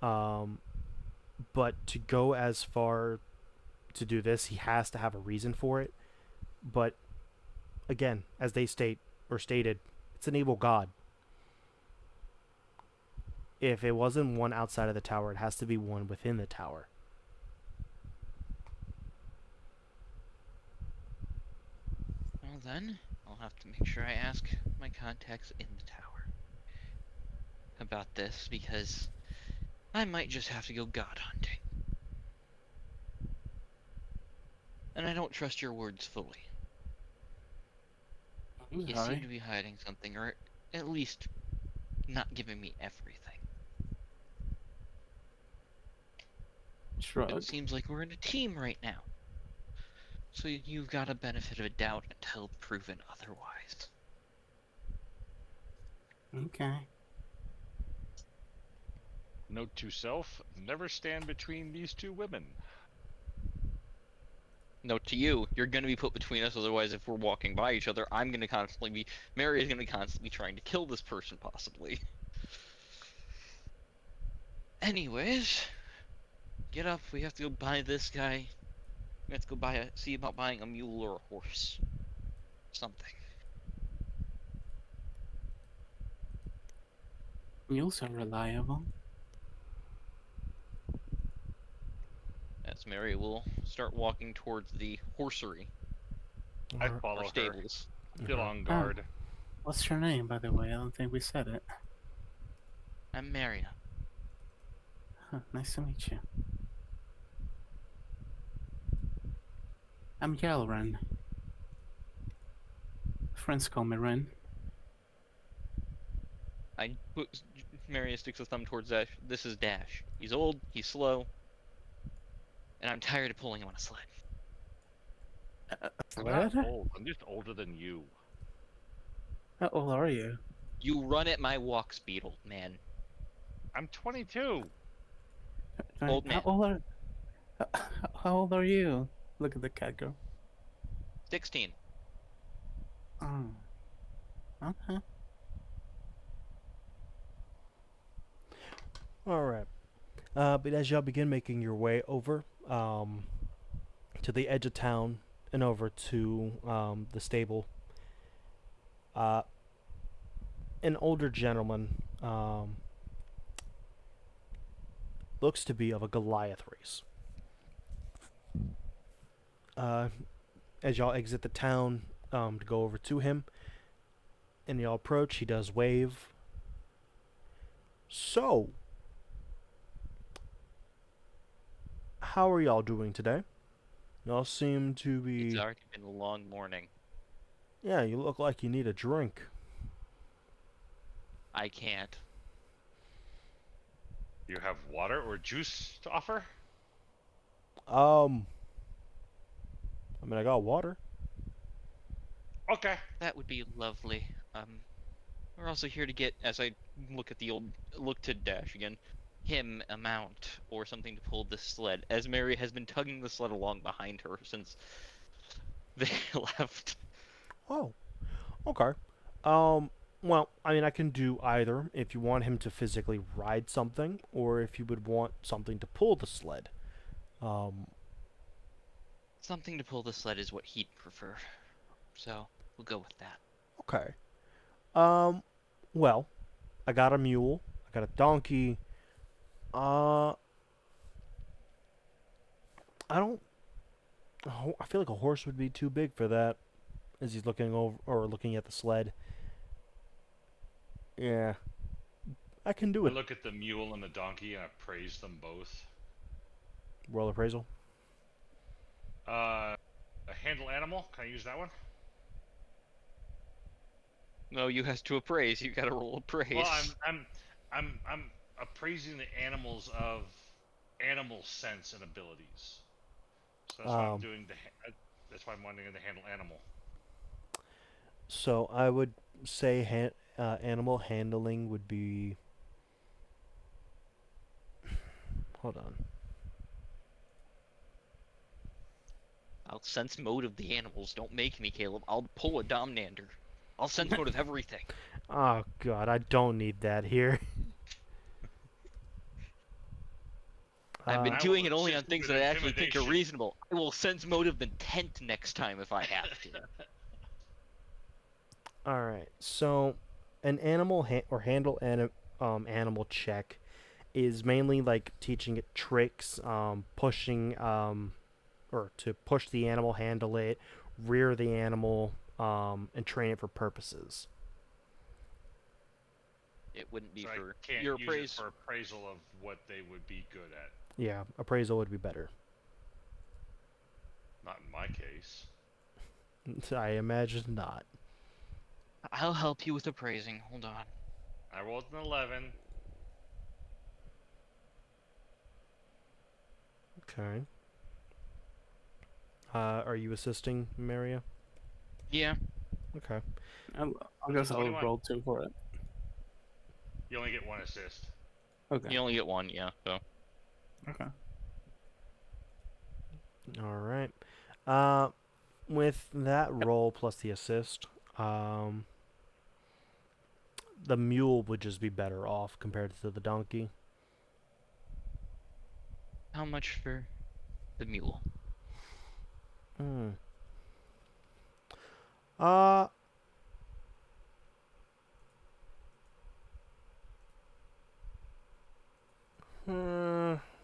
But to go as far to do this, he has to have a reason for it. But again, as they stated, it's an evil god. If it wasn't one outside of the tower, it has to be one within the tower.
Well then, I'll have to make sure I ask my contacts in the tower about this, because I might just have to go god hunting. And I don't trust your words fully.
I'm
You
sorry.
seem to be hiding something, or at least not giving me everything.
Shrug.
It seems like we're in a team right now. So you've got a benefit of a doubt until proven otherwise.
Okay.
Note to self: never stand between these two women.
Note to you, you're going to be put between us, otherwise if we're walking by each other, Mary is going to constantly trying to kill this person, possibly. Anyways, get up, we have to go buy this guy. We have to go see about buying a mule or a horse. Something.
Mules are reliable.
As Mary will start walking towards the horsery,
I
Alright.
follow
or
her.
stables.
Still on guard.
What's your name, by the way? I don't think we said it.
I'm Maria.
Huh, nice to meet you. I'm Yalren. Friends call me Ren.
Maria sticks a thumb towards Dash. This is Dash. He's old, he's slow, and I'm tired of pulling him on a sled.
I'm
What?
not old. I'm just older than you.
How old are you?
You run at my walk speed, old man.
I'm 22.
Old man.
How old are you? Look at the cat girl.
16.
Oh. Okay.
All right. But as y'all begin making your way over to the edge of town and over to the stable, an older gentleman looks to be of a Goliath race. As y'all exit the town to go over to him, and y'all approach, he does wave. So, how are y'all doing today? Y'all seem to be...
It's already been a long morning.
Yeah, you look like you need a drink.
I can't.
You have water or juice to offer?
I mean, I got water.
Okay.
That would be lovely. We're also here to get, as I look to Dash again, him a mount or something to pull this sled, as Mary has been tugging the sled along behind her since they left.
Oh, okay. Well, I mean, I can do either if you want him to physically ride something, or if you would want something to pull the sled. Um,
Something to pull the sled is what he'd prefer. So, we'll go with that.
okay. Well, I got a mule. I got a donkey. Uh, I don't. I feel like a horse would be too big for that. As he's looking over or looking at the sled. Yeah, I can do
I
it.
look at the mule and the donkey and I praise them both.
Roll appraisal.
A handle animal. Can I use that one?
No, you has to appraise. You gotta roll appraise.
Well, I'm appraising the animals of animal sense and abilities. So that's why I'm doing that's why I'm wanting to handle animal.
So I would say animal handling would be. Hold on.
I'll sense motive the animals. Don't make me, Caleb. I'll pull a Domnander. I'll sense motive everything.
Oh god, I don't need that here.
I've been
I
doing
will
it only on
assist you
things
with
that I actually think are
intimidation.
reasonable. I will sense motive intent next time if I have to.
All right. So, an animal or handle animal check is mainly like teaching it tricks, pushing, or to push the animal, handle it, rear the animal, and train it for purposes.
It wouldn't be
So I
for
can't
your
use
appraise.
it for appraisal of what they would be good at.
Yeah, appraisal would be better.
Not in my case.
I imagine not.
I'll help you with appraising. Hold on.
I rolled an 11.
Okay. Are you assisting, Maria?
Yeah.
Okay.
I guess I'll
21.
roll 2 for it.
You only get one assist.
Okay.
You only get one, yeah, so.
Okay.
All right. With that roll plus the assist, the mule would just be better off compared to the donkey.
How much for the mule?
Hmm. Uh.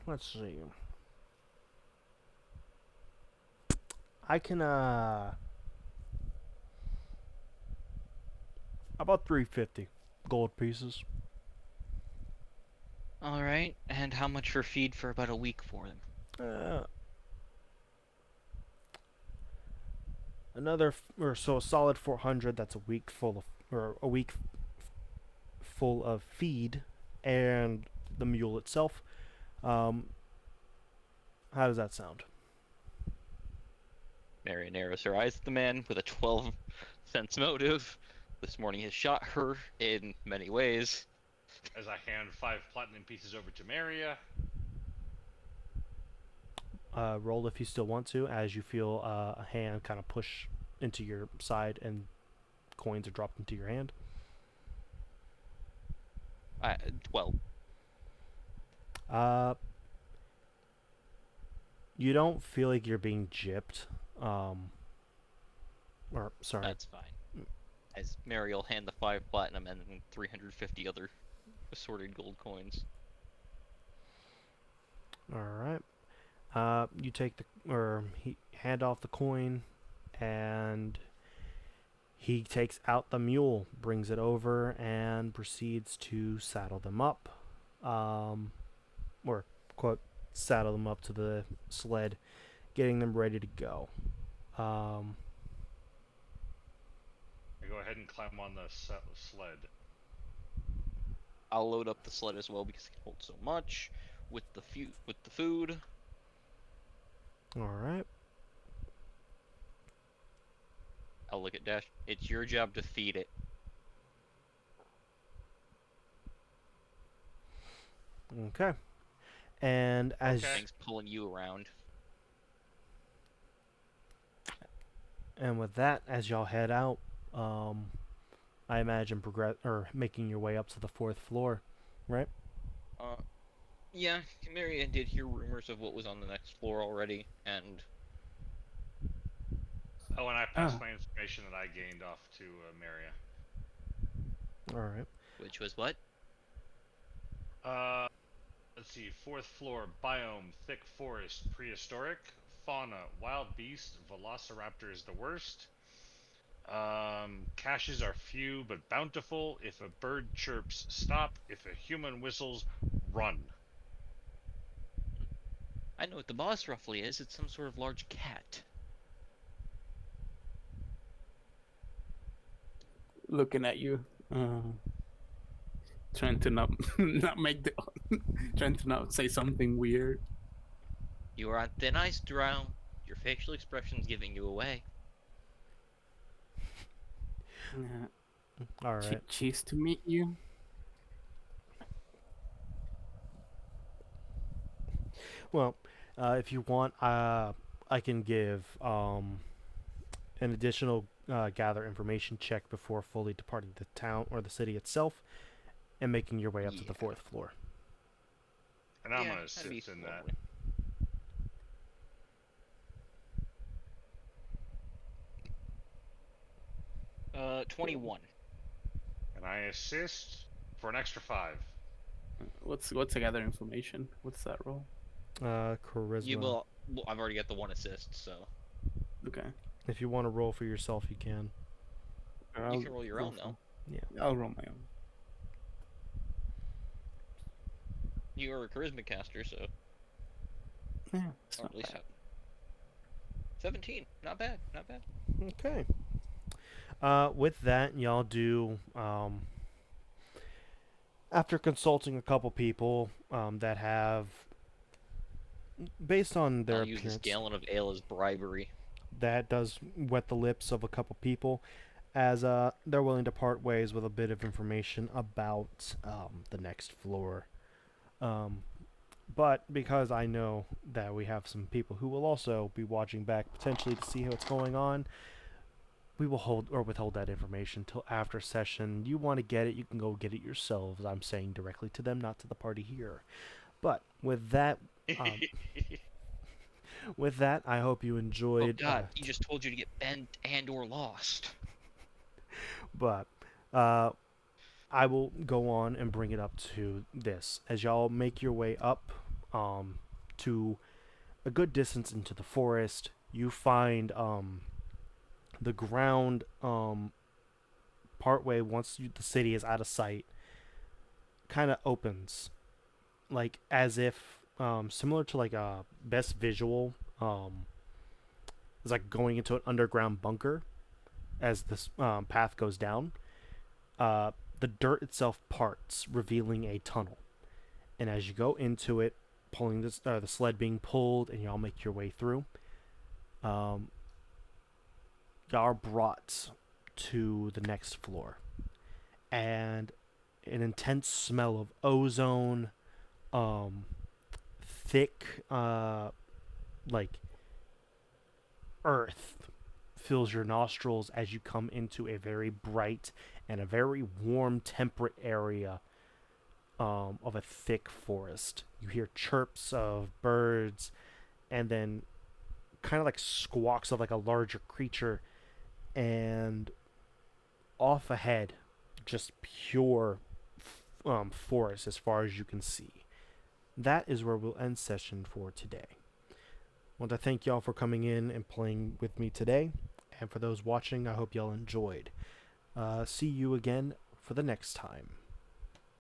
Let's see. I can about 350 gold pieces.
Alright, and how much for feed for about a week for them?
Or so a solid 400. That's a week full of, or a week full of feed, and the mule itself. How does that sound?
Mary narrows her eyes at the man with a 12 sense motive. This morning has shot her in many ways.
As I hand 5 platinum pieces over to Maria.
Roll if you still want to, as you feel a hand kind of push into your side and coins are dropped into your hand.
12.
You don't feel like you're being gypped. Or sorry.
That's fine. As Mary will hand the 5 platinum and 350 other assorted gold coins.
All right. You take he hand off the coin, and he takes out the mule, brings it over, and proceeds to saddle them up, or quote, saddle them up to the sled, getting them ready to go.
I go ahead and climb on the sled.
I'll load up the sled as well because it can hold so much with the food.
All right.
I'll look at Dash. It's your job to feed it.
Okay. And as
Okay.
Things pulling you around.
and with that, as y'all head out, I imagine making your way up to the fourth floor, right?
Yeah, Maria did hear rumors of what was on the next floor already, and
Oh, and I passed
Oh.
my information that I gained off to Maria.
All right.
which was what?
Let's see. Fourth floor, biome, thick forest, prehistoric, fauna, wild beast, velociraptor is the worst. Caches are few but bountiful. If a bird chirps, stop. If a human whistles, run.
I know what the boss roughly is. It's some sort of large cat.
Looking at you, trying to not not make the trying to not say something weird.
You are on thin ice, Drow. Your facial expression's giving you away.
Yeah.
All right.
Cheese to meet you.
Well, if you want, I can give an additional gather information check before fully departing the town or the city itself, and making your way up to the
Yeah.
fourth floor.
And I'm
Yeah,
gonna
that'd be
assist in that.
lovely. Uh, 21.
And I assist for an extra 5.
What's the gather information? What's that roll?
Charisma.
Well, I've already got the one assist, so
Okay.
If you want to roll for yourself, you can.
I'll
can roll your own, though.
I'll roll my own.
you are a charisma caster, so
Yeah, it's
or
not
at least
bad.
17. Not bad. Not bad.
Okay. With that, y'all do. After consulting a couple people that have, based on their
I'll use this
appearance,
gallon of ale as bribery.
that does wet the lips of a couple people, as they're willing to part ways with a bit of information about the next floor. But because I know that we have some people who will also be watching back potentially to see what's going on, we will hold or withhold that information till after session. You want to get it, you can go get it yourselves. I'm saying directly to them, not to the party here. But with that, I hope you
Oh
enjoyed.
God, he just told you to get bent and or lost.
But I will go on and bring it up to this. As y'all make your way up to a good distance into the forest, you find the ground partway once the city is out of sight kind of opens, like as if similar to like a best visual it's like going into an underground bunker as this path goes down. The dirt itself parts, revealing a tunnel. And as you go into it, pulling this, the sled being pulled, and y'all make your way through, y'all are brought to the next floor. And an intense smell of ozone, thick, like earth fills your nostrils as you come into a very bright and a very warm, temperate area of a thick forest. You hear chirps of birds, and then kind of like squawks of like a larger creature, and off ahead, just pure forest as far as you can see. That is where we'll end session for today. I want to thank y'all for coming in and playing with me today. And for those watching, I hope y'all enjoyed. See you again for the next time.